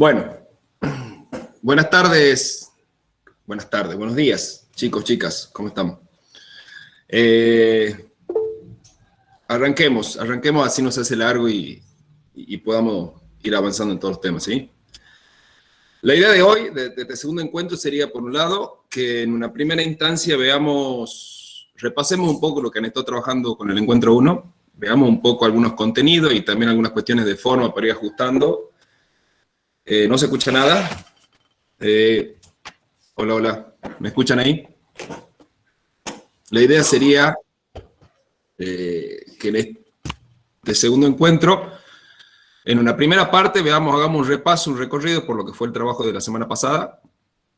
Bueno, buenas tardes, buenos días, chicos, chicas, ¿cómo estamos? Arranquemos, así no se hace largo y podamos ir avanzando en todos los temas, ¿sí? La idea de hoy, de este segundo encuentro, sería, por un lado, que en una primera instancia repasemos un poco lo que han estado trabajando con el encuentro 1, veamos un poco algunos contenidos y también algunas cuestiones de forma para ir ajustando. ¿No se escucha nada? Hola, hola, ¿me escuchan ahí? La idea sería que en este segundo encuentro, en una primera parte, hagamos un repaso, un recorrido por lo que fue el trabajo de la semana pasada,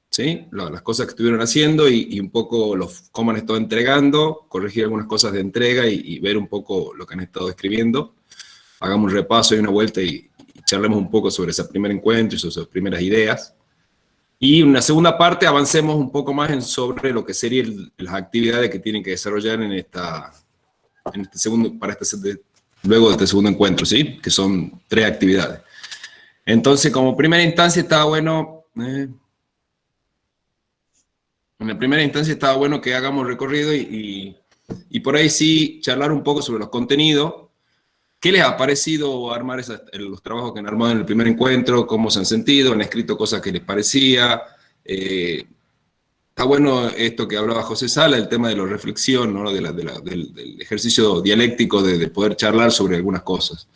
¿sí? Las cosas que estuvieron haciendo y un poco cómo han estado entregando, corregir algunas cosas de entrega y ver un poco lo que han estado escribiendo. Hagamos un repaso y una vuelta y charlemos un poco sobre ese primer encuentro y sobre sus primeras ideas. Y en una segunda parte avancemos un poco más sobre lo que serían las actividades que tienen que desarrollar luego de este segundo encuentro, ¿sí? Que son 3 actividades. Entonces, como primera instancia, estaba bueno que hagamos recorrido y por ahí sí charlar un poco sobre los contenidos. ¿Qué les ha parecido armar los trabajos que han armado en el primer encuentro? ¿Cómo se han sentido? ¿Han escrito cosas que les parecía? Está bueno esto que hablaba José Sala, el tema de la reflexión, ¿no? Del ejercicio dialéctico de poder charlar sobre algunas cosas.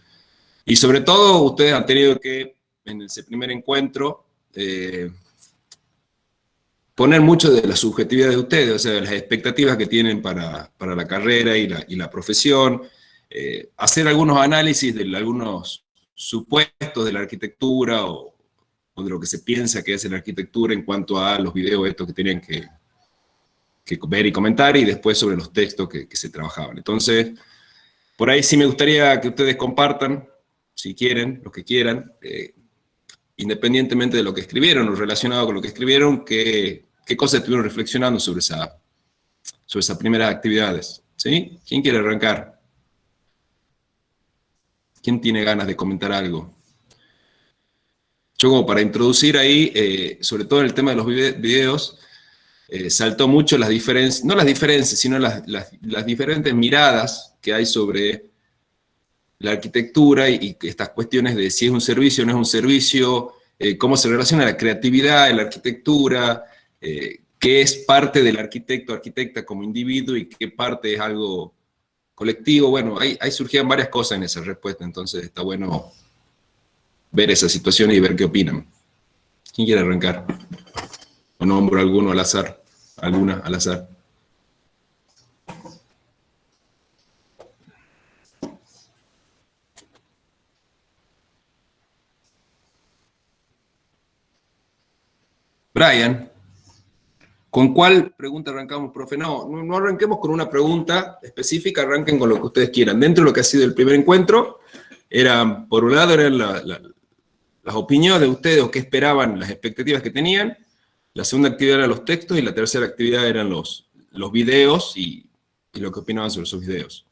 Y sobre todo, ustedes han tenido que, en ese primer encuentro, poner mucho de la subjetividad de ustedes, o sea, las expectativas que tienen para la carrera y la profesión, hacer algunos análisis de algunos supuestos de la arquitectura o de lo que se piensa que es la arquitectura en cuanto a los videos estos que tenían que ver y comentar, y después sobre los textos que se trabajaban. Entonces, por ahí sí me gustaría que ustedes compartan, si quieren, lo que quieran, independientemente de lo que escribieron o relacionado con lo que escribieron, qué cosas estuvieron reflexionando sobre esas primeras actividades. ¿Sí? ¿Quién quiere arrancar? ¿Quién tiene ganas de comentar algo? Yo, como para introducir ahí, sobre todo en el tema de los videos, saltó mucho las diferencias, no las diferencias, sino las diferentes miradas que hay sobre la arquitectura y estas cuestiones de si es un servicio o no es un servicio, cómo se relaciona la creatividad en la arquitectura, qué es parte del arquitecto o arquitecta como individuo y qué parte es algo colectivo. Bueno, ahí surgían varias cosas en esa respuesta, entonces está bueno ver esa situación y ver qué opinan. ¿Quién quiere arrancar? O nombro alguno al azar, alguna al azar. Brian, ¿con cuál pregunta arrancamos, profe? No arranquemos con una pregunta específica, arranquen con lo que ustedes quieran. Dentro de lo que ha sido el primer encuentro, por un lado, eran las opiniones de ustedes o qué esperaban, las expectativas que tenían. La segunda actividad eran los textos y la tercera actividad eran los videos y lo que opinaban sobre esos videos.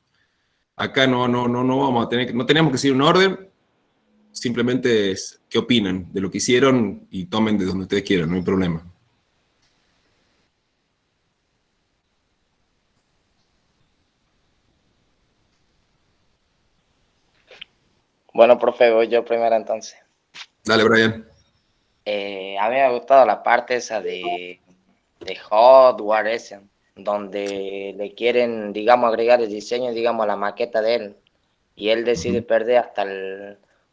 Acá no vamos a no tenemos que seguir un orden, simplemente es qué opinan de lo que hicieron y tomen de donde ustedes quieran, no hay problema. Bueno, profe, voy yo primero entonces. Dale, Brian. A mí me ha gustado la parte esa de Hotware ese, donde le quieren, digamos, agregar el diseño, digamos, a la maqueta de él, y él decide perder hasta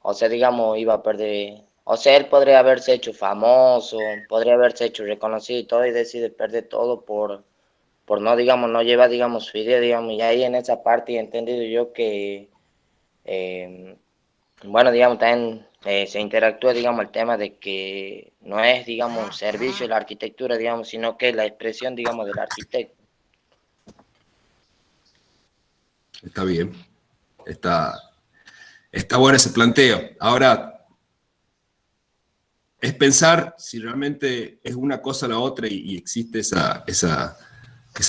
o sea, digamos, iba a perder, o sea, él podría haberse hecho famoso, podría haberse hecho reconocido y todo, y decide perder todo por no, digamos, no llevar, digamos, su idea, digamos, y ahí en esa parte he entendido yo que, bueno, digamos, también se interactúa, digamos, el tema de que no es, digamos, un servicio de la arquitectura, digamos, sino que es la expresión, digamos, del arquitecto. Está bien. Está bueno ese planteo. Ahora, es pensar si realmente es una cosa la otra y existe esa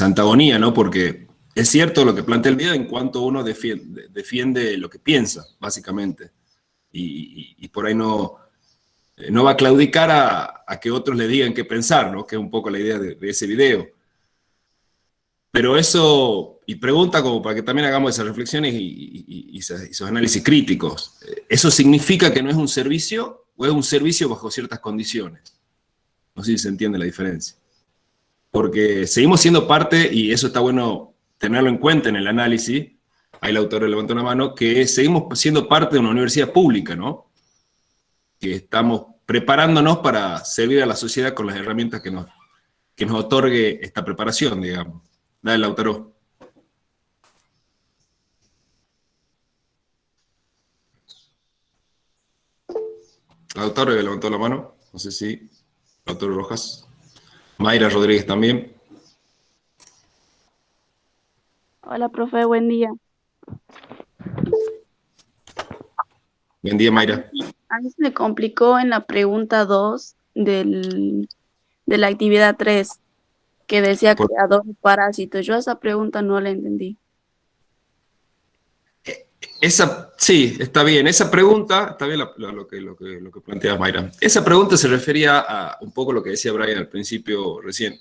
antagonía, ¿no? Porque es cierto lo que plantea el video en cuanto uno defiende lo que piensa, básicamente. Y por ahí no no va a claudicar a que otros le digan qué pensar, ¿no? Que es un poco la idea de ese video. Pero eso, y pregunta como para que también hagamos esas reflexiones y esos análisis críticos. ¿Eso significa que no es un servicio o es un servicio bajo ciertas condiciones? No sé si se entiende la diferencia. Porque seguimos siendo parte, y eso está bueno tenerlo en cuenta en el análisis, ahí el autor levantó una mano, que seguimos siendo parte de una universidad pública, ¿no? Que estamos preparándonos para servir a la sociedad con las herramientas que nos otorgue esta preparación, digamos. Dale, Lautaro. Lautaro que levantó la mano, no sé si Lautaro Rojas. Mayra Rodríguez también. Hola, profe, buen día. Buen día, Mayra. A mí se me complicó en la pregunta 2 de la actividad 3, que decía Por- creador y parásito. Yo esa pregunta no la entendí. Sí, está bien. Esa pregunta, está bien lo que plantea Mayra. Esa pregunta se refería a un poco lo que decía Brian al principio recién.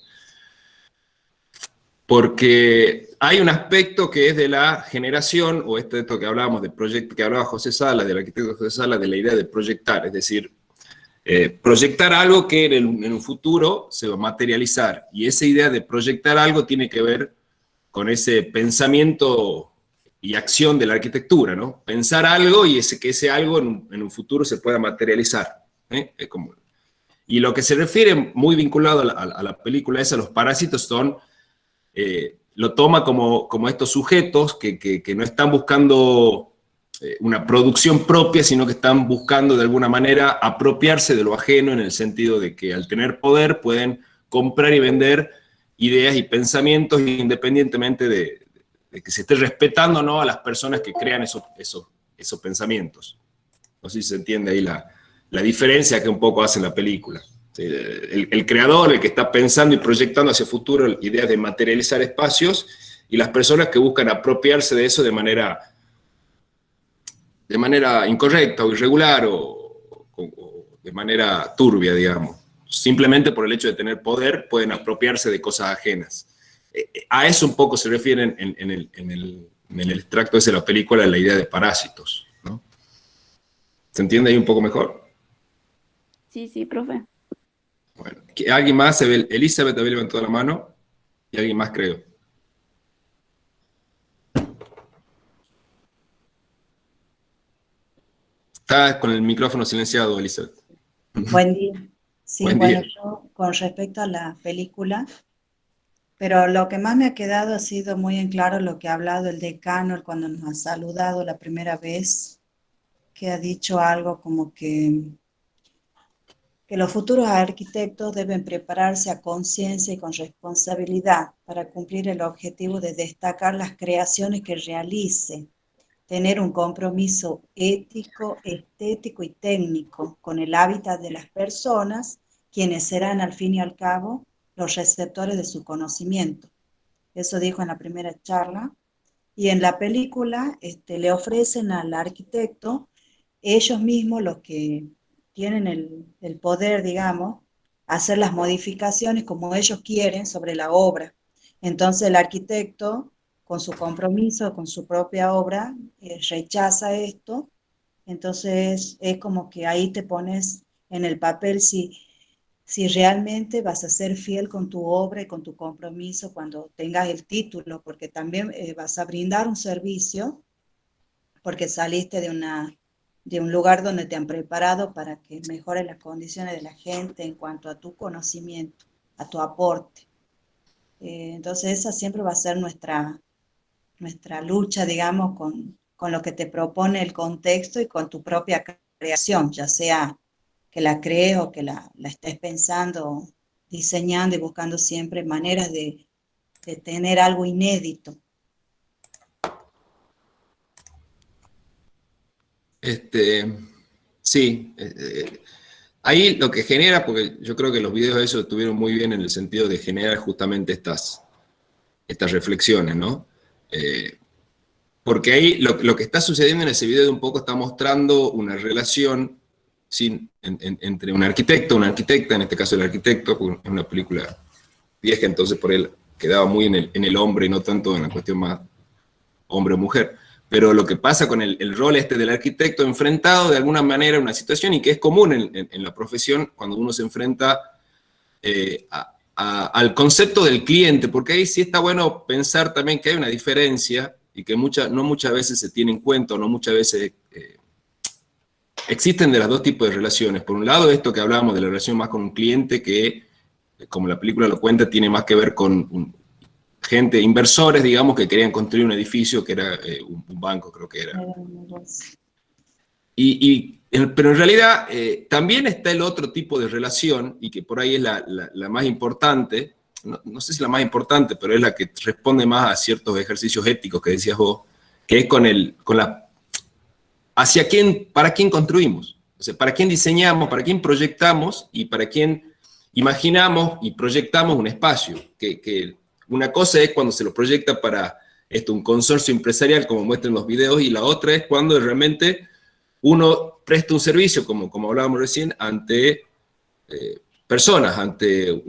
Porque hay un aspecto que es de la generación, o esto que hablábamos de proyecto, que hablaba José Sala, del arquitecto José Sala, de la idea de proyectar, es decir, proyectar algo que en un futuro se va a materializar. Y esa idea de proyectar algo tiene que ver con ese pensamiento y acción de la arquitectura, ¿no? Pensar algo y que ese algo en un futuro se pueda materializar. Es como, y lo que se refiere, muy vinculado a la película esa, los parásitos son, lo toma como estos sujetos que no están buscando una producción propia, sino que están buscando de alguna manera apropiarse de lo ajeno, en el sentido de que al tener poder pueden comprar y vender ideas y pensamientos independientemente de que se esté respetando, ¿no?, a las personas que crean esos pensamientos. No sé si se entiende ahí la diferencia que un poco hace la película. El creador, el que está pensando y proyectando hacia el futuro ideas de materializar espacios, y las personas que buscan apropiarse de eso de manera incorrecta o irregular o de manera turbia, digamos. Simplemente por el hecho de tener poder pueden apropiarse de cosas ajenas. A eso un poco se refieren en el extracto ese de la película, la idea de parásitos, ¿no? ¿Se entiende ahí un poco mejor? Sí, sí, profe. Bueno, ¿alguien más? Elizabeth había levantado la mano y alguien más, creo. Está con el micrófono silenciado, Elizabeth. Buen día. Sí, Buen bueno, día. yo con respecto a la película, pero lo que más me ha quedado ha sido muy en claro lo que ha hablado el decano cuando nos ha saludado la primera vez, que ha dicho algo como que los futuros arquitectos deben prepararse a conciencia y con responsabilidad para cumplir el objetivo de destacar las creaciones que realice, tener un compromiso ético, estético y técnico con el hábitat de las personas, quienes serán al fin y al cabo los receptores de su conocimiento. Eso dijo en la primera charla. Y en la película le ofrecen al arquitecto, ellos mismos los que tienen el poder, digamos, hacer las modificaciones como ellos quieren sobre la obra. Entonces el arquitecto, con su compromiso, con su propia obra, rechaza esto. Entonces es como que ahí te pones en el papel si realmente vas a ser fiel con tu obra y con tu compromiso cuando tengas el título, porque también vas a brindar un servicio, porque saliste de un lugar donde te han preparado para que mejore las condiciones de la gente en cuanto a tu conocimiento, a tu aporte. Entonces esa siempre va a ser nuestra lucha, digamos, con lo que te propone el contexto y con tu propia creación, ya sea que la crees o que la estés pensando, diseñando y buscando siempre maneras de tener algo inédito. Sí, ahí lo que genera, porque yo creo que los videos de eso estuvieron muy bien en el sentido de generar justamente estas reflexiones, ¿no? Porque ahí lo que está sucediendo en ese video de un poco está mostrando una relación entre un arquitecto, una arquitecta, en este caso el arquitecto, porque es una película vieja, entonces por él quedaba muy en el hombre y no tanto en la cuestión más hombre o mujer. Pero lo que pasa con el rol este del arquitecto enfrentado de alguna manera a una situación, y que es común en la profesión cuando uno se enfrenta al concepto del cliente, porque ahí sí está bueno pensar también que hay una diferencia y que no muchas veces se tiene en cuenta, o no muchas veces existen de los dos tipos de relaciones. Por un lado, esto que hablábamos de la relación más con un cliente que, como la película lo cuenta, tiene más que ver con gente, inversores, digamos, que querían construir un edificio que era un banco, creo que era. Pero en realidad también está el otro tipo de relación, y que por ahí es la más importante, no sé si la más importante, pero es la que responde más a ciertos ejercicios éticos que decías vos, que es para quién construimos, o sea, para quién diseñamos, para quién proyectamos y para quién imaginamos y proyectamos un espacio. Que una cosa es cuando se lo proyecta para un consorcio empresarial, como muestran los videos, y la otra es cuando realmente uno presta un servicio, como hablábamos recién, ante personas, ante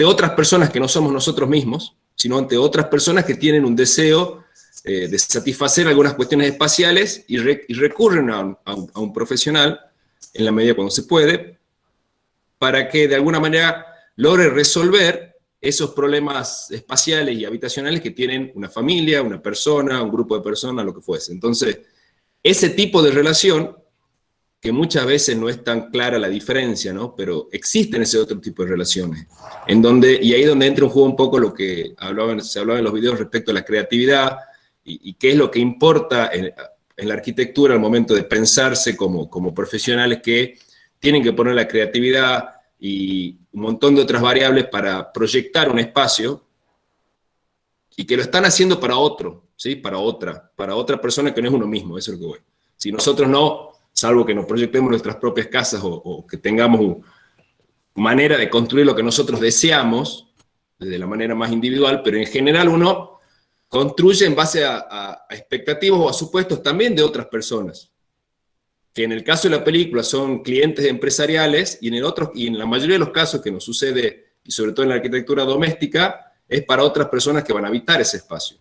otras personas que no somos nosotros mismos, sino ante otras personas que tienen un deseo de satisfacer algunas cuestiones espaciales y recurren a un profesional, en la medida cuando se puede, para que de alguna manera logre resolver esos problemas espaciales y habitacionales que tienen una familia, una persona, un grupo de personas, lo que fuese. Entonces, ese tipo de relación, que muchas veces no es tan clara la diferencia, ¿no? Pero existen ese otro tipo de relaciones, y ahí es donde entra en juego un poco lo que se hablaba en los videos respecto a la creatividad, y qué es lo que importa en la arquitectura al momento de pensarse como profesionales que tienen que poner la creatividad y un montón de otras variables para proyectar un espacio, y que lo están haciendo para otro, ¿sí? Para otra persona que no es uno mismo, eso es lo que voy. Si nosotros no, salvo que nos proyectemos nuestras propias casas o que tengamos manera de construir lo que nosotros deseamos, de la manera más individual, pero en general uno construye en base a expectativas o a supuestos también de otras personas, que en el caso de la película son clientes empresariales, y en la mayoría de los casos que nos sucede, y sobre todo en la arquitectura doméstica, es para otras personas que van a habitar ese espacio.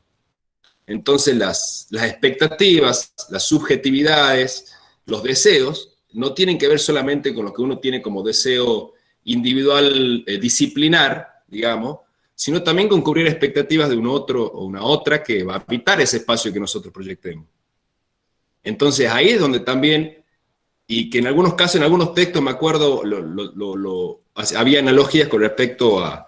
Entonces las expectativas, las subjetividades, los deseos, no tienen que ver solamente con lo que uno tiene como deseo individual, disciplinar, digamos, sino también con cubrir expectativas de un otro o una otra que va a habitar ese espacio que nosotros proyectemos. Entonces ahí es donde también, y que en algunos casos, en algunos textos, me acuerdo, había analogías con respecto a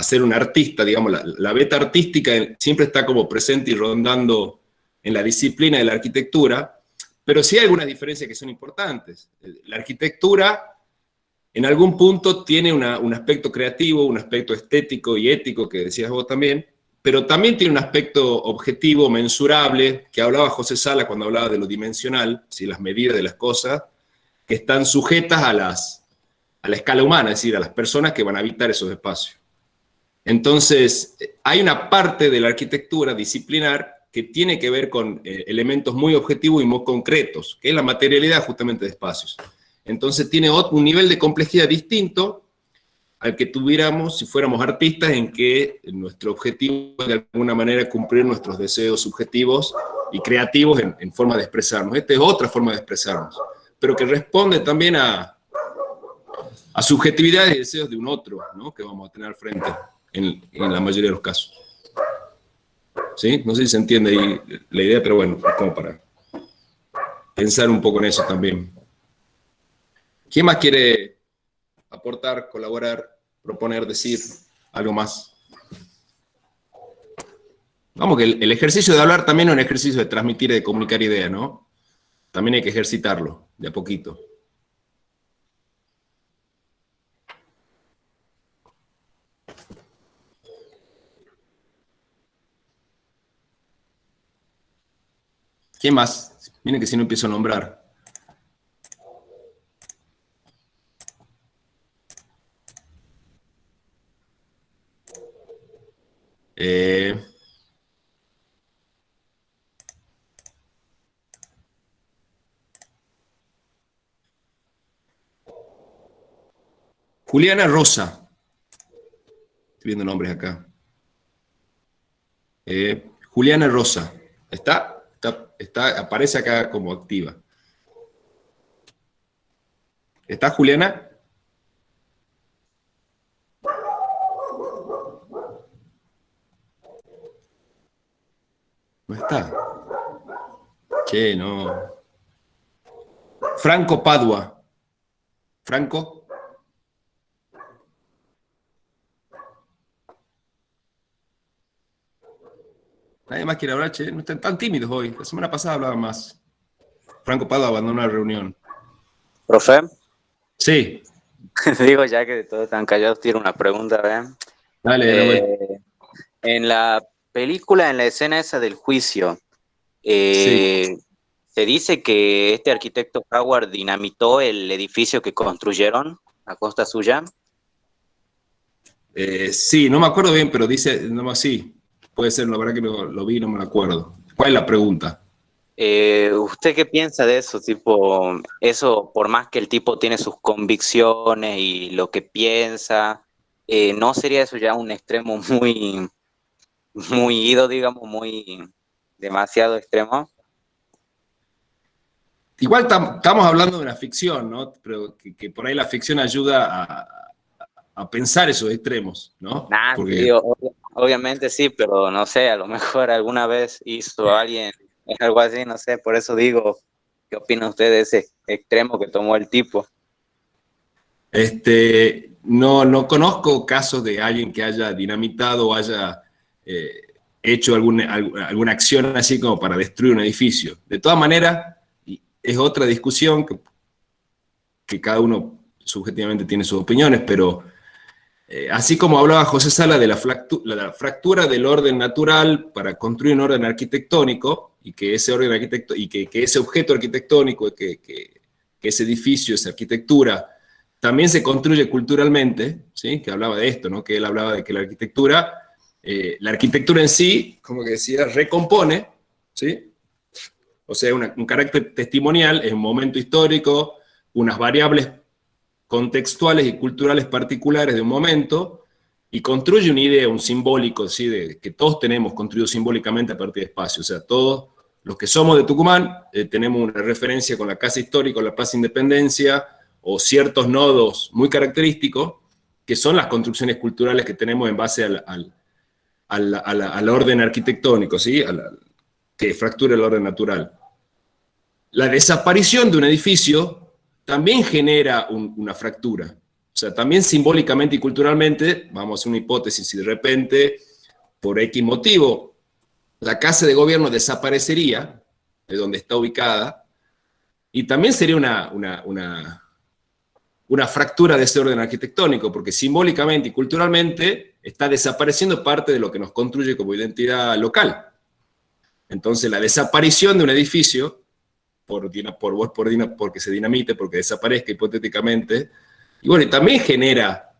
ser un artista, digamos, la beta artística siempre está como presente y rondando en la disciplina de la arquitectura, pero sí hay algunas diferencias que son importantes. La arquitectura en algún punto tiene un aspecto creativo, un aspecto estético y ético, que decías vos también, pero también tiene un aspecto objetivo, mensurable, que hablaba José Sala cuando hablaba de lo dimensional, ¿sí? Las medidas de las cosas, que están sujetas a la escala humana, es decir, a las personas que van a habitar esos espacios. Entonces, hay una parte de la arquitectura disciplinar que tiene que ver con elementos muy objetivos y muy concretos, que es la materialidad justamente de espacios. Entonces tiene un nivel de complejidad distinto al que tuviéramos si fuéramos artistas, en que nuestro objetivo es de alguna manera cumplir nuestros deseos subjetivos y creativos en forma de expresarnos. Esta es otra forma de expresarnos, pero que responde también a subjetividades y deseos de un otro, ¿no? Que vamos a tener al frente en la mayoría de los casos. ¿Sí? No sé si se entiende ahí la idea, pero bueno, es como para pensar un poco en eso también. ¿Quién más quiere aportar, colaborar, proponer, decir algo más? Vamos, que el ejercicio de hablar también es un ejercicio de transmitir y de comunicar ideas, ¿no? También hay que ejercitarlo, de a poquito. ¿Quién más? Miren que si no empiezo a nombrar. Eh, Juliana Rosa. Estoy viendo nombres acá. Juliana Rosa. Aparece acá como activa. ¿Está Juliana? No está. Che, no. Franco Padua. ¿Franco? Nadie más quiere hablar, che. No están tan tímidos hoy. La semana pasada hablaban más. Franco Padua abandonó la reunión. Profe, Sí. digo ya que todos están callados, tiro una pregunta, ¿ven? Dale, Nahuel. En la película, en la escena esa del juicio, Sí. se dice que este arquitecto Howard dinamitó el edificio que construyeron a costa suya. Sí, no me acuerdo bien, pero dice, no, sí, puede ser, la verdad que lo vi, no me lo acuerdo. ¿Cuál es la pregunta? ¿Usted qué piensa de eso? Tipo, eso, por más que el tipo tiene sus convicciones y lo que piensa, ¿no sería eso ya un extremo muy ido, digamos, muy demasiado extremo? Igual estamos hablando de una ficción, ¿no? Pero que por ahí la ficción ayuda a pensar esos extremos, ¿no? Nah, sí, Porque obviamente sí, pero no sé, a lo mejor alguna vez hizo alguien algo así, no sé, por eso digo, ¿qué opina usted de ese extremo que tomó el tipo? no conozco casos de alguien que haya dinamitado o haya hecho alguna acción así como para destruir un edificio. De todas maneras, es otra discusión que cada uno subjetivamente tiene sus opiniones, pero así como hablaba José Sala de la fractura del orden natural para construir un orden arquitectónico y que ese orden y que ese objeto arquitectónico, que ese edificio, esa arquitectura, también se construye culturalmente, ¿sí? Que hablaba de esto, ¿no? Que él hablaba de que la arquitectura en sí, como que decía, recompone, ¿sí? O sea, un carácter testimonial, es un momento histórico, unas variables contextuales y culturales particulares de un momento, y construye una idea, un simbólico, ¿sí? Que todos tenemos construido simbólicamente a partir de espacio. O sea, todos los que somos de Tucumán tenemos una referencia con la Casa Histórica, la Plaza Independencia, o ciertos nodos muy característicos, que son las construcciones culturales que tenemos en base al orden arquitectónico, ¿sí? Que fractura el orden natural. La desaparición de un edificio también genera una fractura. O sea, también simbólicamente y culturalmente, vamos a hacer una hipótesis, si de repente, por X motivo, la casa de gobierno desaparecería de donde está ubicada, y también sería una fractura de ese orden arquitectónico, porque simbólicamente y culturalmente está desapareciendo parte de lo que nos construye como identidad local. Entonces, la desaparición de un edificio porque se dinamite, porque desaparezca hipotéticamente. Y bueno, y también genera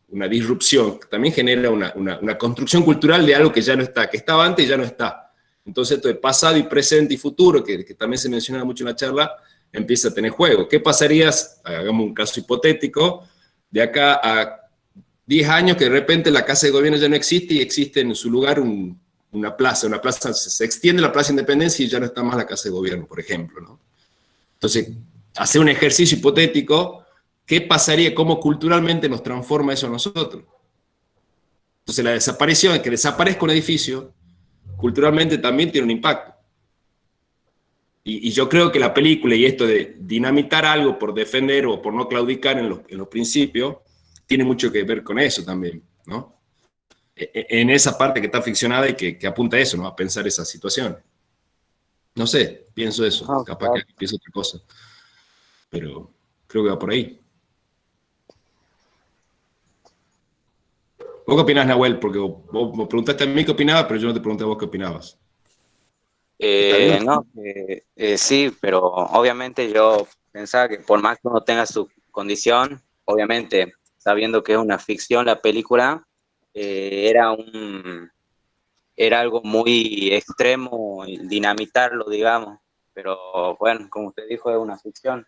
una disrupción, también genera una construcción cultural de algo que ya no está, que estaba antes y ya no está. Entonces esto de pasado y presente y futuro, que también se menciona mucho en la charla, empieza a tener juego. ¿Qué pasaría, hagamos un caso hipotético, de acá a 10 años que de repente la Casa de Gobierno ya no existe y existe en su lugar una plaza, se extiende la Plaza Independencia y ya no está más la Casa de Gobierno, por ejemplo, ¿no? Entonces, hacer un ejercicio hipotético, ¿qué pasaría? ¿Cómo culturalmente nos transforma eso a nosotros? Entonces, la desaparición, que desaparezca un edificio, culturalmente también tiene un impacto. Y yo creo que la película y esto de dinamitar algo por defender o por no claudicar en los principios, tiene mucho que ver con eso también, ¿no? En esa parte que está ficcionada y que apunta a eso, ¿no? A pensar esa situación. No sé, pienso eso. Ah, Capaz que pienso otra cosa. Pero creo que va por ahí. ¿Vos qué opinás, Nahuel? Porque vos me preguntaste a mí qué opinaba, pero yo no te pregunté a vos qué opinabas. ¿Está bien? No, sí, pero obviamente yo pensaba que por más que uno tenga su condición, obviamente sabiendo que es una ficción la película, era algo muy extremo dinamitarlo, digamos, pero bueno, como usted dijo, es una ficción.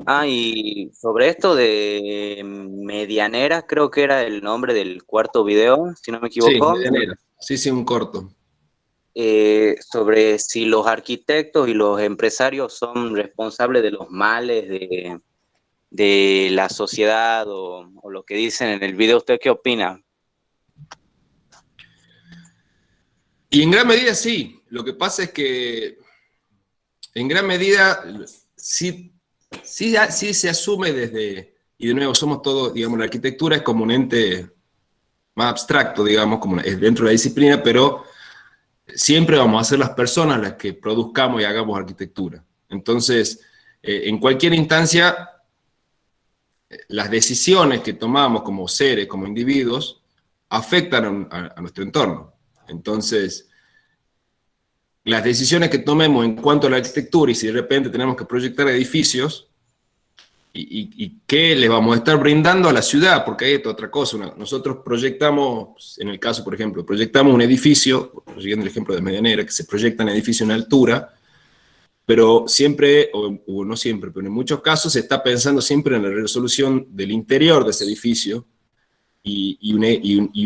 Ah, y sobre esto de Medianera, creo que era el nombre del cuarto video, si no me Sí, equivoco, medianera. Sí, sí, un corto. sobre si los arquitectos y los empresarios son responsables de los males de la sociedad o lo que dicen en el video. ¿Usted qué opina? Y en gran medida sí. Lo que pasa es que en gran medida sí, sí se asume desde, y de nuevo somos todos, digamos, la arquitectura es como un ente más abstracto, digamos, como es dentro de la disciplina, pero siempre vamos a ser las personas las que produzcamos y hagamos arquitectura. Entonces, en cualquier instancia, las decisiones que tomamos como seres, como individuos, afectan a nuestro entorno. Entonces, las decisiones que tomemos en cuanto a la arquitectura y si de repente tenemos que proyectar edificios y qué le vamos a estar brindando a la ciudad, porque hay otra cosa. Nosotros proyectamos, en el caso, por ejemplo, proyectamos un edificio, siguiendo el ejemplo de Medianera, que se proyecta en edificio en altura, pero siempre, o no siempre, pero en muchos casos se está pensando siempre en la resolución del interior de ese edificio y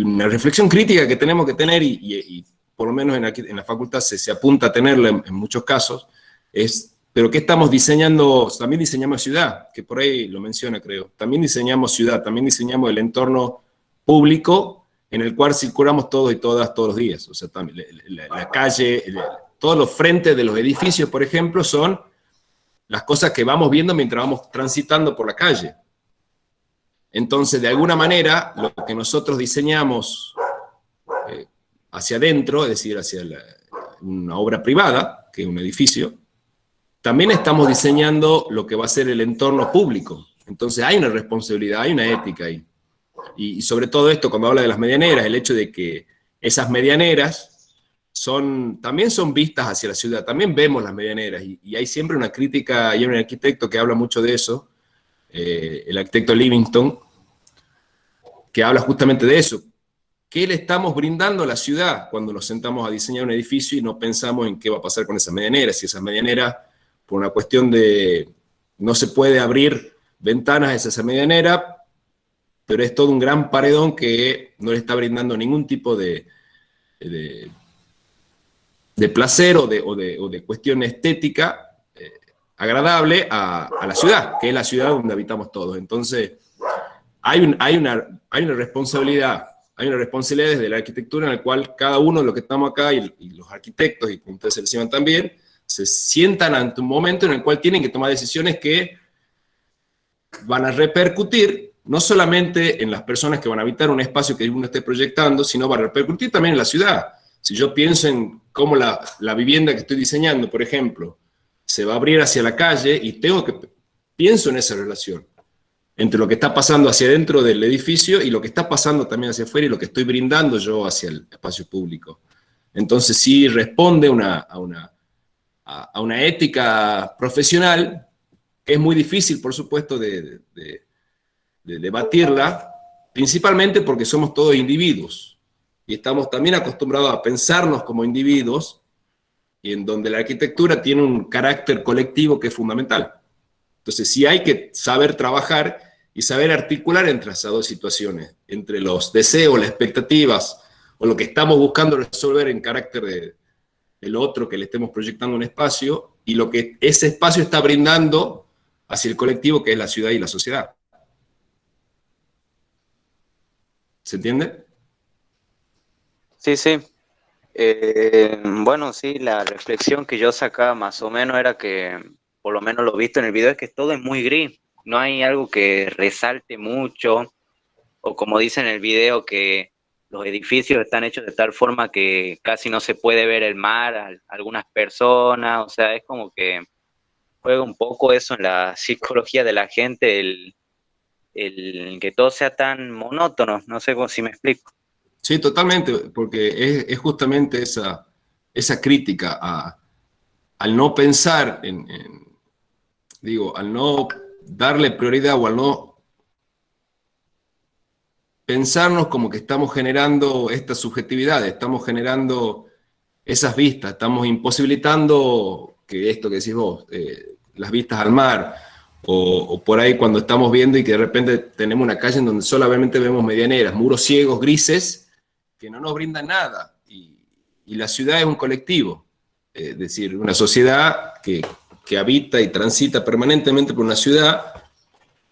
una reflexión crítica que tenemos que tener y por lo menos en la facultad se apunta a tenerla en muchos casos, es, pero ¿qué estamos diseñando? También diseñamos ciudad, que por ahí lo menciona, creo. También diseñamos ciudad, también diseñamos el entorno público en el cual circulamos todos y todas todos los días. O sea, también la calle, todos los frentes de los edificios, por ejemplo, son las cosas que vamos viendo mientras vamos transitando por la calle. Entonces, de alguna manera, lo que nosotros diseñamos hacia adentro, es decir, hacia una obra privada, que es un edificio, también estamos diseñando lo que va a ser el entorno público. Entonces hay una responsabilidad, hay una ética ahí. Y sobre todo esto, cuando habla de las medianeras, el hecho de que esas medianeras también son vistas hacia la ciudad, también vemos las medianeras, y hay siempre una crítica, y hay un arquitecto que habla mucho de eso, el arquitecto Livingston, que habla justamente de eso. ¿Qué le estamos brindando a la ciudad cuando nos sentamos a diseñar un edificio y no pensamos en qué va a pasar con esas medianeras? Si esas medianeras, por una cuestión de no se puede abrir ventanas a esa medianera, pero es todo un gran paredón que no le está brindando ningún tipo de placer o de cuestión estética agradable a la ciudad, que es la ciudad donde habitamos todos. Entonces, hay una responsabilidad. Hay una responsabilidad desde la arquitectura en la cual cada uno de los que estamos acá y los arquitectos, y como ustedes se decían también, se sientan ante un momento en el cual tienen que tomar decisiones que van a repercutir no solamente en las personas que van a habitar un espacio que uno esté proyectando, sino va a repercutir también en la ciudad. Si yo pienso en cómo la vivienda que estoy diseñando, por ejemplo, se va a abrir hacia la calle y pienso en esa relación entre lo que está pasando hacia dentro del edificio y lo que está pasando también hacia afuera y lo que estoy brindando yo hacia el espacio público. Entonces sí responde a una ética profesional que es muy difícil, por supuesto, de debatirla, principalmente porque somos todos individuos y estamos también acostumbrados a pensarnos como individuos y en donde la arquitectura tiene un carácter colectivo que es fundamental. Entonces sí hay que saber trabajar y saber articular entre esas dos situaciones, entre los deseos, las expectativas, o lo que estamos buscando resolver en carácter del otro que le estemos proyectando un espacio, y lo que ese espacio está brindando hacia el colectivo que es la ciudad y la sociedad. ¿Se entiende? Sí, sí. Bueno, sí, la reflexión que yo sacaba más o menos era que, por lo menos lo visto en el video, es que todo es muy gris. No hay algo que resalte mucho, o como dice en el video, que los edificios están hechos de tal forma que casi no se puede ver el mar, algunas personas, o sea, es como que juega un poco eso en la psicología de la gente, el que todo sea tan monótono, no sé si me explico. Sí, totalmente, porque es justamente esa crítica al no pensar al no darle prioridad o al no pensarnos como que estamos generando esta subjetividad, estamos generando esas vistas, estamos imposibilitando que esto que decís vos, las vistas al mar, o por ahí cuando estamos viendo y que de repente tenemos una calle en donde solamente vemos medianeras, muros ciegos, grises, que no nos brindan nada. Y la ciudad es un colectivo, es decir, una sociedad que habita y transita permanentemente por una ciudad,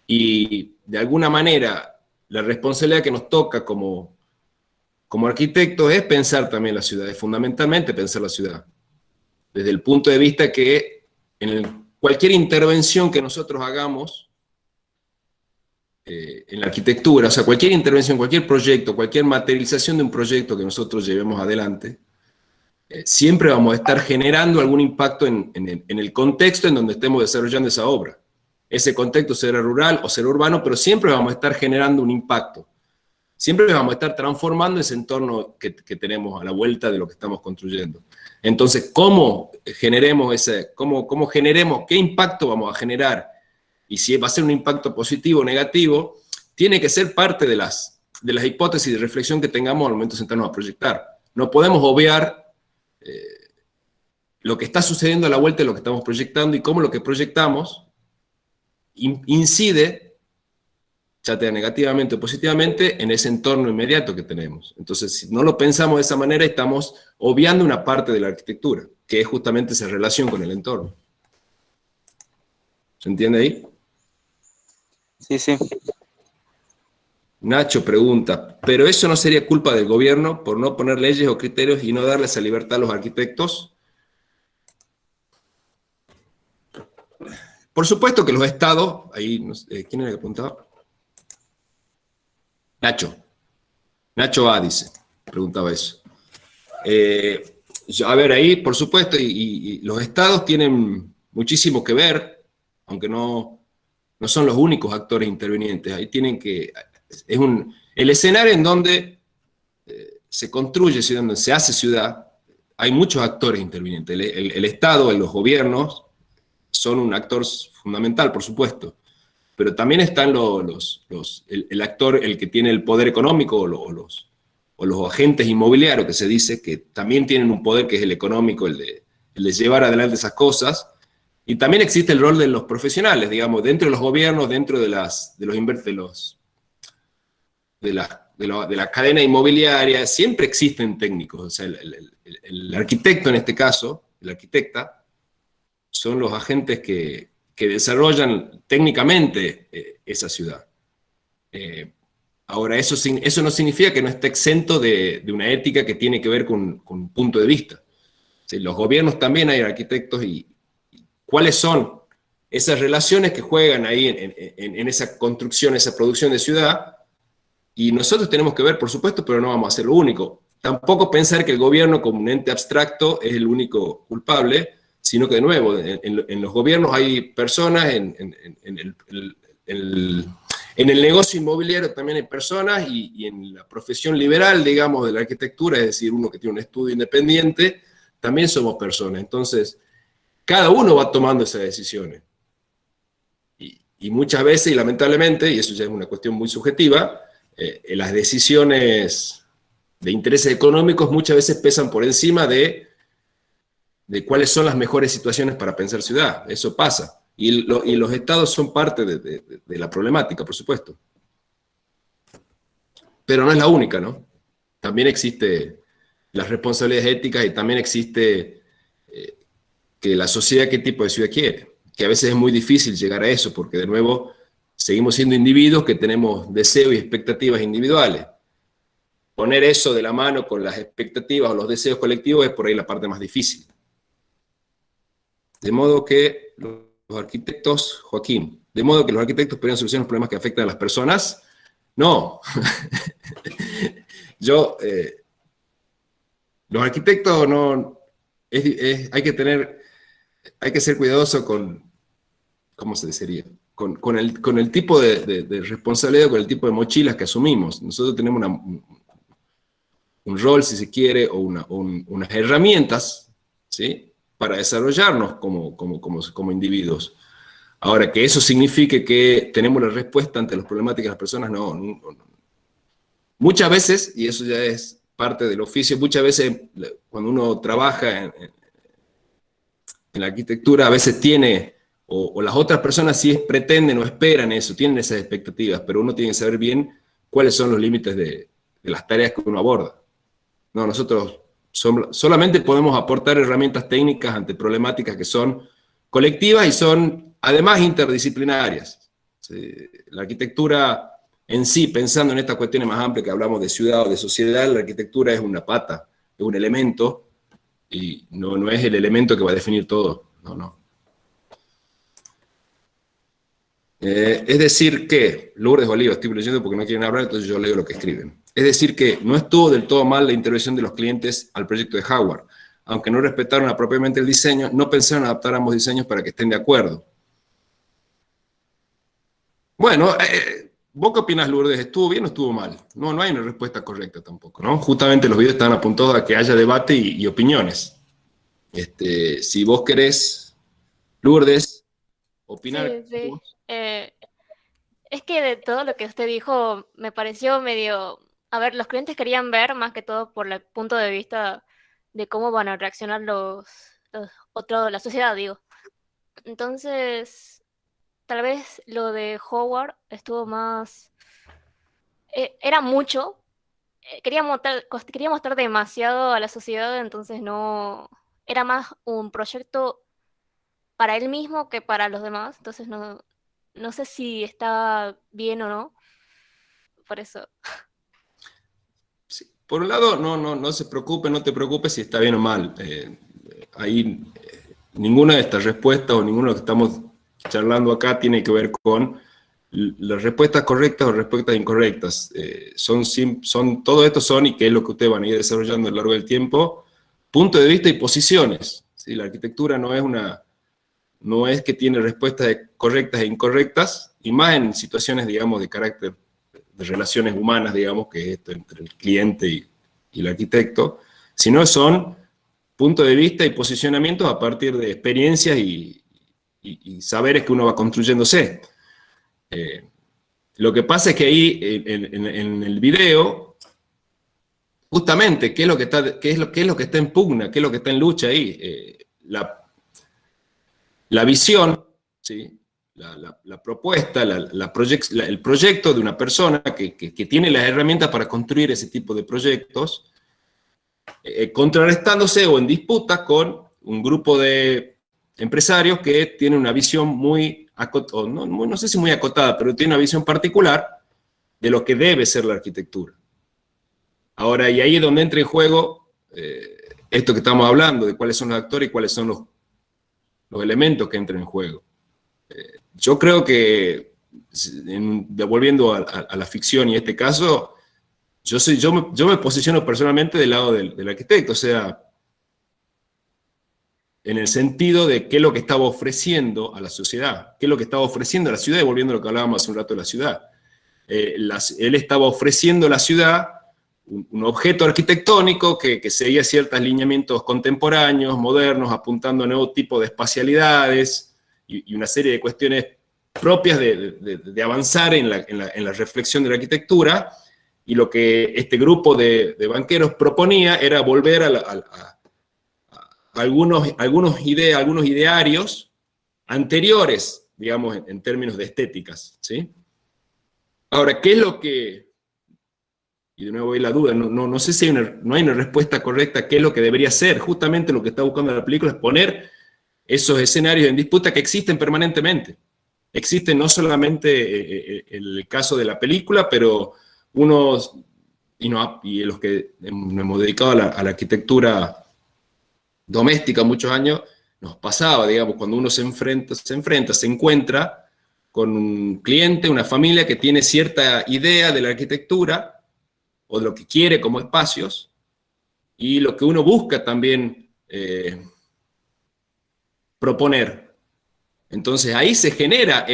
y de alguna manera la responsabilidad que nos toca como arquitectos es pensar también la ciudad, es fundamentalmente pensar la ciudad, desde el punto de vista que cualquier intervención que nosotros hagamos en la arquitectura, o sea, cualquier intervención, cualquier proyecto, cualquier materialización de un proyecto que nosotros llevemos adelante, siempre vamos a estar generando algún impacto en el contexto en donde estemos desarrollando esa obra. Ese contexto será rural o será urbano, pero siempre vamos a estar generando un impacto. Siempre vamos a estar transformando ese entorno que tenemos a la vuelta de lo que estamos construyendo. Entonces, ¿cómo generemos qué impacto vamos a generar? Y si va a ser un impacto positivo o negativo, tiene que ser parte de las hipótesis de reflexión que tengamos al momento de sentarnos a proyectar. No podemos obviar lo que está sucediendo a la vuelta de lo que estamos proyectando y cómo lo que proyectamos incide, ya sea negativamente o positivamente, en ese entorno inmediato que tenemos. Entonces, si no lo pensamos de esa manera, estamos obviando una parte de la arquitectura, que es justamente esa relación con el entorno. ¿Se entiende ahí? Sí, sí. Nacho pregunta, ¿pero eso no sería culpa del gobierno por no poner leyes o criterios y no darles esa libertad a los arquitectos? Por supuesto que los estados, ahí, ¿quién era que preguntaba? Nacho A dice, preguntaba eso. A ver, ahí, por supuesto, y los estados tienen muchísimo que ver, aunque no son los únicos actores intervinientes. Ahí tienen que, el escenario en donde se construye ciudad, donde se hace ciudad, hay muchos actores intervinientes. El Estado, los gobiernos, son un actor fundamental, por supuesto, pero también están el actor, el que tiene el poder económico, o los agentes inmobiliarios, que se dice, que también tienen un poder que es el económico, el de llevar adelante esas cosas. Y también existe el rol de los profesionales, digamos, dentro de los gobiernos, dentro de la cadena inmobiliaria, siempre existen técnicos. O sea, el arquitecto en este caso, la arquitecta, son los agentes que desarrollan técnicamente esa ciudad. Ahora, eso no significa que no esté exento de una ética que tiene que ver con un punto de vista. Sí, los gobiernos también hay arquitectos, y cuáles son esas relaciones que juegan ahí en esa construcción, esa producción de ciudad, y nosotros tenemos que ver, por supuesto, pero no vamos a ser lo único. Tampoco pensar que el gobierno como un ente abstracto es el único culpable, sino que, de nuevo, en los gobiernos hay personas, en el negocio inmobiliario también hay personas, y en la profesión liberal, digamos, de la arquitectura, es decir, uno que tiene un estudio independiente, también somos personas. Entonces, cada uno va tomando esas decisiones. Y muchas veces, y lamentablemente, y eso ya es una cuestión muy subjetiva, las decisiones de intereses económicos muchas veces pesan por encima de cuáles son las mejores situaciones para pensar ciudad. Eso pasa. Y los estados son parte de la problemática, por supuesto. Pero no es la única, ¿no? También existe las responsabilidades éticas, y también existe que la sociedad qué tipo de ciudad quiere. Que a veces es muy difícil llegar a eso, porque de nuevo seguimos siendo individuos que tenemos deseos y expectativas individuales. Poner eso de la mano con las expectativas o los deseos colectivos es por ahí la parte más difícil. De modo que los arquitectos, Joaquín, de modo que los arquitectos podrían solucionar los problemas que afectan a las personas. No. Los arquitectos no, hay que ser cuidadoso con, ¿cómo se diría? Con el tipo de responsabilidad, con el tipo de mochilas que asumimos. Nosotros tenemos un rol, si se quiere, o unas herramientas, ¿sí?, para desarrollarnos como individuos. Ahora, que eso signifique que tenemos la respuesta ante las problemáticas de las personas, no. Muchas veces, y eso ya es parte del oficio, muchas veces cuando uno trabaja en la arquitectura, a veces tiene o las otras personas sí pretenden o esperan eso, tienen esas expectativas, pero uno tiene que saber bien cuáles son los límites de las tareas que uno aborda. No, nosotros solamente podemos aportar herramientas técnicas ante problemáticas que son colectivas y son además interdisciplinarias. Sí, la arquitectura en sí, pensando en estas cuestiones más amplias que hablamos de ciudad o de sociedad, la arquitectura es una pata, es un elemento, y no es el elemento que va a definir todo. No. Es decir que, Lourdes Oliva, estoy leyendo porque no quieren hablar, entonces yo leo lo que escriben. Es decir que no estuvo del todo mal la intervención de los clientes al proyecto de Howard. Aunque no respetaron apropiadamente el diseño, no pensaron adaptar ambos diseños para que estén de acuerdo. Bueno, ¿vos qué opinás, Lourdes? ¿Estuvo bien o estuvo mal? No hay una respuesta correcta tampoco, ¿no? Justamente los videos están apuntados a que haya debate y opiniones. Si vos querés, Lourdes, opinar. Sí. Es que de todo lo que usted dijo me pareció medio... A ver, los clientes querían ver más que todo por el punto de vista de cómo van a reaccionar la sociedad, digo. Entonces, tal vez lo de Howard estuvo más... era mucho. Quería mostrar demasiado a la sociedad, entonces no... Era más un proyecto para él mismo que para los demás. Entonces no sé si está bien o no. Por eso. Sí. Por un lado, no se preocupe, no te preocupes si está bien o mal. Ahí ninguna de estas respuestas o ninguno de lo que estamos charlando acá tiene que ver con las respuestas correctas o respuestas incorrectas. Todo esto son, y que es lo que ustedes van a ir desarrollando a lo largo del tiempo, puntos de vista y posiciones. ¿Sí? La arquitectura no es que tiene respuestas correctas e incorrectas, y más en situaciones, digamos, de carácter de relaciones humanas, digamos, que es esto entre el cliente y el arquitecto, sino son puntos de vista y posicionamientos a partir de experiencias y saberes que uno va construyéndose. Lo que pasa es que ahí, en el video, justamente, ¿qué es lo que está en pugna? ¿Qué es lo que está en lucha ahí? La visión, ¿sí? La propuesta, el proyecto de una persona que tiene las herramientas para construir ese tipo de proyectos, contrarrestándose o en disputa con un grupo de empresarios que tienen una visión muy acotada, no sé si muy acotada, pero tiene una visión particular de lo que debe ser la arquitectura. Ahora, y ahí es donde entra en juego esto que estamos hablando, de cuáles son los actores y cuáles son los elementos que entran en juego. Yo creo que, devolviendo a la ficción y este caso, yo me posiciono personalmente del lado del arquitecto, o sea, en el sentido de qué es lo que estaba ofreciendo a la sociedad, qué es lo que estaba ofreciendo a la ciudad, y volviendo a lo que hablábamos hace un rato de la ciudad. Él estaba ofreciendo a la ciudad un objeto arquitectónico que seguía ciertos lineamientos contemporáneos, modernos, apuntando a nuevos tipos de espacialidades y una serie de cuestiones propias de avanzar en la reflexión de la arquitectura, y lo que este grupo de banqueros proponía era volver a algunos idearios anteriores, digamos, en términos de estéticas, ¿sí? Ahora, ¿qué es lo que... Y de nuevo hay la duda, no sé si no hay una respuesta correcta, qué es lo que debería ser. Justamente lo que está buscando la película es poner esos escenarios en disputa que existen permanentemente. Existen no solamente el caso de la película, pero unos, y los que nos hemos dedicado a la arquitectura doméstica muchos años, nos pasaba, digamos, cuando uno se encuentra con un cliente, una familia que tiene cierta idea de la arquitectura, o de lo que quiere como espacios, y lo que uno busca también proponer. Entonces ahí se genera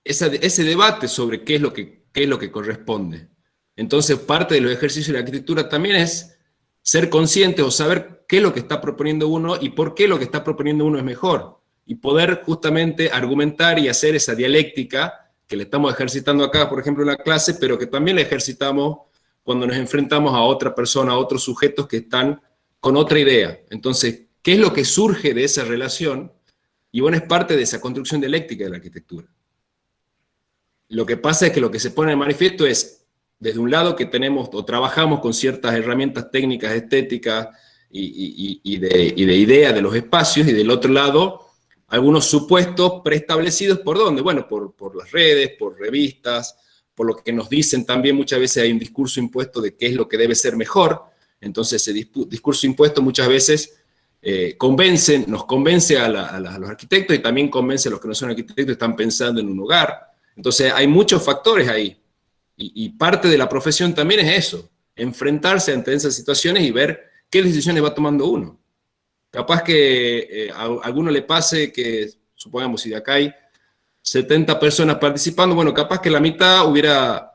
ese debate sobre qué es lo que corresponde. Entonces parte de los ejercicios de la arquitectura también es ser conscientes o saber qué es lo que está proponiendo uno y por qué lo que está proponiendo uno es mejor, y poder justamente argumentar y hacer esa dialéctica que le estamos ejercitando acá, por ejemplo, en la clase, pero que también la ejercitamos cuando nos enfrentamos a otra persona, a otros sujetos que están con otra idea. Entonces, qué es lo que surge de esa relación, y bueno, es parte de esa construcción dialéctica de la arquitectura. Lo que pasa es que lo que se pone en manifiesto es, desde un lado que tenemos o trabajamos con ciertas herramientas técnicas, estéticas y de idea de los espacios, y del otro lado, algunos supuestos preestablecidos, ¿por dónde? Bueno, por las redes, por revistas, por lo que nos dicen también. Muchas veces hay un discurso impuesto de qué es lo que debe ser mejor. Entonces ese discurso impuesto muchas veces nos convence a los arquitectos, y también convence a los que no son arquitectos y están pensando en un hogar. Entonces hay muchos factores ahí, y parte de la profesión también es eso, enfrentarse ante esas situaciones y ver qué decisiones va tomando uno. Capaz que a alguno le pase que, supongamos, si de acá hay 70 personas participando, bueno, capaz que la mitad hubiera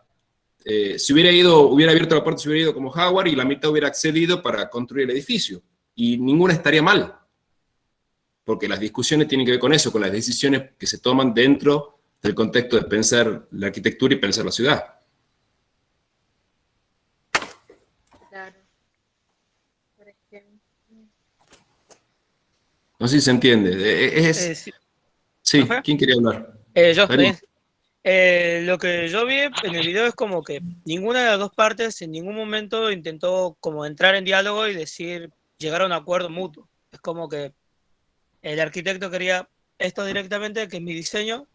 abierto la puerta, se hubiera ido como Howard, y la mitad hubiera accedido para construir el edificio. Y ninguna estaría mal, porque las discusiones tienen que ver con eso, con las decisiones que se toman dentro del contexto de pensar la arquitectura y pensar la ciudad. Claro. Por ejemplo. No sé si se entiende. Sí, Sí, ¿profe? ¿quién quería hablar? Yo, Dani. lo que yo vi en el video es como que ninguna de las dos partes en ningún momento intentó como entrar en diálogo y llegar a un acuerdo mutuo. Es como que el arquitecto quería esto directamente, que es mi diseño,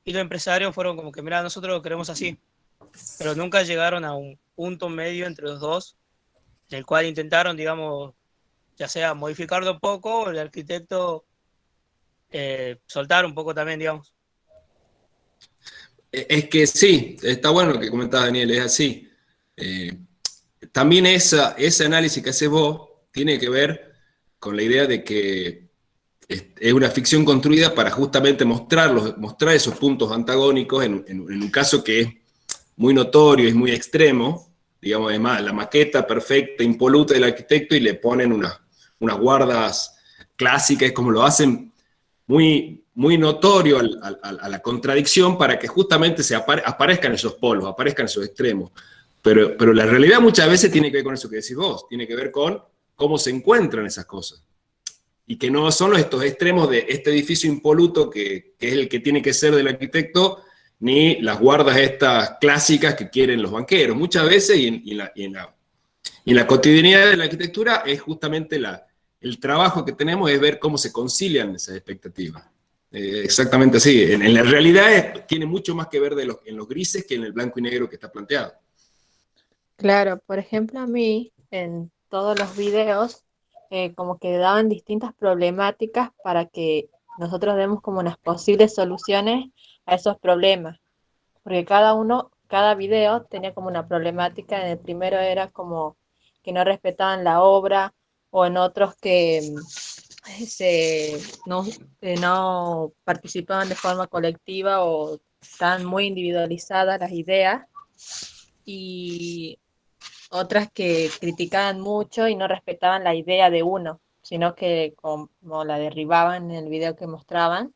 y los empresarios fueron como que, mira, nosotros lo queremos así. Pero nunca llegaron a un punto medio entre los dos, en el cual intentaron, digamos, ya sea modificarlo un poco, o el arquitecto soltar un poco también, digamos. Es que sí, está bueno lo que comentaba Daniel, es así. También ese análisis que haces vos tiene que ver con la idea de que es una ficción construida para justamente mostrar esos puntos antagónicos en un caso que es muy notorio, es muy extremo, digamos. Además, la maqueta perfecta, impoluta del arquitecto, y le ponen unas guardas clásicas, como lo hacen muy, muy notorio a la contradicción, para que justamente aparezcan esos polos, aparezcan esos extremos. Pero la realidad muchas veces tiene que ver con eso que decís vos, tiene que ver con cómo se encuentran esas cosas. Y que no son estos extremos de este edificio impoluto que es el que tiene que ser del arquitecto, ni las guardas estas clásicas que quieren los banqueros. Muchas veces, y en la cotidianidad de la arquitectura, es justamente el trabajo que tenemos es ver cómo se concilian esas expectativas. Exactamente así. En la realidad tiene mucho más que ver en los grises que en el blanco y negro que está planteado. Claro, por ejemplo, a mí en todos los videos como que daban distintas problemáticas para que nosotros demos como unas posibles soluciones a esos problemas, porque cada video tenía como una problemática. En el primero era como que no respetaban la obra, o en otros que no participaban de forma colectiva, o estaban muy individualizadas las ideas, y otras que criticaban mucho y no respetaban la idea de uno, sino que como la derribaban en el video que mostraban,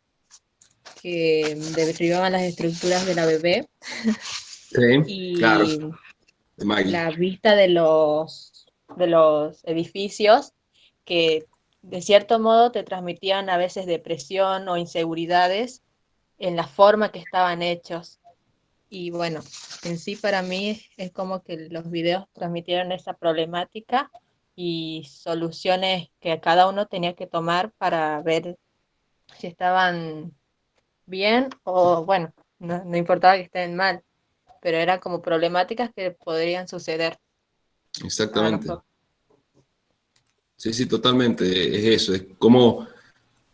que derribaban las estructuras de la bebé. Sí, Y claro. De Maggie. la vista de los edificios, que de cierto modo te transmitían a veces depresión o inseguridades en la forma que estaban hechos. Y bueno, en sí para mí es como que los videos transmitieron esa problemática y soluciones que cada uno tenía que tomar para ver si estaban bien, o bueno, no importaba que estén mal, pero eran como problemáticas que podrían suceder. Exactamente. Sí, totalmente. Es eso, es cómo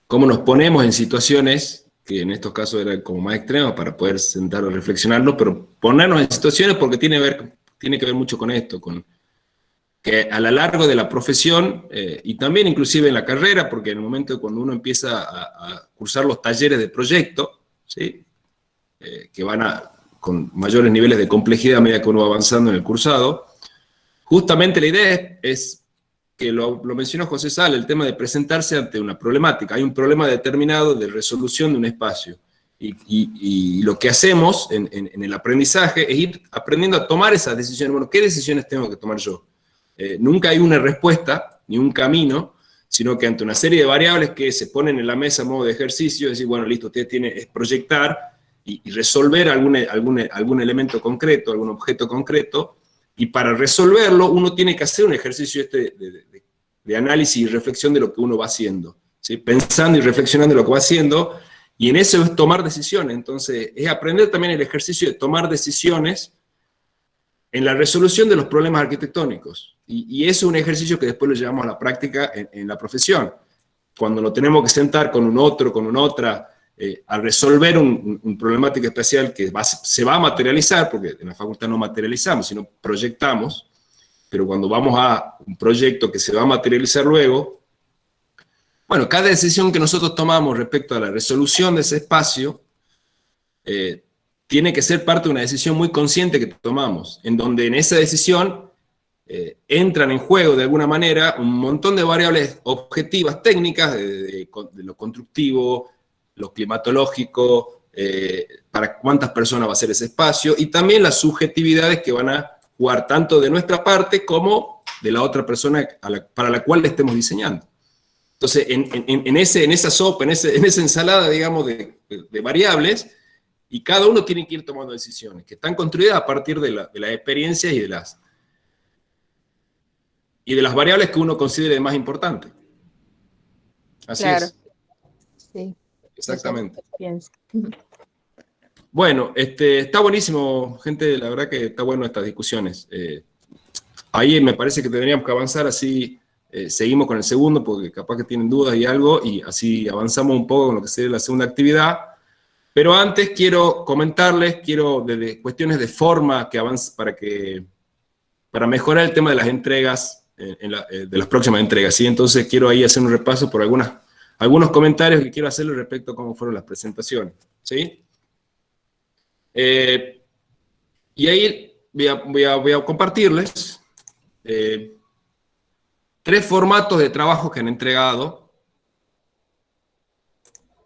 nos ponemos en situaciones que en estos casos eran como más extremas, para poder sentar a reflexionarlo, pero ponernos en situaciones, porque tiene que ver mucho con esto, con que a lo largo de la profesión, y también inclusive en la carrera, porque en el momento de cuando uno empieza a cursar los talleres de proyecto, ¿sí? Que van con mayores niveles de complejidad a medida que uno va avanzando en el cursado, justamente la idea es que lo mencionó José Sala, el tema de presentarse ante una problemática. Hay un problema determinado de resolución de un espacio. Y lo que hacemos en el aprendizaje es ir aprendiendo a tomar esas decisiones. Bueno, ¿qué decisiones tengo que tomar yo? Nunca hay una respuesta, ni un camino, sino que ante una serie de variables que se ponen en la mesa a modo de ejercicio, decir, bueno, listo, usted tiene que proyectar y resolver algún elemento concreto, algún objeto concreto, y para resolverlo uno tiene que hacer un ejercicio de análisis y reflexión de lo que uno va haciendo, ¿sí? Pensando y reflexionando de lo que va haciendo, y en eso es tomar decisiones. Entonces, es aprender también el ejercicio de tomar decisiones en la resolución de los problemas arquitectónicos. Y eso es un ejercicio que después lo llevamos a la práctica en la profesión. Cuando nos tenemos que sentar con un otro, con una otra, a resolver un problemática especial que se va a materializar, porque en la facultad no materializamos, sino proyectamos, pero cuando vamos a un proyecto que se va a materializar luego, bueno, cada decisión que nosotros tomamos respecto a la resolución de ese espacio, tiene que ser parte de una decisión muy consciente que tomamos, en donde en esa decisión entran en juego de alguna manera un montón de variables objetivas, técnicas, de lo constructivo, lo climatológico, para cuántas personas va a ser ese espacio, y también las subjetividades que van a jugar tanto de nuestra parte como de la otra persona para la cual le estemos diseñando. Entonces, en esa sopa, en esa ensalada, digamos, de variables, y cada uno tiene que ir tomando decisiones, que están construidas a partir de las experiencias y de las variables que uno considere más importantes. Así Claro. es. Sí, Exactamente. eso pienso. Bueno, está buenísimo, gente, la verdad que está bueno estas discusiones. Ahí me parece que tendríamos que avanzar, así seguimos con el segundo, porque capaz que tienen dudas y algo, y así avanzamos un poco con lo que sería la segunda actividad. Pero antes quiero comentarles, desde cuestiones de forma que avance para mejorar el tema de las entregas, de las próximas entregas, ¿sí? Entonces quiero ahí hacer un repaso por algunos comentarios que quiero hacerles respecto a cómo fueron las presentaciones, ¿sí? Y ahí voy a compartirles 3 formatos de trabajo que han entregado.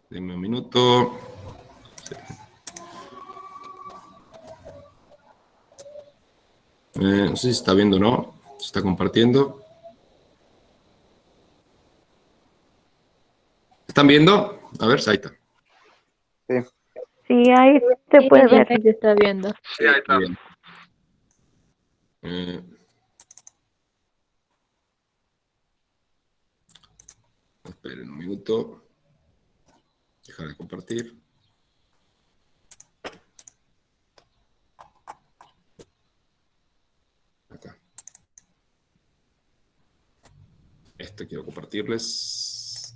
Denme un minuto. No sé si se está viendo o no. Se está compartiendo. ¿Están viendo? A ver, ahí está. Sí, ahí te puedes ver. Ahí te está viendo. Sí, ahí está. Bien. Esperen un minuto. Dejar de compartir. Acá. Quiero compartirles.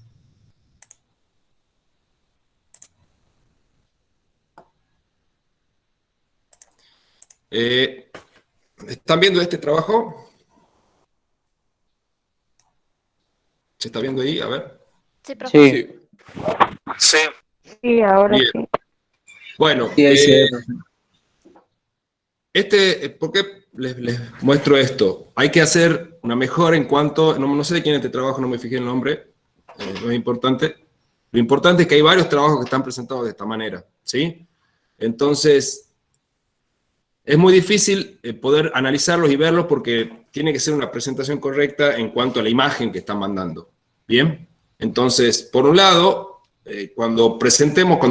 ¿Están viendo este trabajo? ¿Se está viendo ahí? A ver. Sí, profe. Sí. Sí, ahora Bien. sí. Bueno, ¿por qué les muestro esto? Hay que hacer una mejora en cuanto, no sé de quién es este trabajo, no me fijé el nombre, no es importante. Lo importante es que hay varios trabajos que están presentados de esta manera, ¿sí? Entonces, es muy difícil poder analizarlos y verlos porque tiene que ser una presentación correcta en cuanto a la imagen que están mandando, ¿bien? Entonces, por un lado, cuando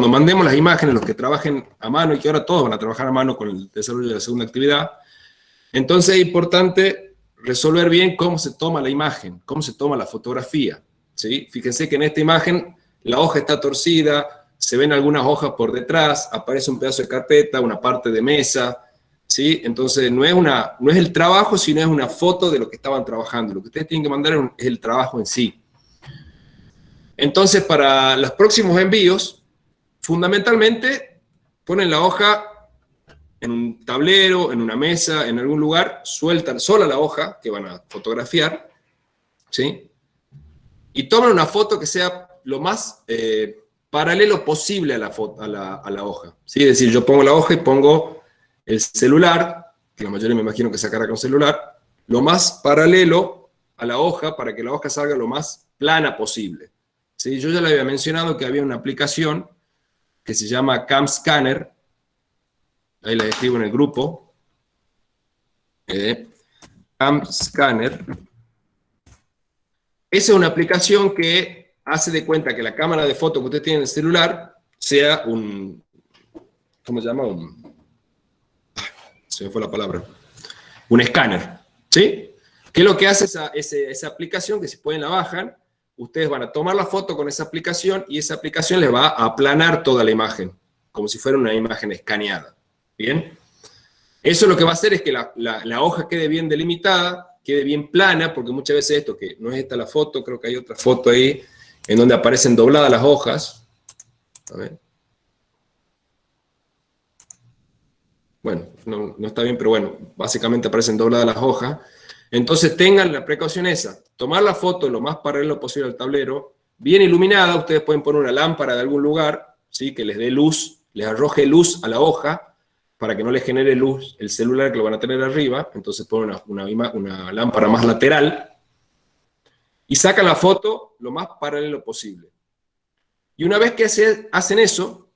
mandemos las imágenes, los que trabajen a mano, y que ahora todos van a trabajar a mano con el desarrollo de la segunda actividad, entonces es importante resolver bien cómo se toma la imagen, cómo se toma la fotografía, ¿sí? Fíjense que en esta imagen la hoja está torcida, se ven algunas hojas por detrás, aparece un pedazo de carpeta, una parte de mesa, ¿sí? Entonces no es el trabajo, sino es una foto de lo que estaban trabajando. Lo que ustedes tienen que mandar es el trabajo en sí. Entonces, para los próximos envíos, fundamentalmente ponen la hoja en un tablero, en una mesa, en algún lugar, sueltan sola la hoja que van a fotografiar, ¿sí? Y toman una foto que sea lo más paralelo posible a la hoja, ¿sí? Es decir, yo pongo la hoja y pongo el celular, que la mayoría me imagino que sacará con celular, lo más paralelo a la hoja para que la hoja salga lo más plana posible. ¿Sí? Yo ya le había mencionado que había una aplicación que se llama Cam Scanner, ahí la escribo en el grupo, Cam Scanner, esa es una aplicación que hace de cuenta que la cámara de foto que usted tiene en el celular sea un, ¿cómo se llama? Se me fue la palabra. Un escáner, ¿sí? ¿Qué es lo que hace esa aplicación? Que si pueden la bajan, ustedes van a tomar la foto con esa aplicación y esa aplicación les va a aplanar toda la imagen, como si fuera una imagen escaneada, ¿bien? Eso lo que va a hacer es que la hoja quede bien delimitada, quede bien plana, porque muchas veces esto, que no es esta la foto, creo que hay otra foto ahí, en donde aparecen dobladas las hojas. A ver. Bueno, no está bien, pero bueno, básicamente aparecen dobladas las hojas. Entonces tengan la precaución esa, tomar la foto lo más paralelo posible al tablero, bien iluminada, ustedes pueden poner una lámpara de algún lugar, ¿sí? Que les dé luz, les arroje luz a la hoja, para que no les genere luz el celular que lo van a tener arriba, entonces ponen una lámpara más lateral, y sacan la foto lo más paralelo posible. Y una vez que hacen eso,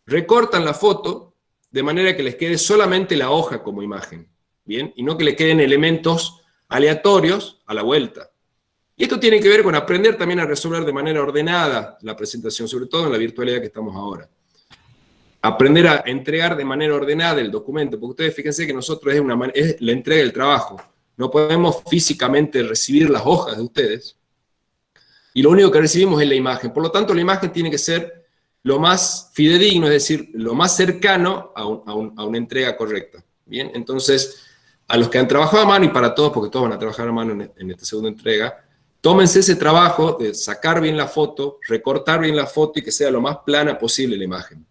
recortan la foto, de manera que les quede solamente la hoja como imagen, ¿bien? Y no que le queden elementos aleatorios a la vuelta. Y esto tiene que ver con aprender también a resolver de manera ordenada la presentación, sobre todo en la virtualidad que estamos ahora. Aprender a entregar de manera ordenada el documento, porque ustedes fíjense que nosotros es la entrega del trabajo. No podemos físicamente recibir las hojas de ustedes, y lo único que recibimos es la imagen. Por lo tanto, la imagen tiene que ser lo más fidedigno, es decir, lo más cercano a una entrega correcta. Bien, entonces, a los que han trabajado a mano, y para todos, porque todos van a trabajar a mano en esta segunda entrega, tómense ese trabajo de sacar bien la foto, recortar bien la foto y que sea lo más plana posible la imagen.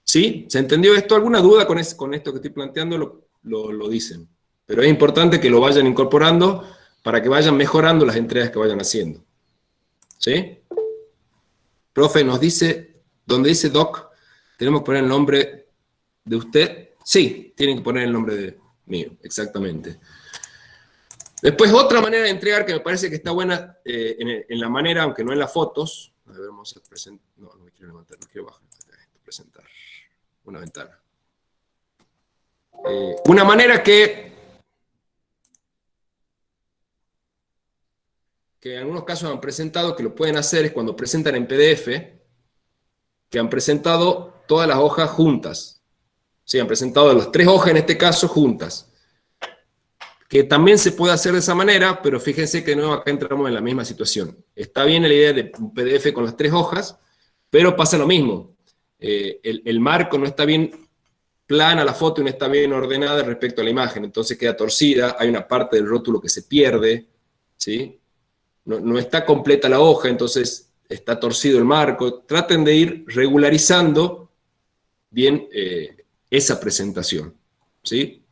¿Sí? ¿Se entendió esto? ¿Alguna duda con esto que estoy planteando? Lo dicen. Pero es importante que lo vayan incorporando para que vayan mejorando las entregas que vayan haciendo. ¿Sí? Profe, nos dice, donde dice doc, ¿tenemos que poner el nombre de usted? Sí, tienen que poner el nombre de mío, exactamente. Después, otra manera de entregar que me parece que está buena en la manera, aunque no en las fotos. A ver, vamos a presentar. No me quiero levantar, no quiero bajar. Presentar una ventana. Una manera que en algunos casos han presentado, que lo pueden hacer, es cuando presentan en PDF, que han presentado todas las hojas juntas. Sí, han presentado las 3 hojas en este caso juntas. Que también se puede hacer de esa manera, pero fíjense que de nuevo acá entramos en la misma situación. Está bien la idea de un PDF con las 3 hojas, pero pasa lo mismo. El marco no está bien plana la foto y no está bien ordenada respecto a la imagen, entonces queda torcida, hay una parte del rótulo que se pierde, ¿sí? No está completa la hoja, entonces está torcido el marco. Traten de ir regularizando bien esa presentación, ¿sí?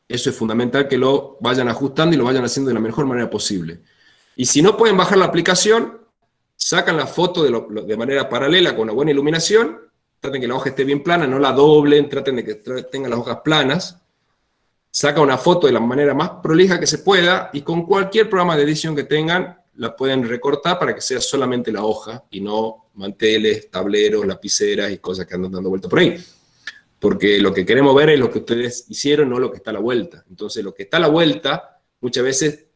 Eso es fundamental, que lo vayan ajustando y lo vayan haciendo de la mejor manera posible. Y si no pueden bajar la aplicación, sacan la foto de manera paralela con una buena iluminación, traten que la hoja esté bien plana, no la doblen, traten de que tengan las hojas planas, sacan una foto de la manera más prolija que se pueda, y con cualquier programa de edición que tengan, la pueden recortar para que sea solamente la hoja, y no manteles, tableros, lapiceras y cosas que andan dando vuelta por ahí. Porque lo que queremos ver es lo que ustedes hicieron, no lo que está a la vuelta. Entonces, lo que está a la vuelta, muchas veces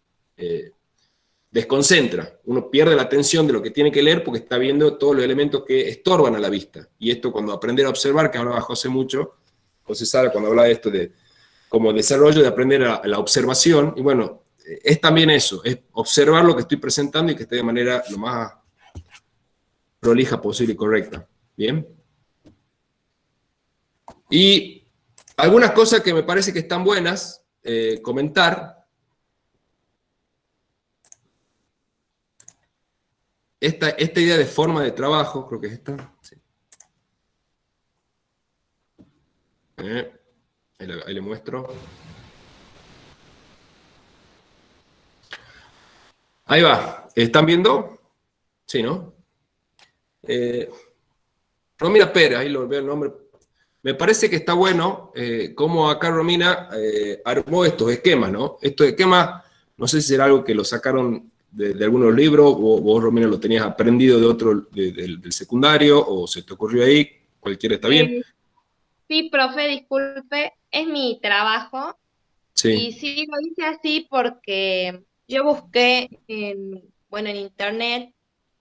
desconcentra. Uno pierde la atención de lo que tiene que leer porque está viendo todos los elementos que estorban a la vista. Y esto, cuando aprender a observar, que hablaba José mucho, José Sara, cuando habla de esto de como desarrollo de aprender a la observación, y bueno, es también eso, es observar lo que estoy presentando y que esté de manera lo más prolija posible y correcta. ¿Bien? Y algunas cosas que me parece que están buenas comentar. Esta idea de forma de trabajo, creo que es esta. Sí. Ahí le muestro. Ahí va. ¿Están viendo? Sí, ¿no? Romina Pérez, ahí lo veo el nombre. Me parece que está bueno cómo acá Romina armó estos esquemas, ¿no? Estos esquemas, no sé si será algo que lo sacaron de algunos libros, o vos, Romina, lo tenías aprendido de otro, del secundario, o se te ocurrió ahí, cualquiera está bien. Sí, profe, disculpe, es mi trabajo. Sí. Y sí, lo hice así porque yo busqué bueno, en internet,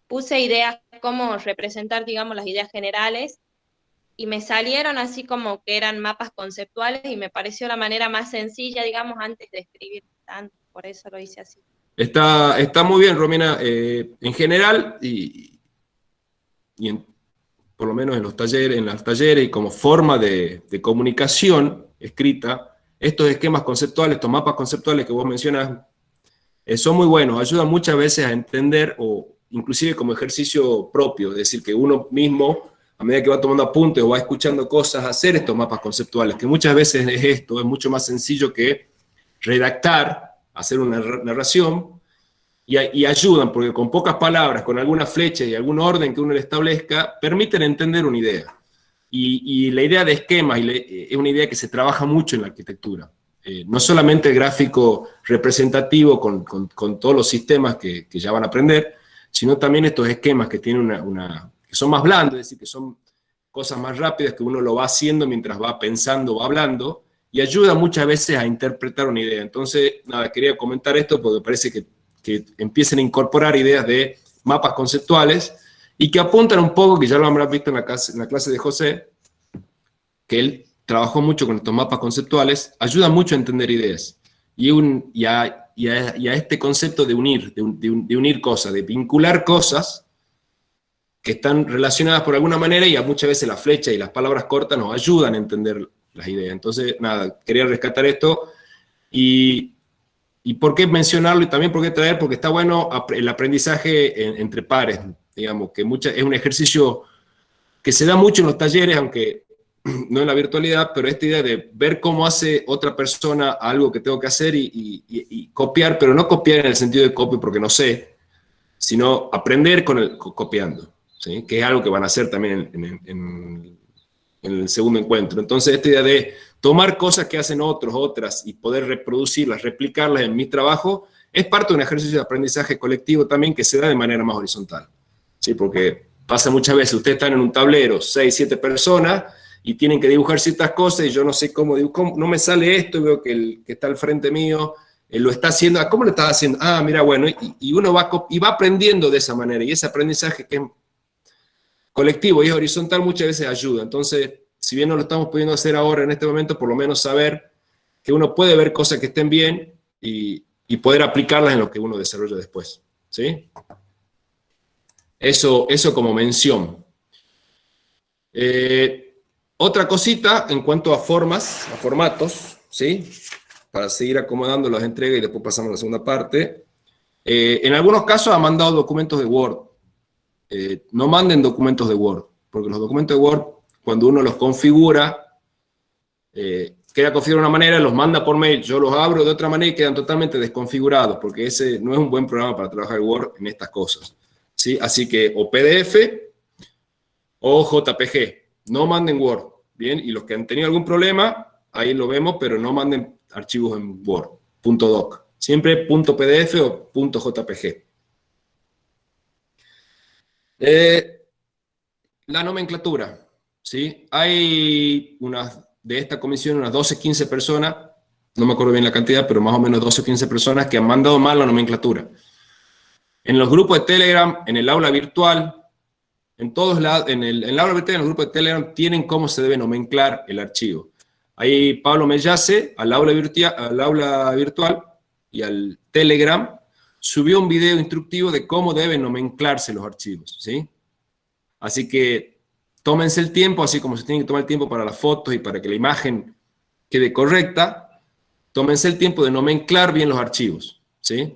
puse ideas, cómo representar, digamos, las ideas generales, y me salieron así como que eran mapas conceptuales y me pareció la manera más sencilla, digamos, antes de escribir tanto, por eso lo hice así. Está muy bien, Romina. En general, por lo menos en los talleres y como forma de comunicación escrita, estos esquemas conceptuales, estos mapas conceptuales que vos mencionas, son muy buenos, ayudan muchas veces a entender, o inclusive como ejercicio propio, es decir, que uno mismo, a medida que va tomando apuntes o va escuchando cosas, hacer estos mapas conceptuales, que muchas veces es mucho más sencillo que redactar, hacer una narración, y ayudan, porque con pocas palabras, con alguna flecha y algún orden que uno le establezca, permiten entender una idea. Y la idea de esquemas es una idea que se trabaja mucho en la arquitectura. No solamente el gráfico representativo con todos los sistemas que ya van a aprender, sino también estos esquemas que tienen que son más blandos, es decir, que son cosas más rápidas que uno lo va haciendo mientras va pensando, va hablando, y ayuda muchas veces a interpretar una idea. Entonces, nada, quería comentar esto porque parece que empiecen a incorporar ideas de mapas conceptuales y que apuntan un poco, que ya lo habrán visto en la clase de José, que él trabajó mucho con estos mapas conceptuales, ayuda mucho a entender ideas y a este concepto de unir, de unir cosas, de vincular cosas que están relacionadas por alguna manera, y muchas veces la flecha y las palabras cortas nos ayudan a entender las ideas. Entonces, nada, quería rescatar esto. ¿Y por qué mencionarlo y también por qué traer? Porque está bueno el aprendizaje entre pares, digamos, que es un ejercicio que se da mucho en los talleres, aunque no en la virtualidad, pero esta idea de ver cómo hace otra persona algo que tengo que hacer y copiar, pero no copiar en el sentido de copio porque no sé, sino aprender copiando, ¿sí? Que es algo que van a hacer también en el segundo encuentro. Entonces, esta idea de tomar cosas que hacen otras y poder reproducirlas, replicarlas en mi trabajo, es parte de un ejercicio de aprendizaje colectivo también que se da de manera más horizontal, ¿sí? Porque pasa muchas veces, ustedes están en un tablero, 6, 7 personas, y tienen que dibujar ciertas cosas, y yo no sé cómo dibujar, no me sale esto, y veo que el que está al frente mío lo está haciendo. ¿Cómo lo está haciendo? Ah, mira, bueno, y uno va aprendiendo de esa manera, y ese aprendizaje que es colectivo y es horizontal muchas veces ayuda. Entonces, si bien no lo estamos pudiendo hacer ahora en este momento, por lo menos saber que uno puede ver cosas que estén bien y poder aplicarlas en lo que uno desarrolla después, ¿sí? Eso como mención. Otra cosita en cuanto a formatos, ¿sí? Para seguir acomodando las entregas y después pasamos a la segunda parte. En algunos casos ha mandado documentos de Word. No manden documentos de Word, porque los documentos de Word, cuando uno los configura, queda configurado de una manera, los manda por mail, yo los abro de otra manera y quedan totalmente desconfigurados, porque ese no es un buen programa para trabajar Word en estas cosas, ¿sí? Así que o PDF o JPG, no manden Word, ¿bien? Y los que han tenido algún problema, ahí lo vemos, pero no manden archivos en Word, .doc, siempre .pdf o .jpg. La nomenclatura, ¿sí? Hay de esta comisión unas 12, 15 personas, no me acuerdo bien la cantidad, pero más o menos 12 o 15 personas que han mandado mal la nomenclatura. En los grupos de Telegram, en el aula virtual, en todos lados, en el aula virtual, en los grupos de Telegram, tienen cómo se debe nomenclar el archivo. Ahí Pablo Mellase, al aula virtual y al Telegram, subió un video instructivo de cómo deben nomenclarse los archivos, ¿sí? Así que tómense el tiempo, así como se tiene que tomar el tiempo para las fotos y para que la imagen quede correcta, tómense el tiempo de nomenclar bien los archivos, ¿sí?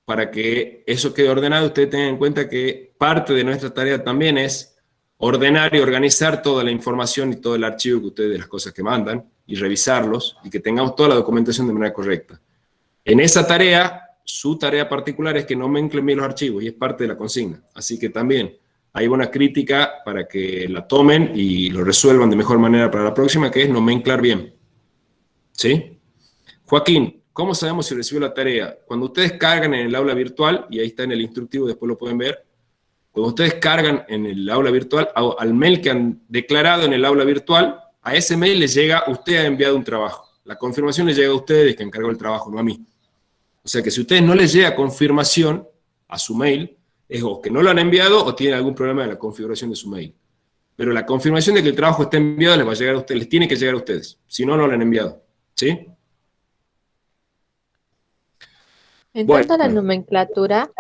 Para que eso quede ordenado. Ustedes tengan en cuenta que parte de nuestra tarea también es ordenar y organizar toda la información y todo el archivo que ustedes, de las cosas que mandan, y revisarlos, y que tengamos toda la documentación de manera correcta. En esa tarea, su tarea particular es que nomenclen bien los archivos, y es parte de la consigna. Así que también hay una crítica para que la tomen y lo resuelvan de mejor manera para la próxima, que es nomenclar bien. ¿Sí? Joaquín, ¿cómo sabemos si recibió la tarea? Cuando ustedes cargan en el aula virtual, y ahí está en el instructivo, después lo pueden ver, cuando ustedes cargan en el aula virtual, al mail que han declarado en el aula virtual, a ese mail les llega, usted ha enviado un trabajo. La confirmación le llega a ustedes, que encargó el trabajo, no a mí. O sea que si a ustedes no les llega confirmación a su mail, es o que no lo han enviado o tienen algún problema en la configuración de su mail. Pero la confirmación de que el trabajo está enviado les va a llegar a ustedes, les tiene que llegar a ustedes. Si no, no lo han enviado. ¿Sí? En Bueno. tanto a la nomenclatura,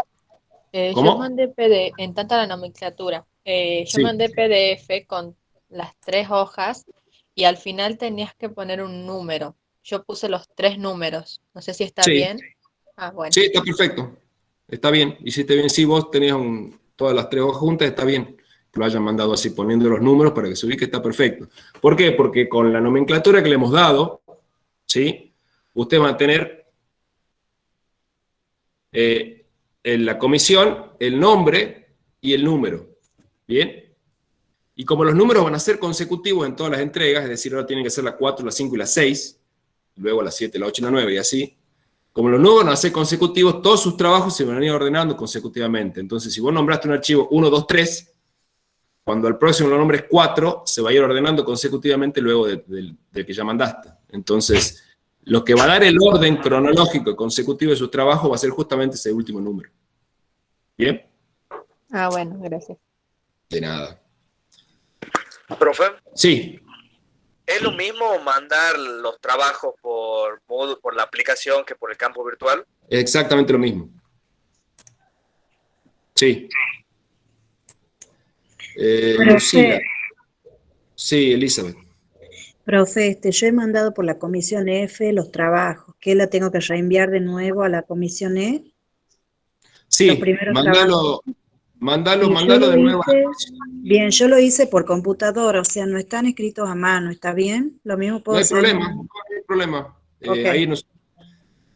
¿Cómo? yo mandé en tanto a la nomenclatura, yo Sí. mandé PDF con las 3 hojas y al final tenías que poner un número. Yo puse los 3 números. No sé si está Sí. bien. Ah, bueno. Sí, está perfecto. Está bien. Hiciste bien. Si vos tenías todas las 3 hojas juntas, está bien. Que lo hayan mandado así, poniendo los números para que se ubique, está perfecto. ¿Por qué? Porque con la nomenclatura que le hemos dado, ¿sí? Usted va a tener en la comisión el nombre y el número. ¿Bien? Y como los números van a ser consecutivos en todas las entregas, es decir, ahora tienen que ser la 4, la 5 y la 6, luego la 7, la 8 y la 9 y así. Como los números van a ser consecutivos, todos sus trabajos se van a ir ordenando consecutivamente. Entonces, si vos nombraste un archivo 1, 2, 3, cuando al próximo lo nombres 4, se va a ir ordenando consecutivamente luego del que ya mandaste. Entonces, lo que va a dar el orden cronológico y consecutivo de su trabajo va a ser justamente ese último número. ¿Bien? Ah, bueno, gracias. De nada. Profe, Sí. ¿es lo mismo mandar los trabajos por la aplicación que por el campo virtual? Exactamente lo mismo. Sí. Lucila. Sí, Elizabeth. Profe, yo he mandado por la comisión F los trabajos. ¿Qué la tengo que reenviar de nuevo a la comisión E? Sí, Los primeros trabajos. Mándalo Y yo de lo nuevo. hice, bien, yo lo hice por computadora, o sea, no están escritos a mano, ¿está bien? Lo mismo No puedo hay hacer. problema, no hay problema. Ok. Ahí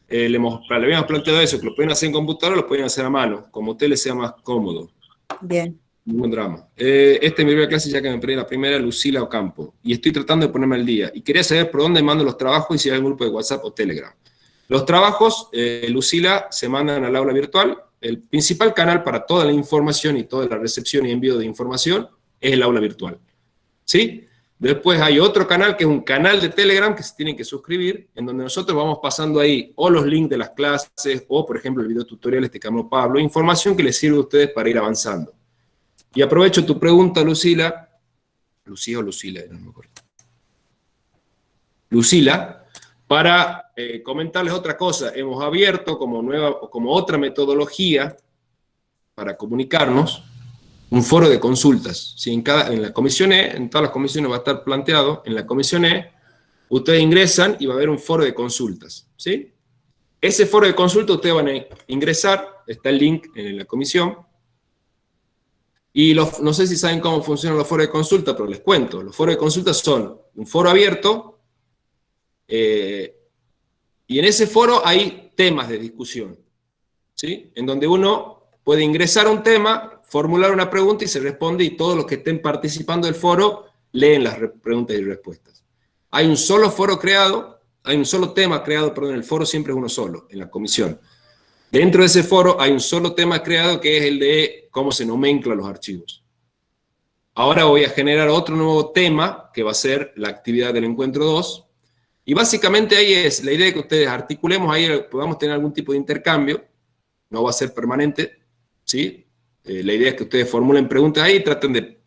le habíamos planteado eso, que lo pueden hacer en computadora o lo pueden hacer a mano, como a usted les sea más cómodo. Bien. Ningún drama. Esta es mi primera clase, ya que me perdí la primera, Lucila Ocampo, y estoy tratando de ponerme al día. Y quería saber por dónde mando los trabajos y si hay algún grupo de WhatsApp o Telegram. Los trabajos, Lucila, se mandan al aula virtual. El principal canal para toda la información y toda la recepción y envío de información es el aula virtual. ¿Sí? Después hay otro canal que es un canal de Telegram que se tienen que suscribir, en donde nosotros vamos pasando ahí o los links de las clases o, por ejemplo, el video tutorial que cambió Pablo, información que les sirve a ustedes para ir avanzando. Y aprovecho tu pregunta, Lucila. Lucía o Lucila, no me acuerdo. Lucila, para comentarles otra cosa. Hemos abierto como otra metodología para comunicarnos un foro de consultas. ¿Sí? En la comisión E, en todas las comisiones va a estar planteado, en la comisión E, ustedes ingresan y va a haber un foro de consultas. ¿Sí? Ese foro de consultas ustedes van a ingresar, está el link en la comisión. Y no sé si saben cómo funcionan los foros de consulta, pero les cuento. Los foros de consulta son un foro abierto y en ese foro hay temas de discusión, ¿sí? En donde uno puede ingresar a un tema, formular una pregunta y se responde, y todos los que estén participando del foro leen las preguntas y respuestas. Hay un solo foro creado, hay un solo tema creado, perdón, el foro siempre es uno solo, en la comisión. Dentro de ese foro hay un solo tema creado que es el de cómo se nomenclan los archivos. Ahora voy a generar otro nuevo tema que va a ser la actividad del encuentro 2. Y básicamente ahí es la idea de que ustedes articulemos ahí, podamos tener algún tipo de intercambio. No va a ser permanente, ¿sí? La idea es que ustedes formulen preguntas ahí, traten de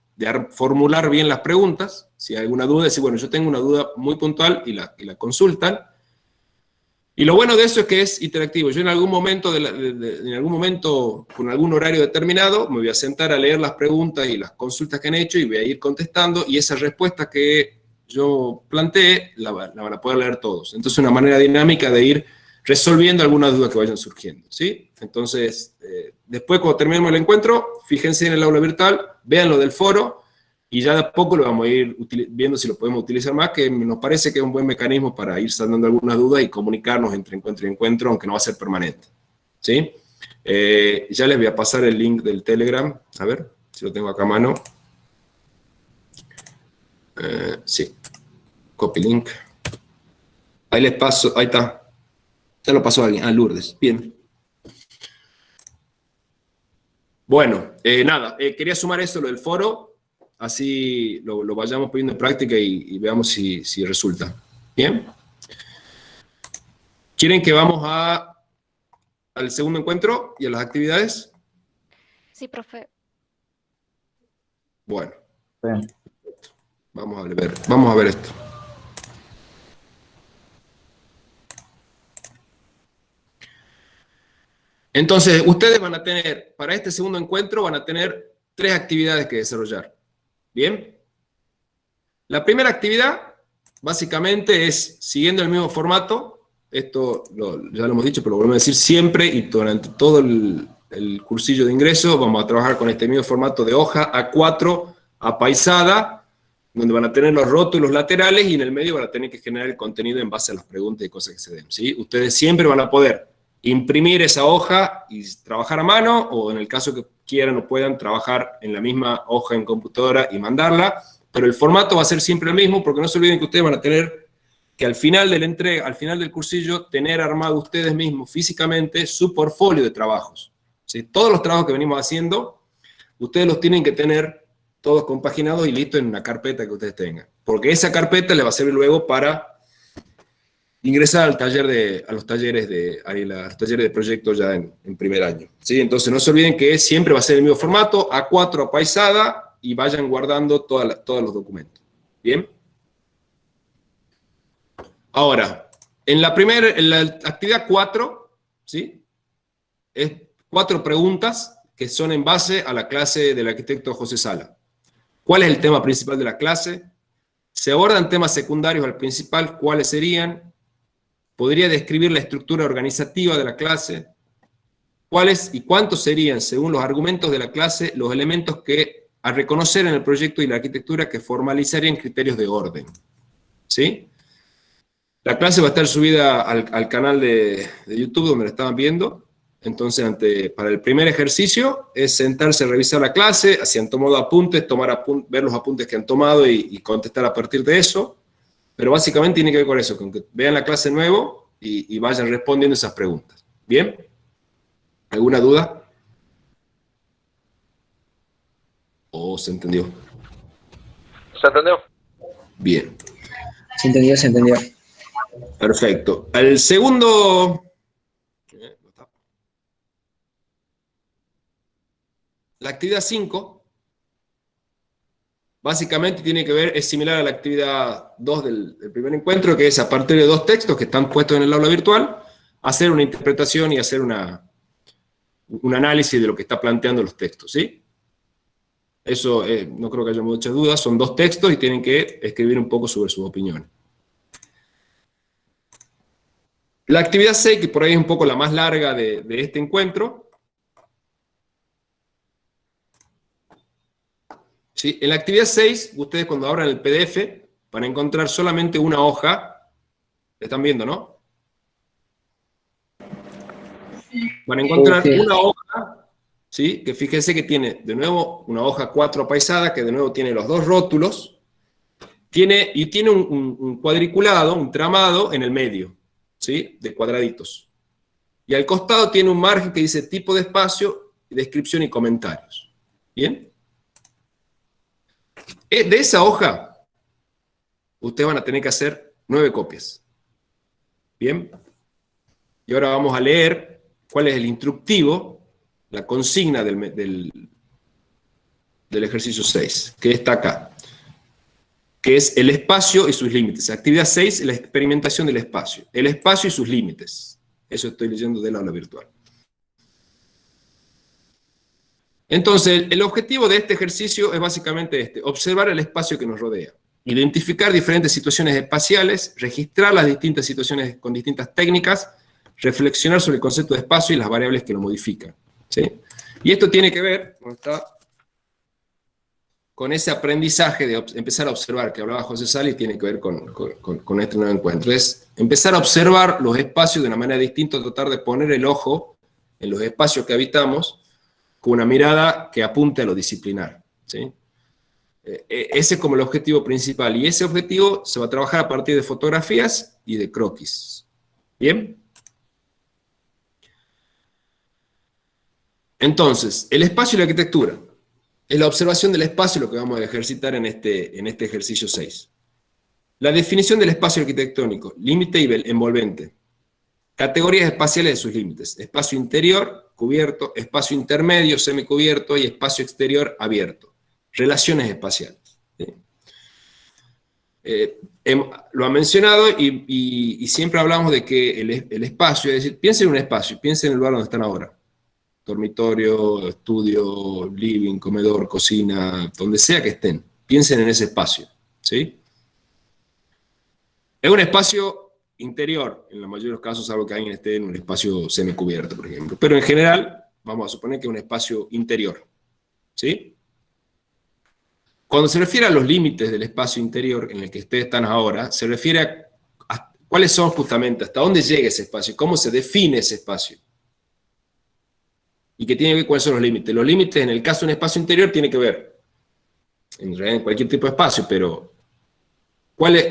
formular bien las preguntas. Si hay alguna duda, decir, bueno, yo tengo una duda muy puntual y la consultan. Y lo bueno de eso es que es interactivo. Yo en algún momento, con algún horario determinado, me voy a sentar a leer las preguntas y las consultas que han hecho y voy a ir contestando, y esa respuesta que yo planteé la van a poder leer todos. Entonces es una manera dinámica de ir resolviendo algunas dudas que vayan surgiendo, ¿sí? Entonces, después cuando terminemos el encuentro, fíjense en el aula virtual, vean lo del foro, y ya de a poco lo vamos a ir viendo si lo podemos utilizar más, que nos parece que es un buen mecanismo para ir saldando algunas dudas y comunicarnos entre encuentro y encuentro, aunque no va a ser permanente. ¿Sí? Ya les voy a pasar el link del Telegram. A ver si lo tengo acá a mano. Sí. Copy link. Ahí les paso. Ahí está. Ya lo pasó a alguien. A Lourdes. Bien. Bueno, nada. Quería sumar eso, lo del foro. Así lo vayamos poniendo en práctica y veamos si resulta. ¿Bien? ¿Quieren que vamos al segundo encuentro y a las actividades? Sí, profe. Bueno, Bien. vamos a ver esto. Entonces, ustedes van a tener, para este segundo encuentro, van a tener 3 actividades que desarrollar. ¿Bien? La primera actividad, básicamente, es, siguiendo el mismo formato, esto ya lo hemos dicho, pero lo volvemos a decir siempre, y durante todo el cursillo de ingreso, vamos a trabajar con este mismo formato de hoja A4, apaisada, donde van a tener los rótulos laterales, y en el medio van a tener que generar el contenido en base a las preguntas y cosas que se den, ¿sí? Ustedes siempre van a poder imprimir esa hoja y trabajar a mano, o en el caso que quieran o puedan, trabajar en la misma hoja en computadora y mandarla, pero el formato va a ser siempre el mismo, porque no se olviden que ustedes van a tener que al final de la entrega, al final del cursillo, tener armado ustedes mismos físicamente su portfolio de trabajos, ¿sí? Todos los trabajos que venimos haciendo, ustedes los tienen que tener todos compaginados y listos en una carpeta que ustedes tengan, porque esa carpeta les va a servir luego para ingresar al taller a los talleres de proyectos ya en primer año, ¿sí? Entonces no se olviden que siempre va a ser el mismo formato, A4 apaisada, y vayan guardando todos los documentos. ¿Bien? Ahora, en la actividad 4, ¿sí? Es 4 preguntas que son en base a la clase del arquitecto José Sala. ¿Cuál es el tema principal de la clase? ¿Se abordan temas secundarios al principal? ¿Cuáles serían? ¿Podría describir la estructura organizativa de la clase? ¿Cuáles y cuántos serían, según los argumentos de la clase, los elementos que a reconocer en el proyecto y la arquitectura que formalizarían criterios de orden? ¿Sí? La clase va a estar subida al canal de YouTube donde la estaban viendo. Entonces, para el primer ejercicio es sentarse a revisar la clase, si han tomado apuntes, ver los apuntes que han tomado y contestar a partir de eso. Pero básicamente tiene que ver con eso, con que vean la clase nuevo y vayan respondiendo esas preguntas. ¿Bien? ¿Alguna duda? ¿O se entendió? ¿Se entendió? Bien. Se entendió, se entendió. Perfecto. El segundo... La actividad 5... básicamente tiene que ver, es similar a la actividad 2 del primer encuentro, que es a partir de 2 textos que están puestos en el aula virtual, hacer una interpretación y hacer un análisis de lo que está planteando los textos, ¿sí? Eso no creo que haya muchas dudas, son 2 textos y tienen que escribir un poco sobre sus opiniones. La actividad 6, que por ahí es un poco la más larga de este encuentro, ¿sí? En la actividad 6, ustedes cuando abran el PDF van a encontrar solamente una hoja. ¿Están viendo, no? Van a encontrar una hoja, ¿sí? Que fíjense que tiene, de nuevo, una hoja 4 apaisada, que de nuevo tiene los 2 rótulos, tiene un cuadriculado, un tramado en el medio, ¿sí? De cuadraditos. Y al costado tiene un margen que dice tipo de espacio, descripción y comentarios. ¿Bien? De esa hoja, ustedes van a tener que hacer 9 copias. ¿Bien? Y ahora vamos a leer cuál es el instructivo, la consigna del ejercicio 6, que está acá, que es el espacio y sus límites. Actividad 6, la experimentación del espacio. El espacio y sus límites. Eso estoy leyendo del aula virtual. Entonces, el objetivo de este ejercicio es básicamente este: observar el espacio que nos rodea, identificar diferentes situaciones espaciales, registrar las distintas situaciones con distintas técnicas, reflexionar sobre el concepto de espacio y las variables que lo modifican, ¿sí? Y esto tiene que ver con ese aprendizaje de empezar a observar, que hablaba José Sala, y tiene que ver con este nuevo encuentro. Es empezar a observar los espacios de una manera distinta, tratar de poner el ojo en los espacios que habitamos, con una mirada que apunte a lo disciplinar, ¿sí? Ese es como el objetivo principal, y ese objetivo se va a trabajar a partir de fotografías y de croquis. ¿Bien? Entonces, el espacio y la arquitectura. Es la observación del espacio lo que vamos a ejercitar en este ejercicio 6. La definición del espacio arquitectónico, límite y envolvente. Categorías espaciales de sus límites. Espacio interior, cubierto, espacio intermedio, semicubierto y espacio exterior abierto. Relaciones espaciales. ¿Sí? Lo ha mencionado y siempre hablamos de que el espacio, es decir, piensen en un espacio, piensen en el lugar donde están ahora. Dormitorio, estudio, living, comedor, cocina, donde sea que estén. Piensen en ese espacio. ¿Sí? Es un espacio interior, en la mayoría de los casos, salvo que alguien esté en un espacio semicubierto, por ejemplo. Pero en general, vamos a suponer que es un espacio interior. ¿Sí? Cuando se refiere a los límites del espacio interior en el que ustedes están ahora, se refiere a cuáles son justamente, hasta dónde llega ese espacio, cómo se define ese espacio. Y que tiene que ver cuáles son los límites. Los límites, en el caso de un espacio interior, tiene que ver, en realidad, en cualquier tipo de espacio, pero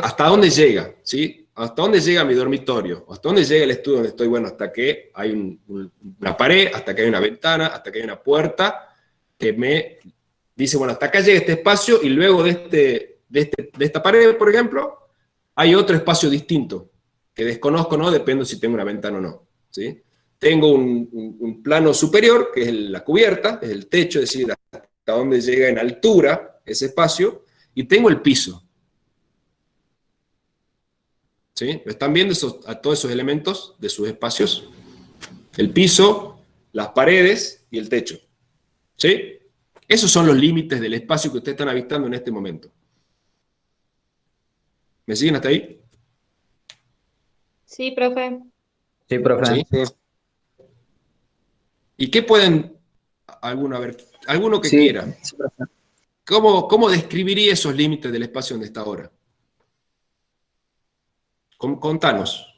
hasta dónde llega, ¿sí? ¿Hasta dónde llega mi dormitorio? ¿Hasta dónde llega el estudio donde estoy? Bueno, hasta que hay una pared, hasta que hay una ventana, hasta que hay una puerta que me dice, bueno, hasta acá llega este espacio y luego de esta pared, por ejemplo, hay otro espacio distinto que desconozco, ¿no? Depende si tengo una ventana o no, ¿sí? Tengo un plano superior, que es la cubierta, es el techo, es decir, hasta dónde llega en altura ese espacio, y tengo el piso. ¿Sí? ¿Están viendo a todos esos elementos de sus espacios? El piso, las paredes y el techo. ¿Sí? Esos son los límites del espacio que ustedes están avistando en este momento. ¿Me siguen hasta ahí? Sí, profe. Sí, profe. ¿Sí? ¿Y qué pueden, alguno que Sí, quiera, sí, profe. ¿cómo describiría esos límites del espacio donde está ahora? Contanos.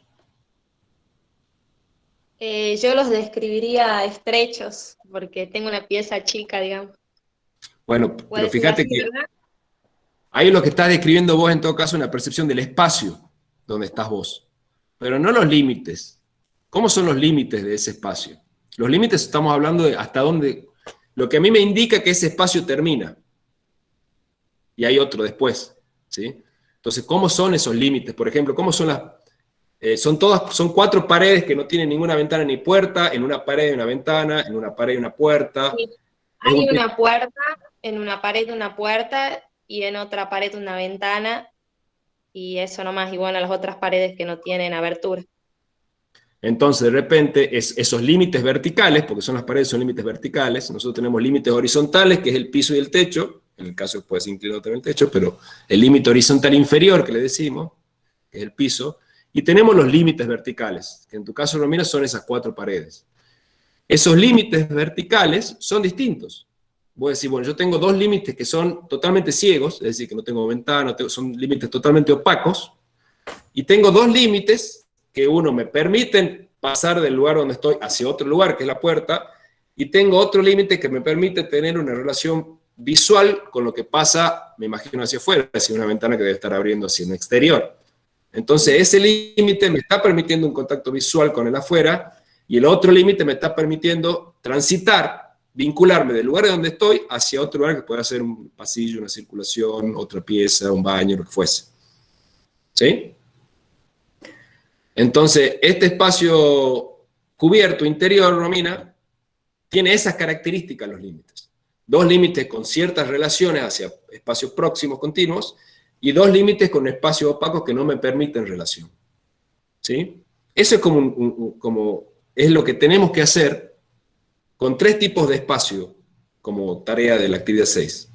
Yo los describiría estrechos, porque tengo una pieza chica, digamos. Bueno, ¿Puede pero ser fíjate así, que verdad? ahí lo que estás describiendo vos, en todo caso, es una percepción del espacio donde estás vos, pero no los límites. ¿Cómo son los límites de ese espacio? Los límites estamos hablando de hasta dónde, lo que a mí me indica que ese espacio termina. Y hay otro después, ¿sí? Entonces, ¿cómo son esos límites? Por ejemplo, ¿cómo son son 4 paredes que no tienen ninguna ventana ni puerta, en una pared hay una ventana, en una pared hay una puerta. Sí. Hay una puerta, en una pared una puerta y en otra pared una ventana, y eso nomás, igual a las otras paredes que no tienen abertura. Entonces, de repente, esos límites verticales, porque son las paredes, son límites verticales. Nosotros tenemos límites horizontales, que es el piso y el techo. En el caso puede ser inclinado también el techo, pero el límite horizontal inferior, que le decimos, que es el piso. Y tenemos los límites verticales, que en tu caso, Romina, son esas 4 paredes. Esos límites verticales son distintos. Voy a decir, bueno, yo tengo 2 límites que son totalmente ciegos, es decir, que no tengo ventana, son límites totalmente opacos. Y tengo 2 límites que uno me permiten pasar del lugar donde estoy hacia otro lugar, que es la puerta, y tengo otro límite que me permite tener una relación visual con lo que pasa, me imagino, hacia afuera, hacia una ventana que debe estar abriendo hacia un exterior. Entonces, ese límite me está permitiendo un contacto visual con el afuera, y el otro límite me está permitiendo transitar, vincularme del lugar donde estoy hacia otro lugar que pueda ser un pasillo, una circulación, otra pieza, un baño, lo que fuese. ¿Sí? Entonces, este espacio cubierto interior, Romina, tiene esas características los límites. 2 límites con ciertas relaciones hacia espacios próximos continuos y 2 límites con espacios opacos que no me permiten relación. ¿Sí? Eso es como es lo que tenemos que hacer con 3 tipos de espacio como tarea de la actividad 6.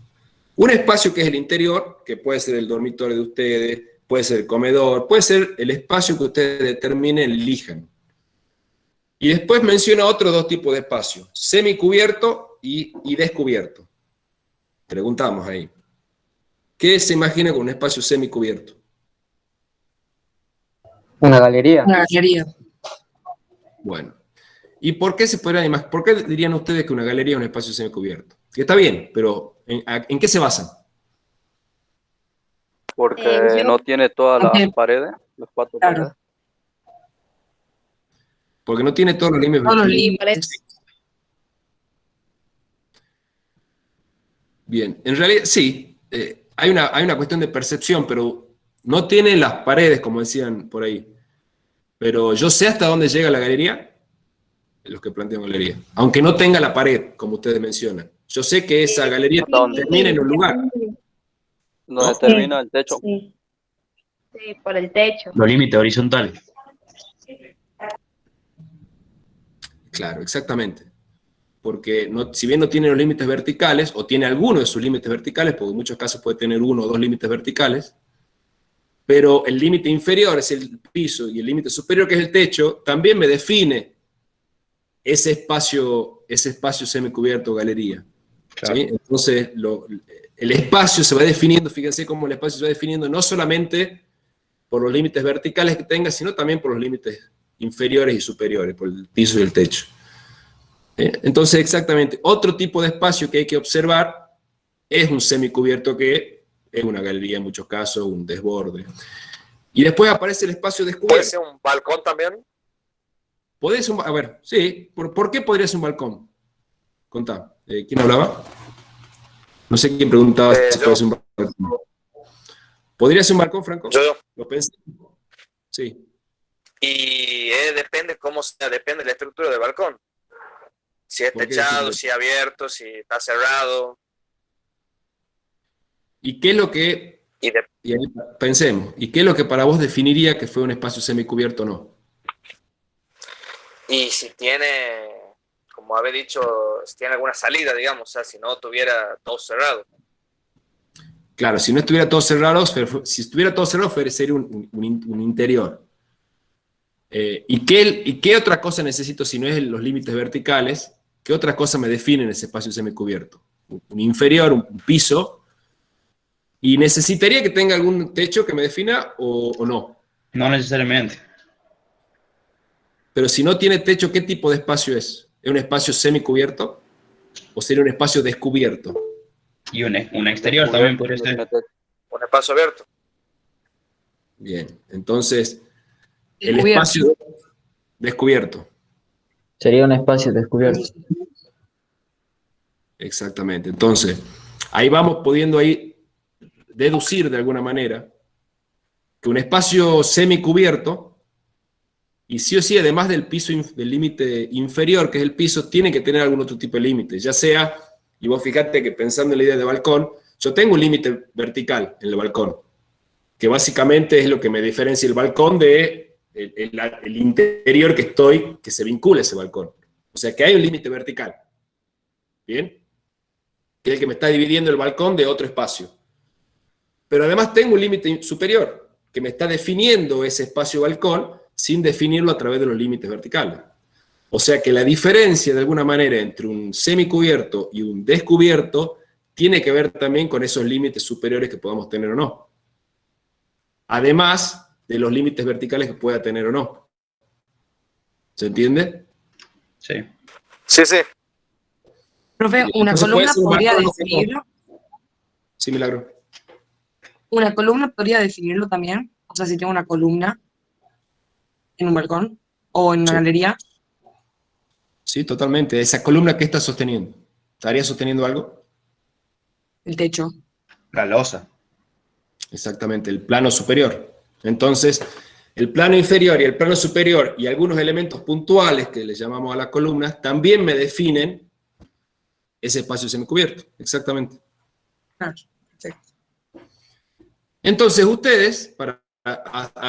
Un espacio que es el interior, que puede ser el dormitorio de ustedes, puede ser el comedor, puede ser el espacio que ustedes determinen, elijan. Y después menciona otros 2 tipos de espacio, semicubierto y descubierto. Preguntamos ahí. ¿Qué se imagina con un espacio semicubierto? Una galería. Una galería. Bueno. ¿Y por qué por qué dirían ustedes que una galería es un espacio semicubierto? Que está bien, pero ¿en qué se basan? Porque no tiene todas las paredes, las 4 paredes. Porque no tiene todos los límites. Bien, en realidad sí, hay una cuestión de percepción, pero no tiene las paredes, como decían por ahí. Pero yo sé hasta dónde llega la galería, los que plantean galería. Aunque no tenga la pared, como ustedes mencionan. Yo sé que esa galería termina en un lugar. Donde termina el techo. Sí, por el techo. Los límites horizontales. Claro, exactamente. Porque si bien no tiene los límites verticales, o tiene alguno de sus límites verticales, porque en muchos casos puede tener uno o dos límites verticales, pero el límite inferior es el piso y el límite superior, que es el techo, también me define ese espacio semicubierto o galería. Claro. ¿Sí? Entonces, el espacio se va definiendo, fíjense cómo el espacio se va definiendo no solamente por los límites verticales que tenga, sino también por los límites inferiores y superiores, por el piso y el techo. Entonces, exactamente, otro tipo de espacio que hay que observar es un semicubierto, que es una galería en muchos casos, un desborde. Y después aparece el espacio ¿Puede descubierto. ser un balcón también? ¿Podría ser a ver, sí, ¿por qué podría ser un balcón? Contá, ¿quién hablaba? No sé quién preguntaba si yo. puede ser un balcón. ¿Podría ser un balcón, Franco? Yo. ¿Lo pensé? Sí. Y depende cómo sea, depende de la estructura del balcón. Si es ¿Por qué techado, depende? si es abierto, si está cerrado. ¿Y qué es lo que, y ahí pensemos, ¿y qué es lo que para vos definiría que fue un espacio semicubierto o no? Y si tiene, como había dicho, si tiene alguna salida, digamos, o sea, si no tuviera todo cerrado. Claro, si no estuviera todo cerrado, si estuviera todo cerrado, sería un interior. ¿Y qué otra cosa necesito si no es los límites verticales? ¿Qué otra cosa me define en ese espacio semicubierto? Un inferior, un piso. ¿Y necesitaría que tenga algún techo que me defina o no? No necesariamente. Pero si no tiene techo, ¿qué tipo de espacio es? ¿Es un espacio semicubierto? ¿O sería un espacio descubierto? Y un exterior también podría ser. Un espacio abierto. Bien, entonces, el Descubierto. espacio descubierto. Sería un espacio descubierto. Exactamente. Entonces, ahí vamos pudiendo deducir de alguna manera que un espacio semicubierto, y sí o sí, además del piso, del límite inferior, que es el piso, tiene que tener algún otro tipo de límite, ya sea, y vos fíjate que pensando en la idea de balcón, yo tengo un límite vertical en el balcón, que básicamente es lo que me diferencia el balcón de el interior que se vincula a ese balcón. O sea que hay un límite vertical. ¿Bien? Que es el que me está dividiendo el balcón de otro espacio. Pero además tengo un límite superior, que me está definiendo ese espacio balcón sin definirlo a través de los límites verticales. O sea que la diferencia de alguna manera entre un semicubierto y un descubierto tiene que ver también con esos límites superiores que podamos tener o no. Además de los límites verticales que pueda tener o no. ¿Se entiende? Sí. Sí, sí. Profe, ¿una Entonces, columna ¿puede ser un podría balcón o no? definirlo? Sí, Milagro. ¿Una columna podría definirlo también? O sea, si tengo una columna en un balcón o en una Sí. galería. Sí, totalmente. Esa columna, ¿qué está sosteniendo? ¿Estaría sosteniendo algo? El techo. La losa. Exactamente, el plano superior. Entonces, el plano inferior y el plano superior y algunos elementos puntuales que le llamamos a las columnas también me definen ese espacio semicubierto. Exactamente. Ah, perfecto. Entonces, ustedes, para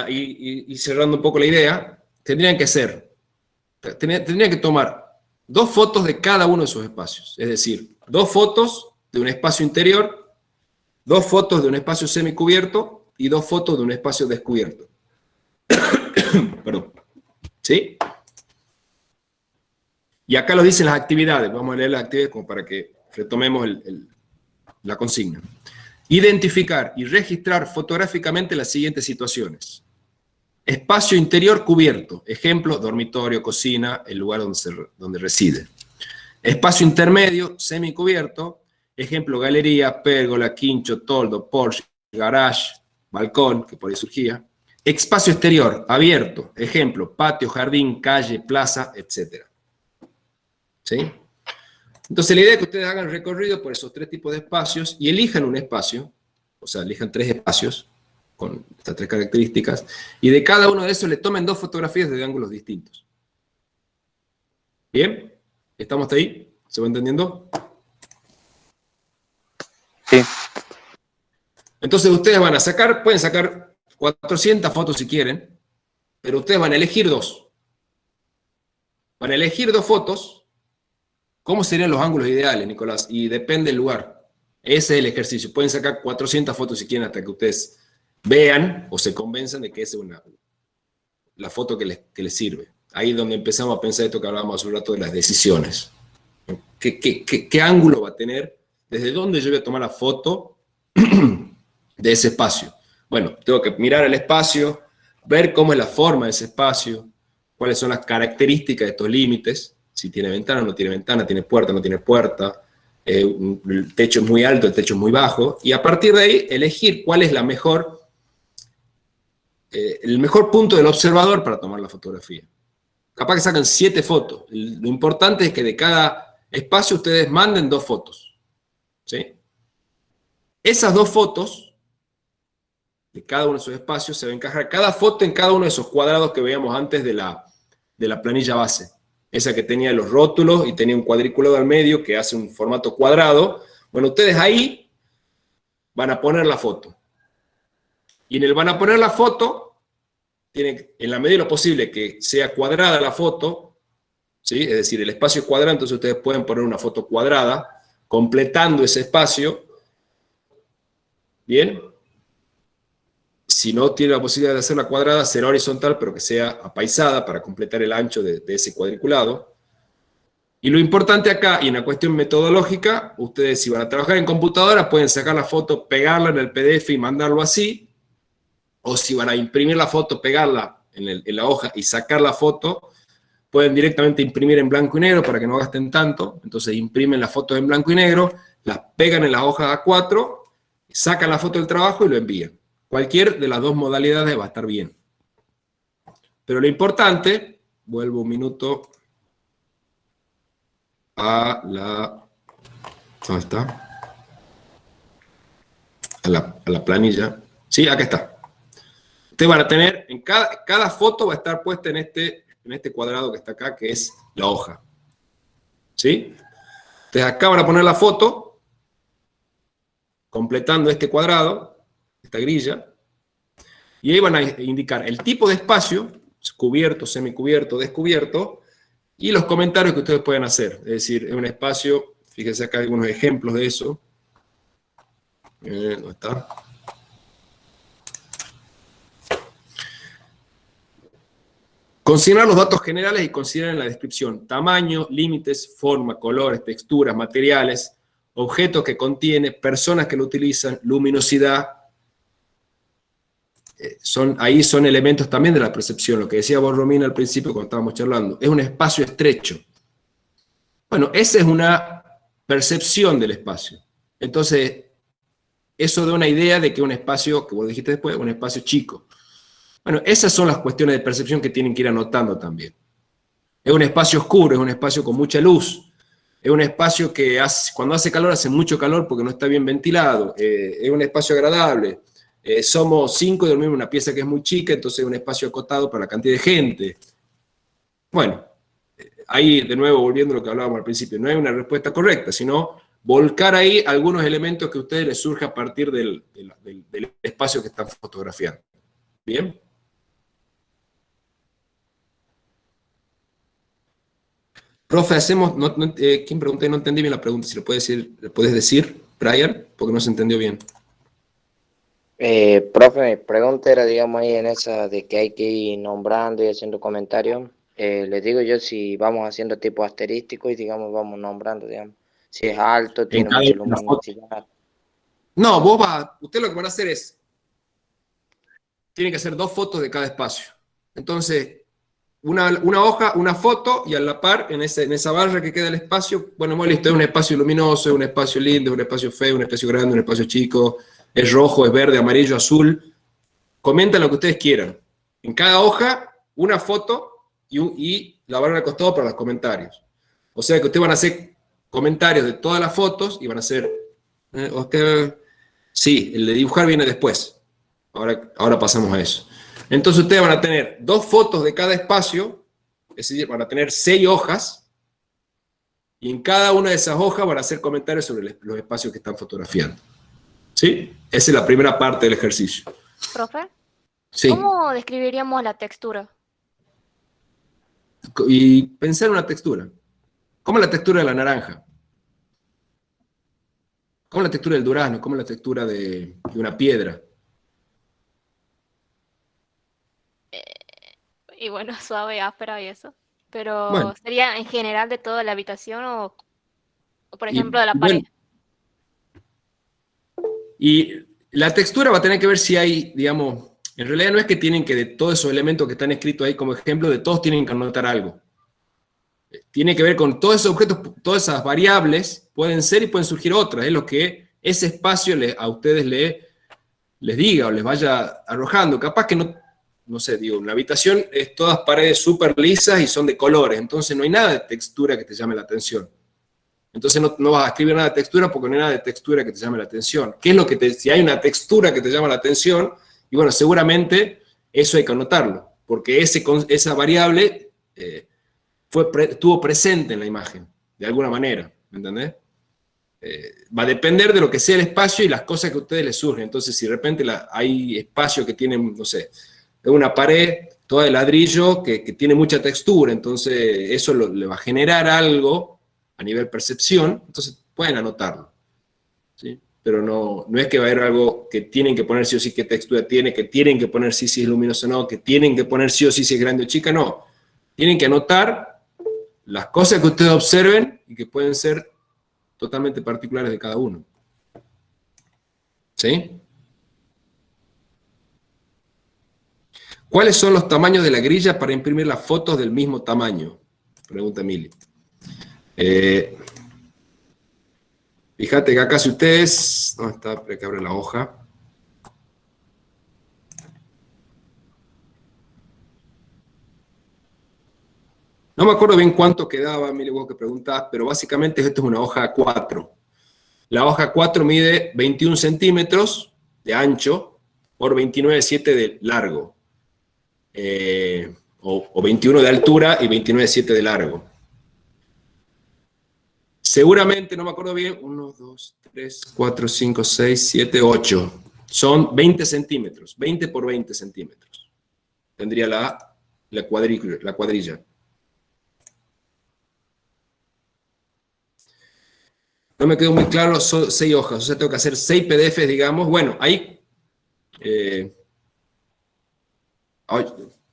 ir cerrando un poco la idea, tendrían que tomar 2 fotos de cada uno de sus espacios. Es decir, 2 fotos de un espacio interior, 2 fotos de un espacio semicubierto y 2 fotos de un espacio descubierto. Perdón. ¿Sí? Y acá lo dicen las actividades. Vamos a leer las actividades como para que retomemos la consigna. Identificar y registrar fotográficamente las siguientes situaciones. Espacio interior cubierto. Ejemplo, dormitorio, cocina, el lugar donde reside. Espacio intermedio, semicubierto. Ejemplo, galería, pérgola, quincho, toldo, porche, garage, balcón, que por ahí surgía. Espacio exterior, abierto. Ejemplo, patio, jardín, calle, plaza, etc. ¿Sí? Entonces la idea es que ustedes hagan recorrido por esos 3 tipos de espacios y elijan un espacio, o sea, elijan 3 espacios, con estas 3 características, y de cada uno de esos le tomen 2 fotografías desde ángulos distintos. ¿Bien? ¿Estamos hasta ahí? ¿Se va entendiendo? Sí. Entonces ustedes van a sacar, pueden sacar 400 fotos si quieren, pero ustedes van a elegir 2. Van a elegir 2 fotos. ¿Cómo serían los ángulos ideales, Nicolás? Y depende del lugar. Ese es el ejercicio. Pueden sacar 400 fotos si quieren hasta que ustedes vean o se convenzan de que esa es la foto que les sirve. Ahí es donde empezamos a pensar esto que hablábamos hace un rato de las decisiones. ¿Qué ángulo va a tener? ¿Desde dónde yo voy a tomar la foto de ese espacio? Bueno, tengo que mirar el espacio, ver cómo es la forma de ese espacio, cuáles son las características de estos límites, si tiene ventana o no tiene ventana, tiene puerta o no tiene puerta, el techo es muy alto, el techo es muy bajo, y a partir de ahí elegir cuál es el mejor punto del observador para tomar la fotografía. Capaz que sacan 7 fotos. Lo importante es que de cada espacio ustedes manden 2 fotos. ¿Sí? Esas 2 fotos de cada uno de esos espacios se va a encajar cada foto en cada uno de esos cuadrados que veíamos antes de la planilla base. Esa que tenía los rótulos y tenía un cuadriculado al medio que hace un formato cuadrado. Bueno, ustedes ahí van a poner la foto. Y en el van a poner la foto, tienen, en la medida de lo posible que sea cuadrada la foto, ¿sí? Es decir, el espacio es cuadrado, entonces ustedes pueden poner una foto cuadrada, completando ese espacio. ¿Bien? Si no tiene la posibilidad de hacerla cuadrada, será horizontal, pero que sea apaisada para completar el ancho de ese cuadriculado. Y lo importante acá, y en la cuestión metodológica, ustedes si van a trabajar en computadora, pueden sacar la foto, pegarla en el PDF y mandarlo así, o si van a imprimir la foto, pegarla en la hoja y sacar la foto, pueden directamente imprimir en blanco y negro para que no gasten tanto. Entonces imprimen las fotos en blanco y negro, las pegan en las hojas A4, sacan la foto del trabajo y lo envían. Cualquier de las 2 modalidades va a estar bien. Pero lo importante, vuelvo un minuto a la... ¿Dónde está? A la planilla. Sí, acá está. Ustedes van a tener, en cada foto va a estar puesta en este cuadrado que está acá, que es la hoja. ¿Sí? Entonces acá van a poner la foto, completando este cuadrado, esta grilla, y ahí van a indicar el tipo de espacio, cubierto, semicubierto, descubierto, y los comentarios que ustedes pueden hacer. Es decir, es un espacio, fíjense acá algunos ejemplos de eso. ¿Dónde está? Considerar los datos generales y considerar en la descripción tamaño, límites, forma, colores, texturas, materiales, objetos que contiene, personas que lo utilizan, luminosidad. Ahí son elementos también de la percepción, lo que decía vos, Romina, al principio cuando estábamos charlando. Es un espacio estrecho. Bueno, esa es una percepción del espacio. Entonces, eso da una idea de que un espacio, que vos dijiste después, un espacio chico. Bueno, esas son las cuestiones de percepción que tienen que ir anotando también. Es un espacio oscuro, es un espacio con mucha luz, es un espacio que cuando hace calor hace mucho calor porque no está bien ventilado, es un espacio agradable, somos 5 y dormimos en una pieza que es muy chica, entonces es un espacio acotado para la cantidad de gente. Bueno, ahí de nuevo volviendo a lo que hablábamos al principio, no hay una respuesta correcta, sino volcar ahí algunos elementos que a ustedes les surja a partir del espacio que están fotografiando. ¿Bien? Profe, ¿quién pregunta? No entendí bien la pregunta. Si lo puedes decir, Brian, porque no se entendió bien. Profe, mi pregunta era, digamos, ahí en esa de que hay que ir nombrando y haciendo comentarios. Les digo yo si vamos haciendo tipo asterístico y, digamos, vamos nombrando, digamos, si es alto, tiene mucha luminosidad. No, ustedes lo que van a hacer es, tienen que hacer 2 fotos de cada espacio. Entonces, una hoja, una foto, y a la par, en esa barra que queda el espacio, bueno, muy listo, es un espacio luminoso, es un espacio lindo, es un espacio feo, un espacio grande, un espacio chico, es rojo, es verde, amarillo, azul. Comenten lo que ustedes quieran. En cada hoja, una foto y la barra al costado para los comentarios. O sea que ustedes van a hacer comentarios de todas las fotos y van a hacer... sí, el de dibujar viene después. Ahora pasamos a eso. Entonces ustedes van a tener 2 fotos de cada espacio, es decir, van a tener 6 hojas, y en cada una de esas hojas van a hacer comentarios sobre los espacios que están fotografiando. ¿Sí? Esa es la primera parte del ejercicio. Profe, Sí. ¿cómo describiríamos la textura? Y pensar en una textura. ¿Cómo es la textura de la naranja? ¿Cómo es la textura del durazno? ¿Cómo es la textura de una piedra? Y bueno, suave, áspera y eso. Pero Bueno. ¿sería en general de toda la habitación o por Y, ejemplo, de la pared? bueno, y la textura va a tener que ver si hay, digamos, en realidad no es que tienen que de todos esos elementos que están escritos ahí como ejemplo, de todos tienen que anotar algo. Tiene que ver con todos esos objetos, todas esas variables, pueden ser y pueden surgir otras, es lo que ese espacio a ustedes les diga o les vaya arrojando. Capaz que no sé, digo, una habitación es todas paredes súper lisas y son de colores, entonces no hay nada de textura que te llame la atención. Entonces no vas a escribir nada de textura porque no hay nada de textura que te llame la atención. ¿Qué es lo que si hay una textura que te llama la atención? Y bueno, seguramente eso hay que anotarlo, porque esa variable estuvo presente en la imagen, de alguna manera, ¿me entendés? Va a depender de lo que sea el espacio y las cosas que a ustedes les surgen. Entonces, si de repente hay espacios que tienen, no sé, una pared toda de ladrillo que tiene mucha textura, entonces eso le va a generar algo a nivel percepción, entonces pueden anotarlo, ¿sí? Pero no es que va a haber algo que tienen que poner sí o sí qué textura tiene, que tienen que poner sí si es luminoso o no, que tienen que poner sí o sí si es grande o chica, no. Tienen que anotar las cosas que ustedes observen y que pueden ser totalmente particulares de cada uno. ¿Sí? ¿Cuáles son los tamaños de la grilla para imprimir las fotos del mismo tamaño? Pregunta Mili. Fíjate que acá si ustedes... ¿Dónde está? Para que abra la hoja. No me acuerdo bien cuánto quedaba, Mili, vos que preguntás, pero básicamente esto es una hoja 4. La hoja 4 mide 21 centímetros de ancho por 29,7 de largo. O 21 de altura y 29,7 de largo. Seguramente, no me acuerdo bien, 1, 2, 3, 4, 5, 6, 7, 8. Son 20 centímetros, 20 por 20 centímetros. Tendría la cuadrilla. No me quedó muy claro, son 6 hojas, o sea, tengo que hacer 6 PDFs, digamos. Bueno, ahí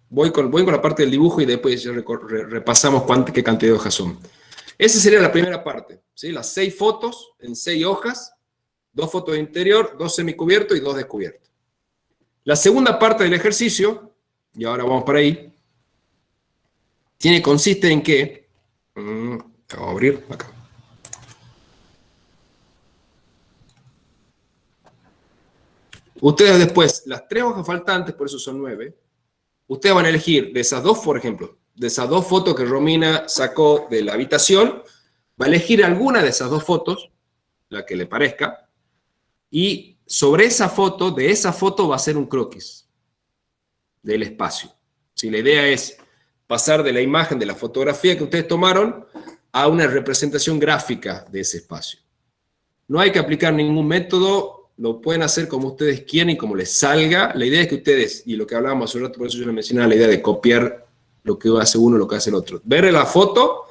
voy con la parte del dibujo y después ya repasamos qué cantidad de hojas son. Esa sería la primera parte, ¿sí? Las 6 fotos en 6 hojas, 2 fotos de interior, 2 semicubiertos y 2 descubiertos. La segunda parte del ejercicio, y ahora vamos para ahí, consiste en que, vamos a abrir acá. Ustedes después, las 3 hojas faltantes, por eso son 9, ustedes van a elegir de esas 2, por ejemplo, de esas 2 fotos que Romina sacó de la habitación, va a elegir alguna de esas 2 fotos, la que le parezca, y sobre esa foto, de esa foto va a ser un croquis del espacio. ¿Sí? La idea es pasar de la imagen, de la fotografía que ustedes tomaron, a una representación gráfica de ese espacio. No hay que aplicar ningún método, lo pueden hacer como ustedes quieran y como les salga. La idea es que ustedes, y lo que hablábamos hace un rato, por eso yo les mencionaba la idea de copiar lo que hace uno, lo que hace el otro. Ver la foto,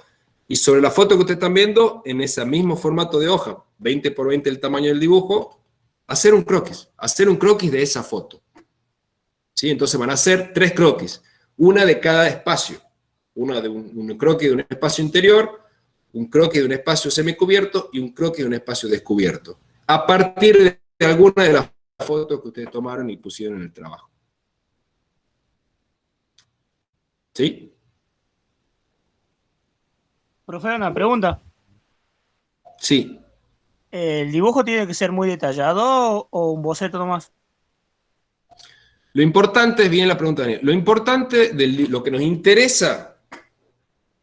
y sobre la foto que ustedes están viendo, en ese mismo formato de hoja, 20 por 20 el tamaño del dibujo, hacer un croquis de esa foto. ¿Sí? Entonces van a hacer 3 croquis, una de cada espacio. Una de un croquis de un espacio interior, un croquis de un espacio semicubierto y un croquis de un espacio descubierto. A partir de alguna de las fotos que ustedes tomaron y pusieron en el trabajo. ¿Sí? Profe, una pregunta. Sí. ¿El dibujo tiene que ser muy detallado o un boceto nomás? Lo importante, es bien la pregunta, Daniel, lo importante, lo que nos interesa,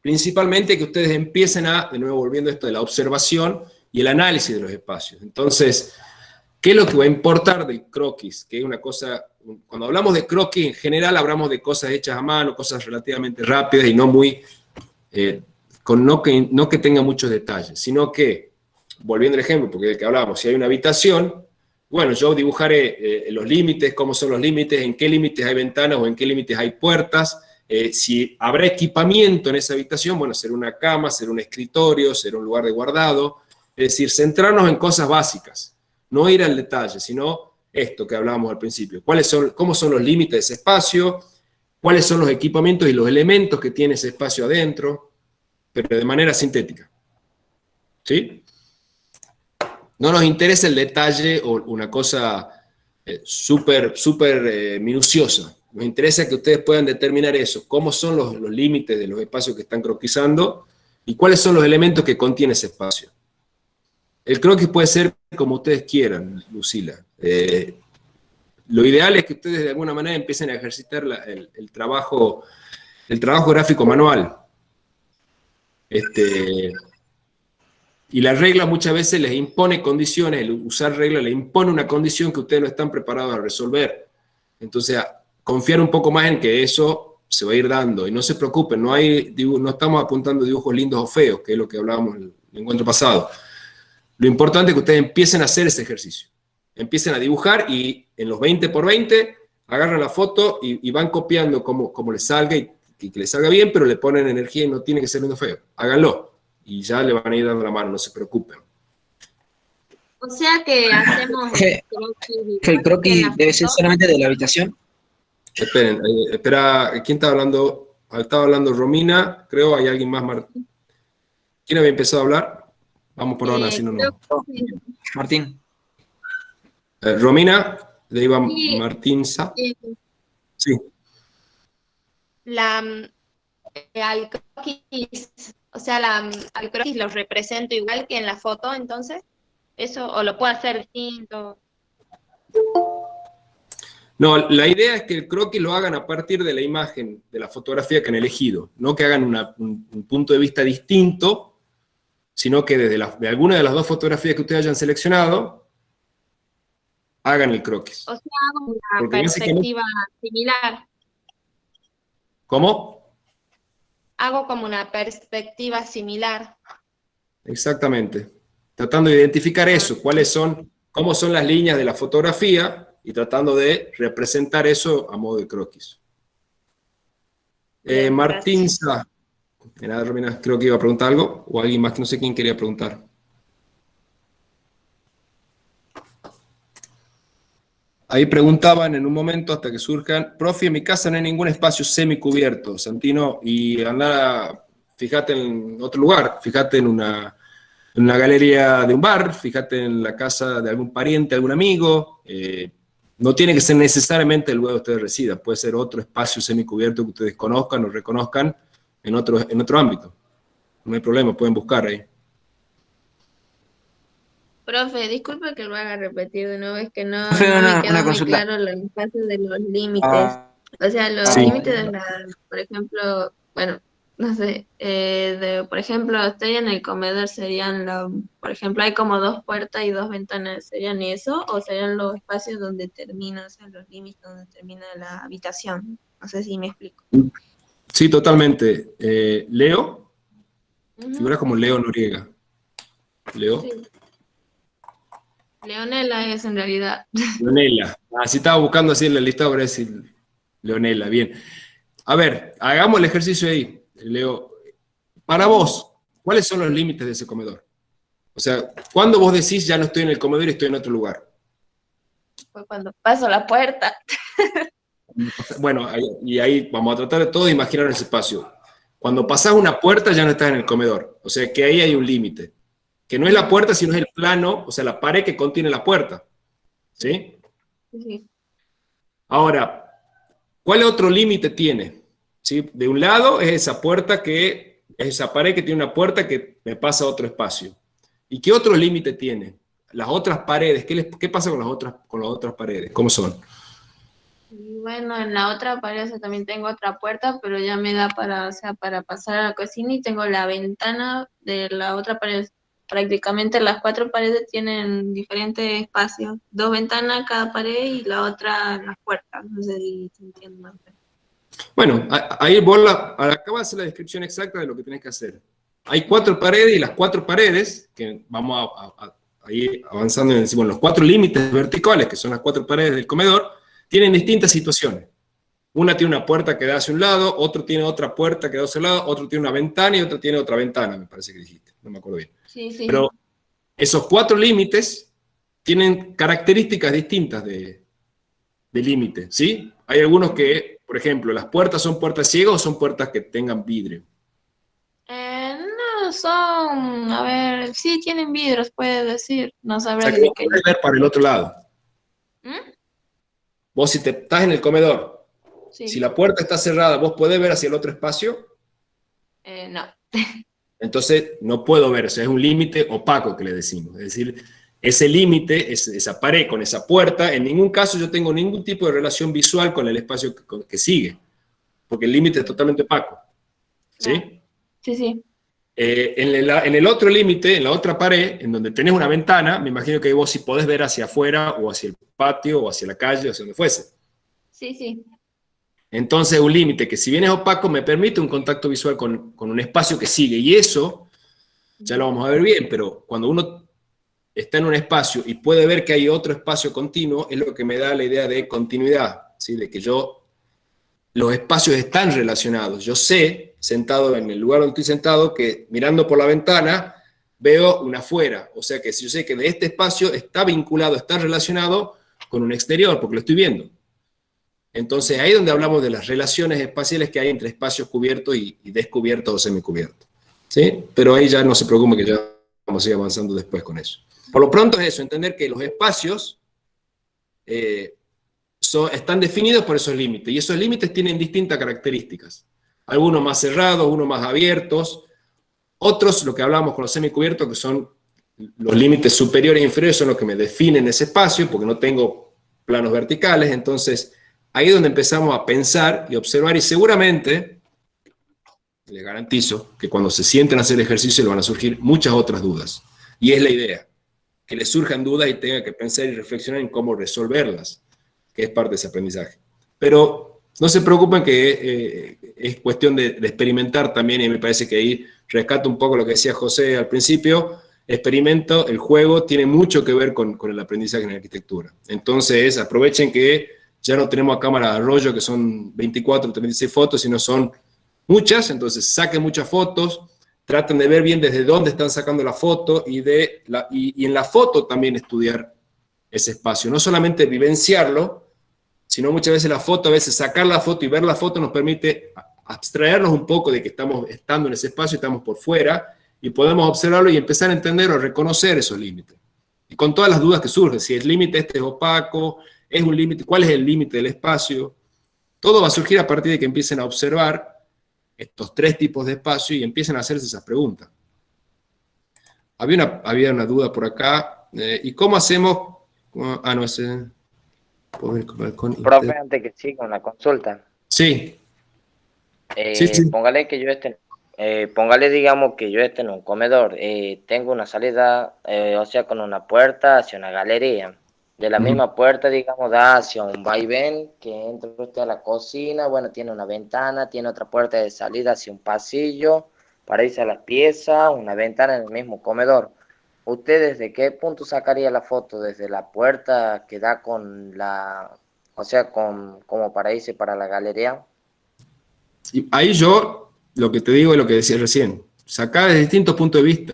principalmente es que ustedes empiecen de nuevo volviendo a esto de la observación y el análisis de los espacios. Entonces, ¿Qué es lo que va a importar del croquis? Que es una cosa, cuando hablamos de croquis en general hablamos de cosas hechas a mano, cosas relativamente rápidas y no muy, no que tenga muchos detalles, sino que, volviendo al ejemplo, porque del que hablábamos, si hay una habitación, bueno, yo dibujaré los límites, cómo son los límites, en qué límites hay ventanas o en qué límites hay puertas, si habrá equipamiento en esa habitación, bueno, será una cama, será un escritorio, será un lugar de guardado, es decir, centrarnos en cosas básicas, no ir al detalle, sino esto que hablábamos al principio, cómo son los límites de ese espacio, cuáles son los equipamientos y los elementos que tiene ese espacio adentro, pero de manera sintética. ¿Sí? No nos interesa el detalle o una cosa súper minuciosa. Nos interesa que ustedes puedan determinar eso, cómo son los límites de los espacios que están croquisando y cuáles son los elementos que contiene ese espacio. El croquis puede ser como ustedes quieran, Lucila. Lo ideal es que ustedes de alguna manera empiecen a ejercitar el trabajo gráfico manual. Y la regla muchas veces les impone condiciones, el usar regla le impone una condición que ustedes no están preparados a resolver. Entonces, confiar un poco más en que eso se va a ir dando. Y no se preocupen, no estamos apuntando dibujos lindos o feos, que es lo que hablábamos en el encuentro pasado. Lo importante es que ustedes empiecen a hacer ese ejercicio. Empiecen a dibujar y en los 20 por 20 agarran la foto y van copiando como les salga y que les salga bien, pero le ponen energía y no tiene que ser lindo o feo. Háganlo. Y ya le van a ir dando la mano, no se preocupen. O sea que hacemos Que el croquis debe ser solamente de la habitación. Esperen, espera, ¿quién está hablando? Estaba hablando Romina, creo, hay alguien más. ¿Quién había empezado a hablar? Vamos por ahora, si no, no. Martín. Romina, de Iván Sí, Martín Sa. Sí. Al croquis, o sea, al croquis lo represento igual que en la foto, entonces, eso, o lo puedo hacer distinto. No, la idea es que el croquis lo hagan a partir de la imagen, de la fotografía que han elegido, no que hagan un punto de vista distinto, sino que de alguna de las dos fotografías que ustedes hayan seleccionado, hagan el croquis. O sea, hago una Porque perspectiva similar. ¿Cómo? Hago como una perspectiva similar. Exactamente. Tratando de identificar eso, cómo son las líneas de la fotografía y tratando de representar eso a modo de croquis. Bien, Martín gracias. Sa. De nada, Romina, creo que iba a preguntar algo, o alguien más que no sé quién quería preguntar. Ahí preguntaban en un momento hasta que surjan, profe, en mi casa no hay ningún espacio semicubierto, Santino, y fíjate en otro lugar, fíjate en una galería de un bar, fíjate en la casa de algún pariente, algún amigo, no tiene que ser necesariamente el lugar donde ustedes residan, puede ser otro espacio semicubierto que ustedes conozcan o reconozcan en otro ámbito. No hay problema, pueden buscar ahí. Profe, disculpe que lo haga repetir de nuevo, es que no Profe, me una quedó muy consulta. claro los espacios de los límites. Ah, O sea, los Sí. límites de por ejemplo, bueno, no sé, por ejemplo, estoy en el comedor, serían, por ejemplo, hay como dos puertas y dos ventanas, ¿serían eso? ¿O serían los espacios donde termina, o sea, los límites donde termina la habitación? No sé si me explico. Sí, totalmente. Leo, Ujú, figura como Leo Noriega. Leo. sí. Leonela es en realidad. Leonela. Si estaba buscando así en la lista, ahora decir Leonela, bien. A ver, hagamos el ejercicio ahí, Leo. Para vos, ¿cuáles son los límites de ese comedor? O sea, ¿cuándo vos decís ya no estoy en el comedor y estoy en otro lugar? Fue cuando paso la puerta. Bueno, y ahí vamos a tratar de todos de imaginar ese espacio. Cuando pasás una puerta ya no estás en el comedor. O sea, que ahí hay un límite. Que no es la puerta, sino es el plano, o sea, la pared que contiene la puerta. ¿Sí? Sí. Ahora, ¿cuál otro límite tiene? ¿Sí? De un lado es esa puerta es esa pared que tiene una puerta que me pasa a otro espacio. ¿Y qué otro límite tiene? Las otras paredes. ¿Qué pasa con las otras paredes? ¿Cómo son? Y bueno, en la otra pared también tengo otra puerta, pero ya me da para, o sea, para pasar a la cocina y tengo la ventana de la otra pared. prácticamente las 4 paredes tienen diferentes espacios, 2 ventanas cada pared y la otra las puertas, no sé si se entiende más. Bueno, ahí vos acabas de hacer la descripción exacta de lo que tenés que hacer. Hay 4 paredes y las 4 paredes, que vamos a ir avanzando en bueno, los 4 límites verticales, que son las 4 paredes del comedor, tienen distintas situaciones. Una tiene una puerta que da hacia un lado, otro tiene otra puerta que da hacia un lado, otro tiene una ventana y otro tiene otra ventana, me parece que dijiste, no me acuerdo bien. Sí, sí. Pero esos 4 límites tienen características distintas de límite, ¿sí? Hay algunos que, por ejemplo, las puertas son puertas ciegas o son puertas que tengan vidrio. No, son, a ver, sí tienen vidrios, puede decir, no O sabré sea, que de vos qué. podés ver para el otro lado. ¿Mm? Vos si estás en el comedor, Sí. si la puerta está cerrada, ¿vos podés ver hacia el otro espacio? No. Entonces no puedo ver, o sea, es un límite opaco que le decimos. Es decir, ese límite, esa pared con esa puerta, en ningún caso yo tengo ningún tipo de relación visual con el espacio que sigue, porque el límite es totalmente opaco. ¿Sí? Sí, sí. En el otro límite, en la otra pared, en donde tenés una ventana, me imagino que vos sí podés ver hacia afuera, o hacia el patio, o hacia la calle, o hacia donde fuese. Sí, sí. Entonces, un límite que si bien es opaco, me permite un contacto visual con un espacio que sigue. Y eso, ya lo vamos a ver bien, pero cuando uno está en un espacio y puede ver que hay otro espacio continuo, es lo que me da la idea de continuidad, ¿sí? De que los espacios están relacionados. Yo sé, sentado en el lugar donde estoy sentado, que mirando por la ventana veo una afuera. O sea que yo sé que de este espacio está vinculado, está relacionado con un exterior, porque lo estoy viendo. Entonces, ahí es donde hablamos de las relaciones espaciales que hay entre espacios cubiertos y descubiertos o semicubiertos. ¿Sí? Pero ahí ya no se preocupe que ya vamos a ir avanzando después con eso. Por lo pronto es eso, entender que los espacios están definidos por esos límites, y esos límites tienen distintas características. Algunos más cerrados, unos más abiertos, otros, lo que hablamos con los semicubiertos, que son los límites superiores e inferiores, son los que me definen ese espacio, porque no tengo planos verticales. Entonces, ahí es donde empezamos a pensar y observar, y seguramente, les garantizo, que cuando se sienten a hacer ejercicio le van a surgir muchas otras dudas. Y es la idea, que les surjan dudas y tengan que pensar y reflexionar en cómo resolverlas, que es parte de ese aprendizaje. Pero no se preocupen que es cuestión de experimentar también, y me parece que ahí rescato un poco lo que decía José al principio. Experimento, el juego tiene mucho que ver con el aprendizaje en arquitectura. Entonces, aprovechen que ya no tenemos a cámara de rollo, que son 24 o 36 fotos, sino son muchas. Entonces, saquen muchas fotos, traten de ver bien desde dónde están sacando la foto, y en la foto también estudiar ese espacio. No solamente vivenciarlo, sino muchas veces la foto, a veces sacar la foto y ver la foto nos permite abstraernos un poco de que estamos estando en ese espacio, estamos por fuera, y podemos observarlo y empezar a entender o reconocer esos límites. Y con todas las dudas que surgen, si el límite este es opaco, es un límite, ¿cuál es el límite del espacio? Todo va a surgir a partir de que empiecen a observar estos 3 tipos de espacio y empiecen a hacerse esas preguntas. Había una duda por acá. ¿Y cómo hacemos? No, ese... Profe, antes que siga una consulta. Sí. Sí. Póngale que yo esté, digamos que yo esté en un comedor, tengo una salida, o sea, con una puerta hacia una galería. De la misma puerta, digamos, da hacia un vaivén, que entra usted a la cocina, bueno, tiene una ventana, tiene otra puerta de salida hacia un pasillo, para irse a las piezas, una ventana en el mismo comedor. ¿Usted desde qué punto sacaría la foto? ¿Desde la puerta que da con la, o sea, como para irse para la galería? Y ahí yo, lo que te digo es lo que decía recién, sacá desde distintos puntos de vista,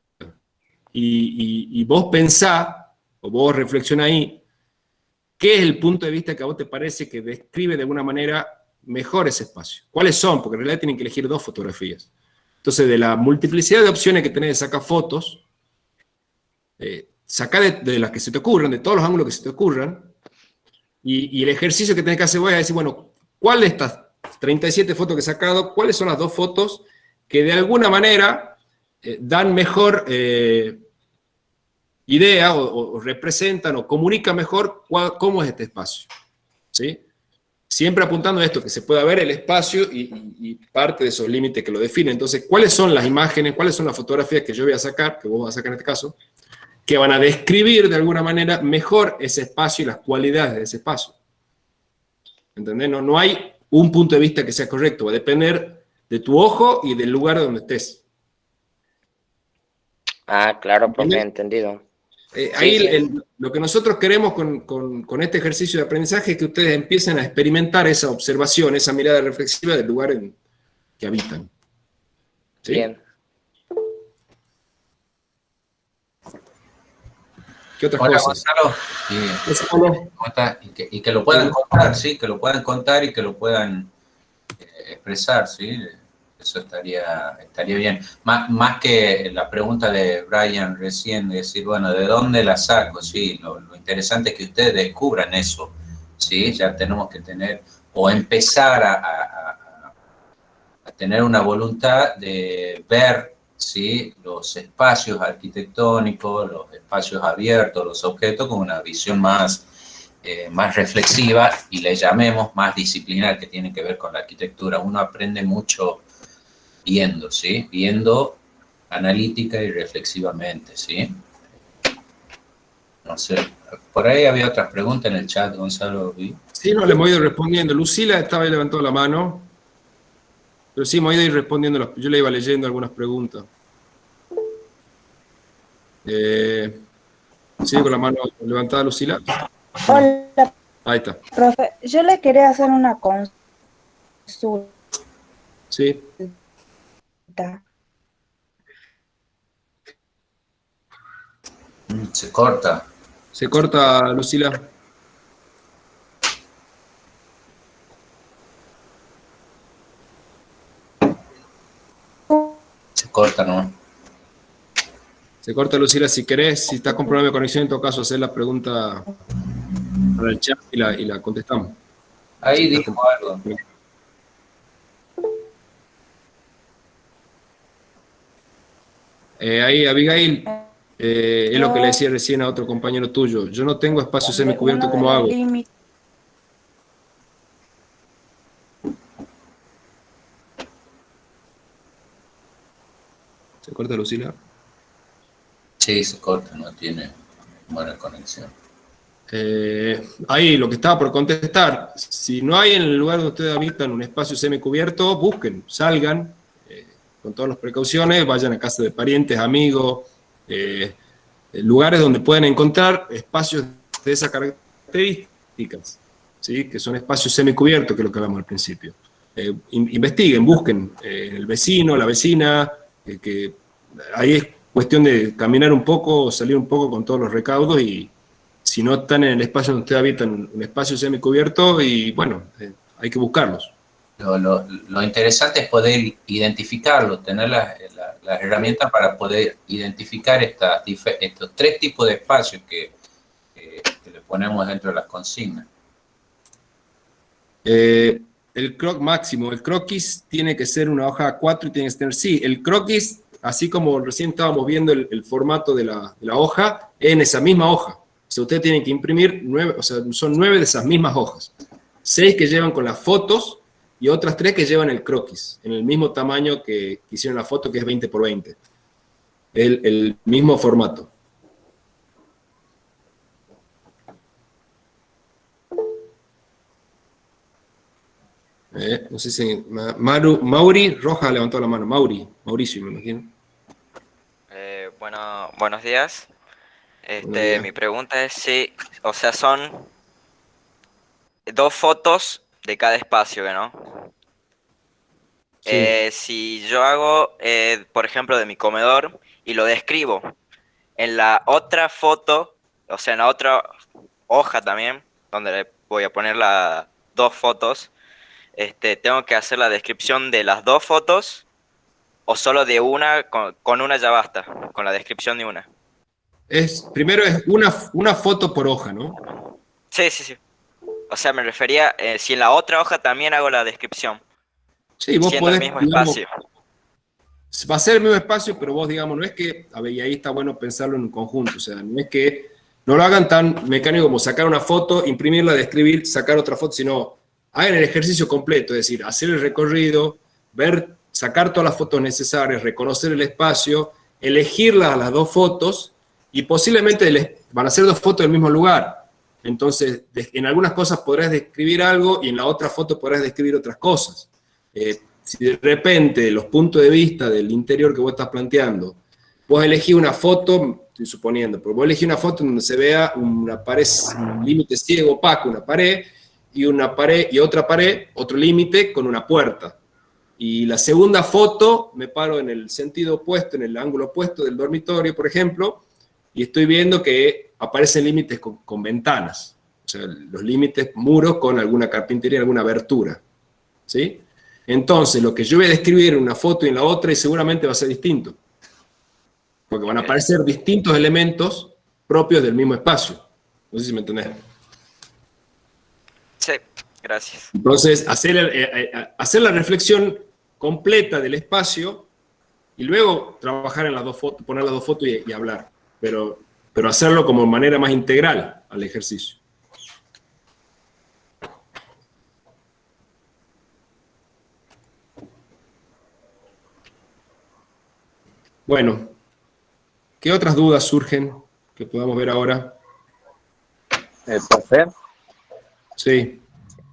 y vos pensá, o vos reflexioná ahí, ¿qué es el punto de vista que a vos te parece que describe de alguna manera mejor ese espacio? ¿Cuáles son? Porque en realidad tienen que elegir 2 fotografías. Entonces, de la multiplicidad de opciones que tenés de sacar fotos, sacá de las que se te ocurran, de todos los ángulos que se te ocurran, y el ejercicio que tenés que hacer vos es decir, bueno, ¿cuál de estas 37 fotos que he sacado, cuáles son las 2 fotos que de alguna manera dan mejor idea o representan o comunican mejor cómo es este espacio? ¿Sí? siempre apuntando a esto, que se pueda ver el espacio y parte de esos límites que lo definen. Entonces, ¿cuáles son las imágenes, cuáles son las fotografías que yo voy a sacar, que vos vas a sacar en este caso, que van a describir de alguna manera mejor ese espacio y las cualidades de ese espacio? ¿Entendés? No hay un punto de vista que sea correcto, va a depender de tu ojo y del lugar donde estés. Ah, claro, profe, entendido. Ahí Sí. lo que nosotros queremos con este ejercicio de aprendizaje es que ustedes empiecen a experimentar esa observación, esa mirada reflexiva del lugar en que habitan. ¿Sí? Bien. ¿Qué otras Hola, cosas? Gonzalo. ¿Cómo estás? Y que lo puedan contar, ¿sí? Que lo puedan contar y que lo puedan expresar, ¿sí? Eso estaría bien. Más que la pregunta de Brian recién, de decir, bueno, ¿de dónde la saco? Sí, lo interesante es que ustedes descubran eso, ¿sí? Ya tenemos que tener, o empezar a tener una voluntad de ver, ¿sí? Los espacios arquitectónicos, los espacios abiertos, los objetos, con una visión más reflexiva y le llamemos más disciplinar, que tiene que ver con la arquitectura. Uno aprende mucho viendo, ¿sí? Viendo analítica y reflexivamente, ¿sí? No sé, por ahí había otras preguntas en el chat, Gonzalo. Sí, no, le hemos ido respondiendo. Lucila estaba ahí levantando la mano, pero sí, hemos ido ir respondiendo, yo le iba leyendo algunas preguntas. ¿Sigue con la mano levantada, Lucila? Hola, Ahí está. profe. Yo le quería hacer una consulta. Sí. Se corta. Se corta, Lucila. Se corta, ¿no? Se corta, Lucila. Si querés, si estás con problema de conexión, en todo caso, hacer la pregunta para el chat y la contestamos. Ahí dijo algo. Ahí, Abigail, es lo que le decía recién a otro compañero tuyo. Yo no tengo espacio semicubierto, ¿cómo hago? ¿Se corta, Lucila? Sí, se corta, no tiene buena conexión. Ahí, lo que estaba por contestar, si no hay en el lugar donde ustedes habitan un espacio semicubierto, busquen, salgan, con todas las precauciones, vayan a casa de parientes, amigos, lugares donde puedan encontrar espacios de esas características, ¿sí? Que son espacios semicubiertos, que es lo que hablamos al principio. Investiguen, busquen el vecino, la vecina, que ahí es cuestión de caminar un poco, salir un poco con todos los recaudos, y si no están en el espacio donde ustedes habitan, un espacio semicubierto, y bueno, hay que buscarlos. Lo interesante es poder identificarlo, tener las herramientas para poder identificar estos tres tipos de espacios que le ponemos dentro de las consignas. El croquis tiene que ser una hoja A4 y tiene que tener, sí, el croquis, así como recién estábamos viendo el formato de la hoja, en esa misma hoja. O sea, ustedes tienen que imprimir 9, o sea, son 9 de esas mismas hojas. 6 que llevan con las fotos y otras 3 que llevan el croquis, en el mismo tamaño que hicieron la foto, que es 20 por 20. El mismo formato. No sé si Mauri Roja levantó la mano. Mauricio, me imagino. Bueno, buenos días. Buenos días. Mi pregunta es si, o sea, son 2 fotos de cada espacio, ¿no? Sí. Si yo hago, por ejemplo, de mi comedor y lo describo en la otra foto, o sea, en la otra hoja también, donde le voy a poner las 2 fotos, tengo que hacer la descripción de las 2 fotos o solo de una, con una ya basta, con la descripción de una. Primero es una foto por hoja, ¿no? Sí, sí, sí. O sea, me refería, si en la otra hoja también hago la descripción. Sí, vos siendo podés, el mismo digamos, espacio. va a ser el mismo espacio, pero vos, digamos, no es que, a ver, y ahí está bueno pensarlo en un conjunto, o sea, no es que no lo hagan tan mecánico como sacar una foto, imprimirla, describir, sacar otra foto, sino hagan el ejercicio completo, es decir, hacer el recorrido, ver, sacar todas las fotos necesarias, reconocer el espacio, elegir las 2 fotos y posiblemente van a ser 2 fotos del mismo lugar. Entonces, en algunas cosas podrás describir algo y en la otra foto podrás describir otras cosas. Si de repente los puntos de vista del interior que vos estás planteando, vos elegís una foto, estoy suponiendo, pero vos elegís una foto donde se vea una pared, un límite ciego opaco, una pared y otra pared, otro límite con una puerta. Y la segunda foto me paro en el sentido opuesto, en el ángulo opuesto del dormitorio, por ejemplo, y estoy viendo que aparecen límites con ventanas, o sea, los límites muros con alguna carpintería, alguna abertura, ¿sí? Entonces, lo que yo voy a describir en una foto y en la otra y seguramente va a ser distinto, porque van a aparecer distintos elementos propios del mismo espacio. No sé si me entendés. Sí, gracias. Entonces, hacer la reflexión completa del espacio y luego trabajar en las 2 fotos, poner las 2 fotos y hablar, pero hacerlo como manera más integral al ejercicio. Bueno, ¿qué otras dudas surgen que podamos ver ahora? ¿Profe? Sí.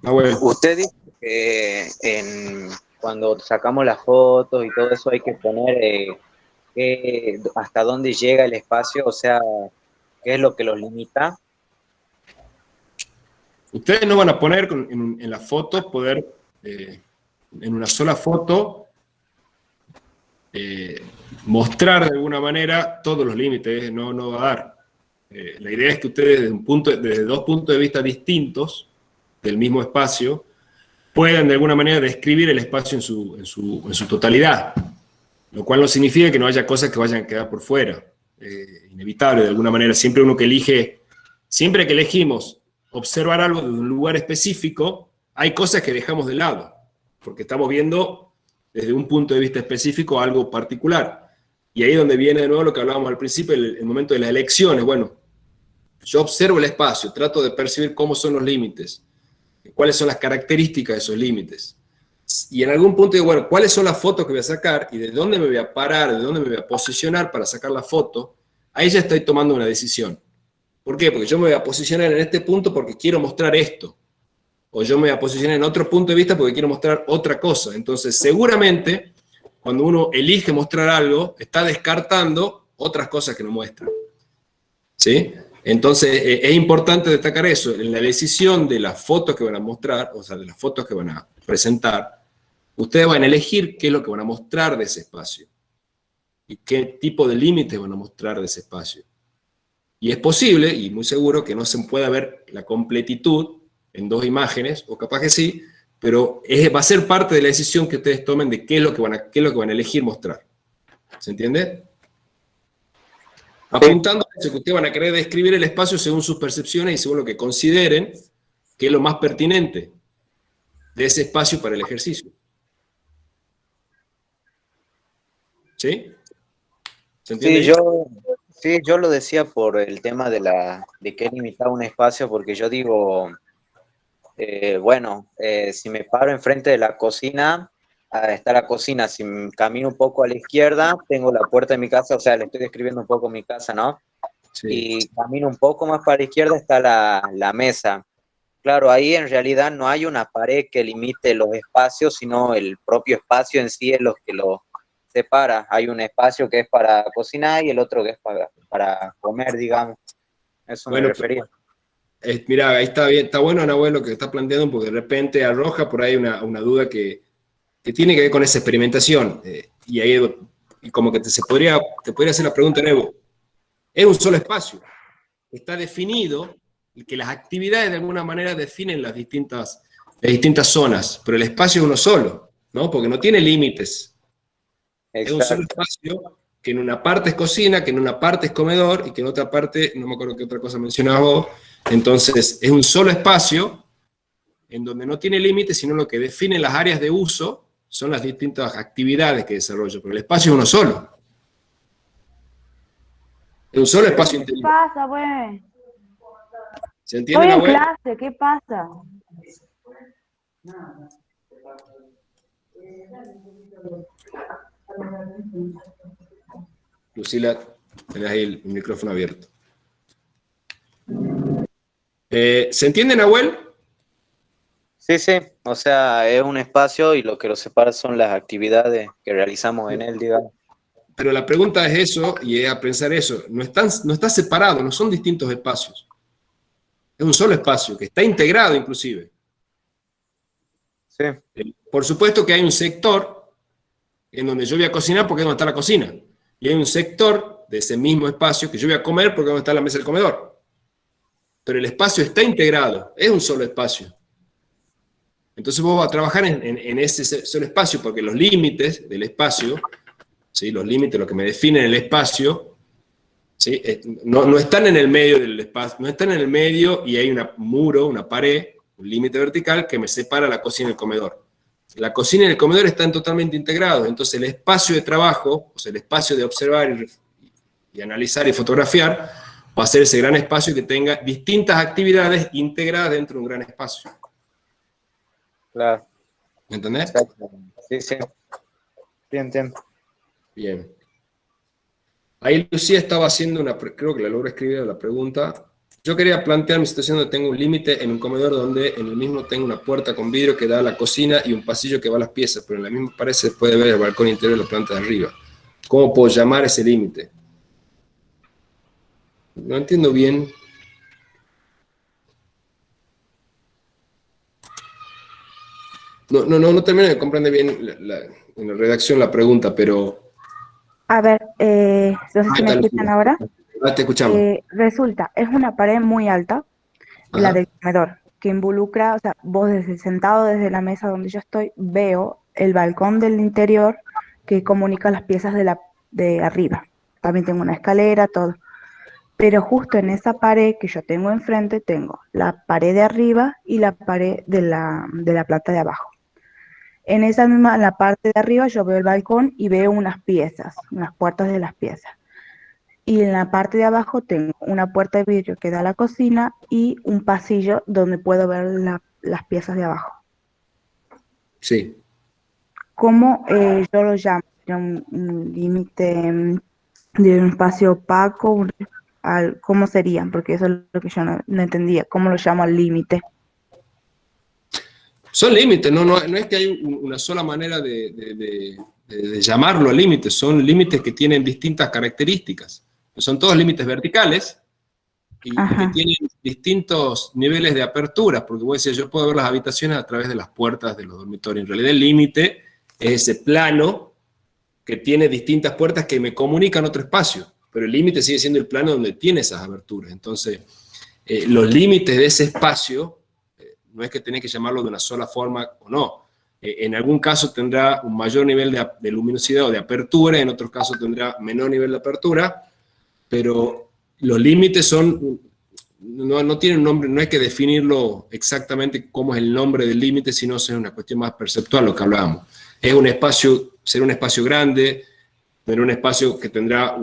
Bueno. Usted dice que cuando sacamos las fotos y todo eso hay que poner hasta dónde llega el espacio, o sea, ¿qué es lo que los limita? Ustedes no van a poner en la foto, en una sola foto, mostrar de alguna manera todos los límites, no va a dar. La idea es que ustedes desde 2 puntos de vista distintos del mismo espacio puedan de alguna manera describir el espacio en su totalidad, lo cual no significa que no haya cosas que vayan a quedar por fuera, inevitable de alguna manera. Siempre que elegimos observar algo de un lugar específico, hay cosas que dejamos de lado, porque estamos viendo desde un punto de vista específico algo particular. Y ahí es donde viene de nuevo lo que hablábamos al principio, el momento de las elecciones. Bueno, yo observo el espacio, trato de percibir cómo son los límites, cuáles son las características de esos límites. Y en algún punto digo, bueno, ¿cuáles son las fotos que voy a sacar? Y de dónde me voy a parar, de dónde me voy a posicionar para sacar la foto. Ahí ya estoy tomando una decisión. ¿Por qué? Porque yo me voy a posicionar en este punto porque quiero mostrar esto. O yo me voy a posicionar en otro punto de vista porque quiero mostrar otra cosa. Entonces, seguramente, cuando uno elige mostrar algo, está descartando otras cosas que no muestra. ¿Sí? Entonces, es importante destacar eso. En la decisión de las fotos que van a mostrar, o sea, de las fotos que van a presentar, ustedes van a elegir qué es lo que van a mostrar de ese espacio. Y qué tipo de límites van a mostrar de ese espacio. Y es posible, y muy seguro, que no se pueda ver la completitud en 2 imágenes, o capaz que sí, pero va a ser parte de la decisión que ustedes tomen de qué es lo que van a elegir mostrar. ¿Se entiende? Apuntando a eso, que ustedes van a querer describir el espacio según sus percepciones y según lo que consideren que es lo más pertinente de ese espacio para el ejercicio. ¿Sí? ¿Se entiende? Sí, yo lo decía por el tema de que limitaba un espacio, porque yo digo, si me paro enfrente de la cocina, está la cocina, si camino un poco a la izquierda, tengo la puerta de mi casa, o sea, le estoy describiendo un poco mi casa, ¿no? Sí. Y camino un poco más para la izquierda, está la mesa. Claro, ahí en realidad no hay una pared que limite los espacios, sino el propio espacio en sí es lo que lo separa. Hay un espacio que es para cocinar y el otro que es para comer, digamos. Eso me refería. Mira, ahí está bien, está bueno, Nahuel, lo que está planteando, porque de repente arroja por ahí una duda que tiene que ver con esa experimentación. Y ahí como que te podría hacer la pregunta, Nebo. Es un solo espacio. Está definido y que las actividades de alguna manera definen las distintas zonas, pero el espacio es uno solo, ¿no? Porque no tiene límites. Exacto. Es un solo espacio que en una parte es cocina, que en una parte es comedor y que en otra parte, no me acuerdo qué otra cosa mencionabas vos. Entonces, es un solo espacio en donde no tiene límites, sino lo que define las áreas de uso son las distintas actividades que desarrollo, pero el espacio es uno solo. Es un solo espacio interior. ¿Qué pasa, güey? ¿Se entiende, Estoy en Nahuel? clase, ¿qué pasa? Lucila, tenés ahí el micrófono abierto. ¿Se entiende, Nahuel? Sí, sí, o sea, es un espacio y lo que lo separa son las actividades que realizamos en él, digamos. Pero la pregunta es eso, y es a pensar eso. No está separado, no son distintos espacios. Es un solo espacio, que está integrado inclusive. Sí. Por supuesto que hay un sector en donde yo voy a cocinar porque es donde está la cocina. Y hay un sector de ese mismo espacio que yo voy a comer porque es donde está la mesa del comedor. Pero el espacio está integrado, es un solo espacio. Entonces vos vas a trabajar en ese solo espacio porque los límites del espacio, ¿sí? Los límites, lo que me definen el espacio, ¿sí? No están en el medio del espacio, no están en el medio y hay un muro, una pared, un límite vertical que me separa la cocina y el comedor. La cocina y el comedor están totalmente integrados, entonces el espacio de trabajo, o sea, el espacio de observar y analizar y fotografiar, va a ser ese gran espacio que tenga distintas actividades integradas dentro de un gran espacio. Claro. ¿Me entendés? Sí, sí. Bien, bien. Bien. Ahí Lucía estaba haciendo creo que la logró escribir la pregunta. Yo quería plantear mi situación donde tengo un límite en un comedor donde en el mismo tengo una puerta con vidrio que da a la cocina y un pasillo que va a las piezas, pero en la misma pared se puede ver el balcón interior de la planta de arriba. ¿Cómo puedo llamar ese límite? No entiendo bien. No termino de comprender bien en la redacción la pregunta, pero... A ver, no sé si me escuchan ahora. Te escuchamos. Resulta, es una pared muy alta, la Ajá. del comedor, que involucra, o sea, vos sentado desde la mesa donde yo estoy, veo el balcón del interior que comunica las piezas de arriba. También tengo una escalera, todo. Pero justo en esa pared que yo tengo enfrente, tengo la pared de arriba y la pared de la planta de abajo. En esa misma, en la parte de arriba, yo veo el balcón y veo unas piezas, unas puertas de las piezas. Y en la parte de abajo tengo una puerta de vidrio que da a la cocina y un pasillo donde puedo ver las piezas de abajo. Sí. ¿Cómo yo lo llamo? Un límite de un espacio opaco, ¿cómo serían? Porque eso es lo que yo no entendía. ¿Cómo lo llamo al límite? Son límites, no es que hay una sola manera de llamarlo límite, son límites que tienen distintas características. Son todos límites verticales y que tienen distintos niveles de apertura, porque vos decías, yo puedo ver las habitaciones a través de las puertas de los dormitorios. En realidad el límite es ese plano que tiene distintas puertas que me comunican otro espacio, pero el límite sigue siendo el plano donde tiene esas aberturas. Entonces, los límites de ese espacio no es que tenés que llamarlo de una sola forma o no. En algún caso tendrá un mayor nivel de luminosidad o de apertura, en otros casos tendrá menor nivel de apertura, pero los límites no tienen un nombre, no hay que definirlo exactamente cómo es el nombre del límite, sino es una cuestión más perceptual, lo que hablábamos. Es un espacio, será un espacio grande, tener un espacio que tendrá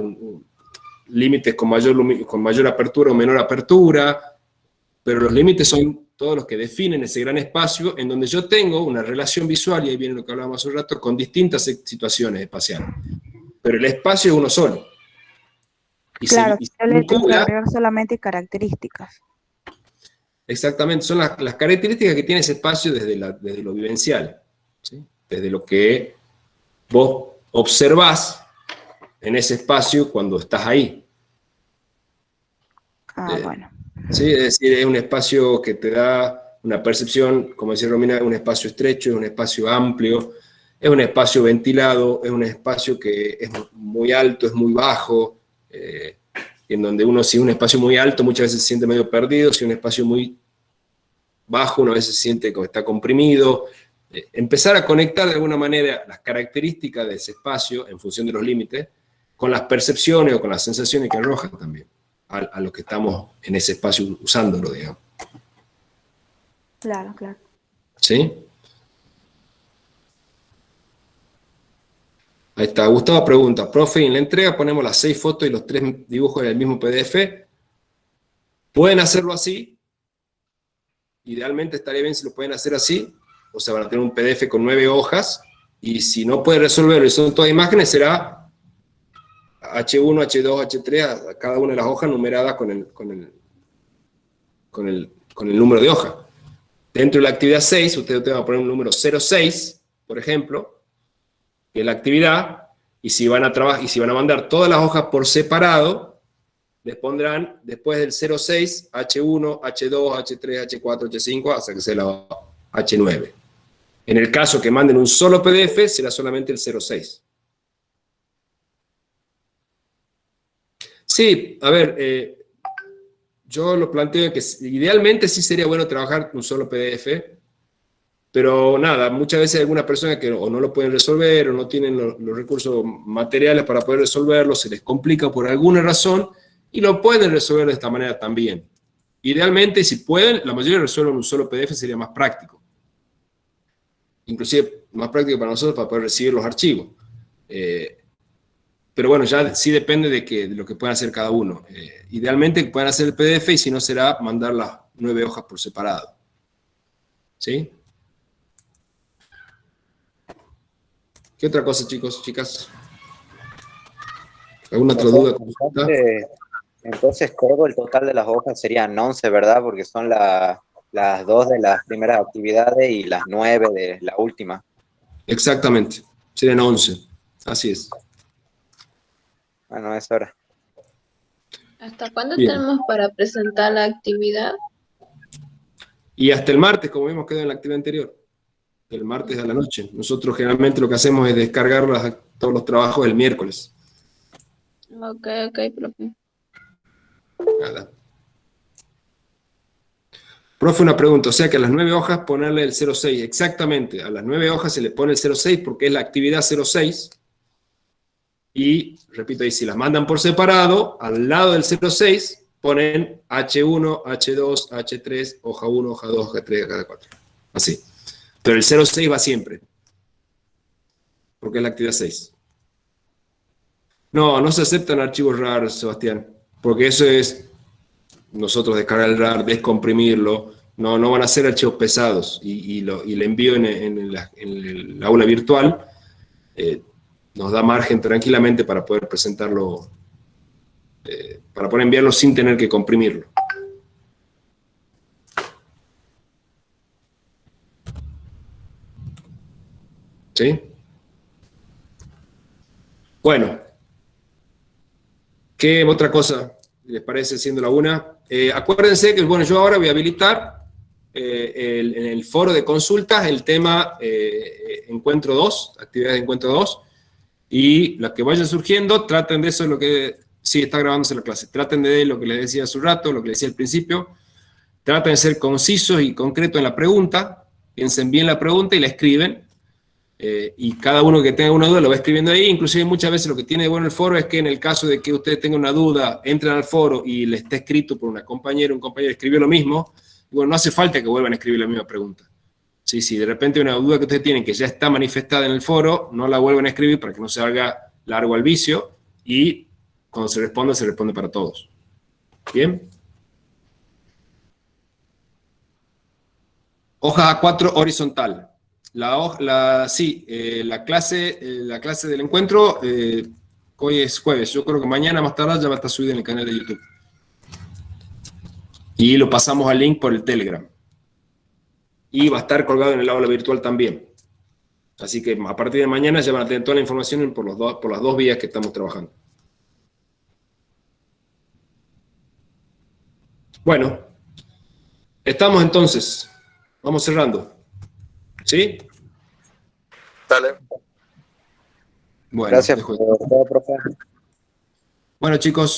límites con mayor apertura o menor apertura, pero los límites son todos los que definen ese gran espacio en donde yo tengo una relación visual, y ahí viene lo que hablábamos hace un rato, con distintas situaciones espaciales. Pero el espacio es uno solo. Claro, yo le tengo que agregar solamente características. Exactamente, son las características que tiene ese espacio desde lo vivencial, ¿sí? Desde lo que vos observás en ese espacio cuando estás ahí. Bueno. Sí, es decir, es un espacio que te da una percepción, como decía Romina, es un espacio estrecho, es un espacio amplio, es un espacio ventilado, es un espacio que es muy alto, es muy bajo, en donde uno, si es un espacio muy alto, muchas veces se siente medio perdido, si es un espacio muy bajo, una vez se siente como está comprimido. Empezar a conectar de alguna manera las características de ese espacio, en función de los límites, con las percepciones o con las sensaciones que arrojan también a lo que estamos en ese espacio usándolo, digamos. Claro, claro. ¿Sí? Ahí está. Gustavo pregunta, profe, en la entrega ponemos las 6 fotos y los 3 dibujos en el mismo PDF. ¿Pueden hacerlo así? Idealmente estaría bien si lo pueden hacer así. o sea, van a tener un PDF con 9 hojas, y si no puede resolverlo y son todas imágenes, será H1, H2, H3, a cada una de las hojas numeradas con el número de hoja. Dentro de la actividad 6, usted va a poner un número 06, por ejemplo, que es la actividad, y si van a mandar todas las hojas por separado, les pondrán después del 06, H1, H2, H3, H4, H5, hasta que sea la H9. En el caso que manden un solo PDF, será solamente el 06. Sí, a ver, yo lo planteo que idealmente sí sería bueno trabajar con un solo PDF, pero nada, muchas veces hay algunas personas que o no lo pueden resolver o no tienen los recursos materiales para poder resolverlo, se les complica por alguna razón y lo pueden resolver de esta manera también. Idealmente, si pueden, la mayoría resuelven un solo PDF, sería más práctico. Inclusive más práctico para nosotros para poder recibir los archivos. Pero bueno, ya sí depende de lo que puedan hacer cada uno. Idealmente puedan hacer el PDF y si no será mandar las 9 hojas por separado. ¿Sí? ¿Qué otra cosa, chicos, chicas? ¿Alguna otra duda? Entonces todo el total de las hojas serían 11, ¿verdad? Porque son las 2 de las primeras actividades y las 9 de la última. Exactamente, serían 11, así es. Bueno, es hora. ¿Hasta cuándo Bien. tenemos para presentar la actividad? Y hasta el martes, como vimos quedó en la actividad anterior. El martes a la noche. Nosotros generalmente lo que hacemos es descargar todos los trabajos el miércoles. Ok, profe. Nada. Profe, una pregunta, o sea que a las 9 hojas ponerle el 06, exactamente, a las 9 hojas se le pone el 06 porque es la actividad 06, y, repito ahí, si las mandan por separado, al lado del 06 ponen H1, H2, H3, hoja 1, hoja 2, hoja 3, hoja 4, así. Pero el 06 va siempre, porque es la actividad 6. No se aceptan archivos RAR, Sebastián, porque eso es nosotros descargar el RAR, descomprimirlo, no van a ser archivos pesados, y el envío en el aula virtual nos da margen tranquilamente para poder presentarlo, para poder enviarlo sin tener que comprimirlo. ¿Sí? Bueno, ¿qué otra cosa les parece siendo la una? Acuérdense que, bueno, yo ahora voy a habilitar en el foro de consultas el tema encuentro 2, actividades de encuentro 2, y las que vayan surgiendo, traten de eso, lo que sí está grabándose la clase, traten de lo que les decía hace un rato, lo que les decía al principio, traten de ser concisos y concretos en la pregunta, piensen bien la pregunta y la escriben, y cada uno que tenga una duda lo va escribiendo ahí. Inclusive muchas veces lo que tiene de bueno el foro es que en el caso de que ustedes tengan una duda, entren al foro y le esté escrito por una compañera, un compañero escribió lo mismo, y bueno, no hace falta que vuelvan a escribir la misma pregunta. Sí, si de repente una duda que ustedes tienen que ya está manifestada en el foro, no la vuelvan a escribir para que no se haga largo al vicio, y cuando se responde para todos. ¿Bien? Hoja A4 horizontal. La clase del encuentro, hoy es jueves, yo creo que mañana más tarde ya va a estar subida en el canal de YouTube. Y lo pasamos al link por el Telegram. Y va a estar colgado en el aula virtual también. Así que a partir de mañana ya van a tener toda la información por las dos vías que estamos trabajando. Bueno, estamos entonces. Vamos cerrando. ¿Sí? Dale. Bueno, Gracias por todo, profe. Bueno, chicos.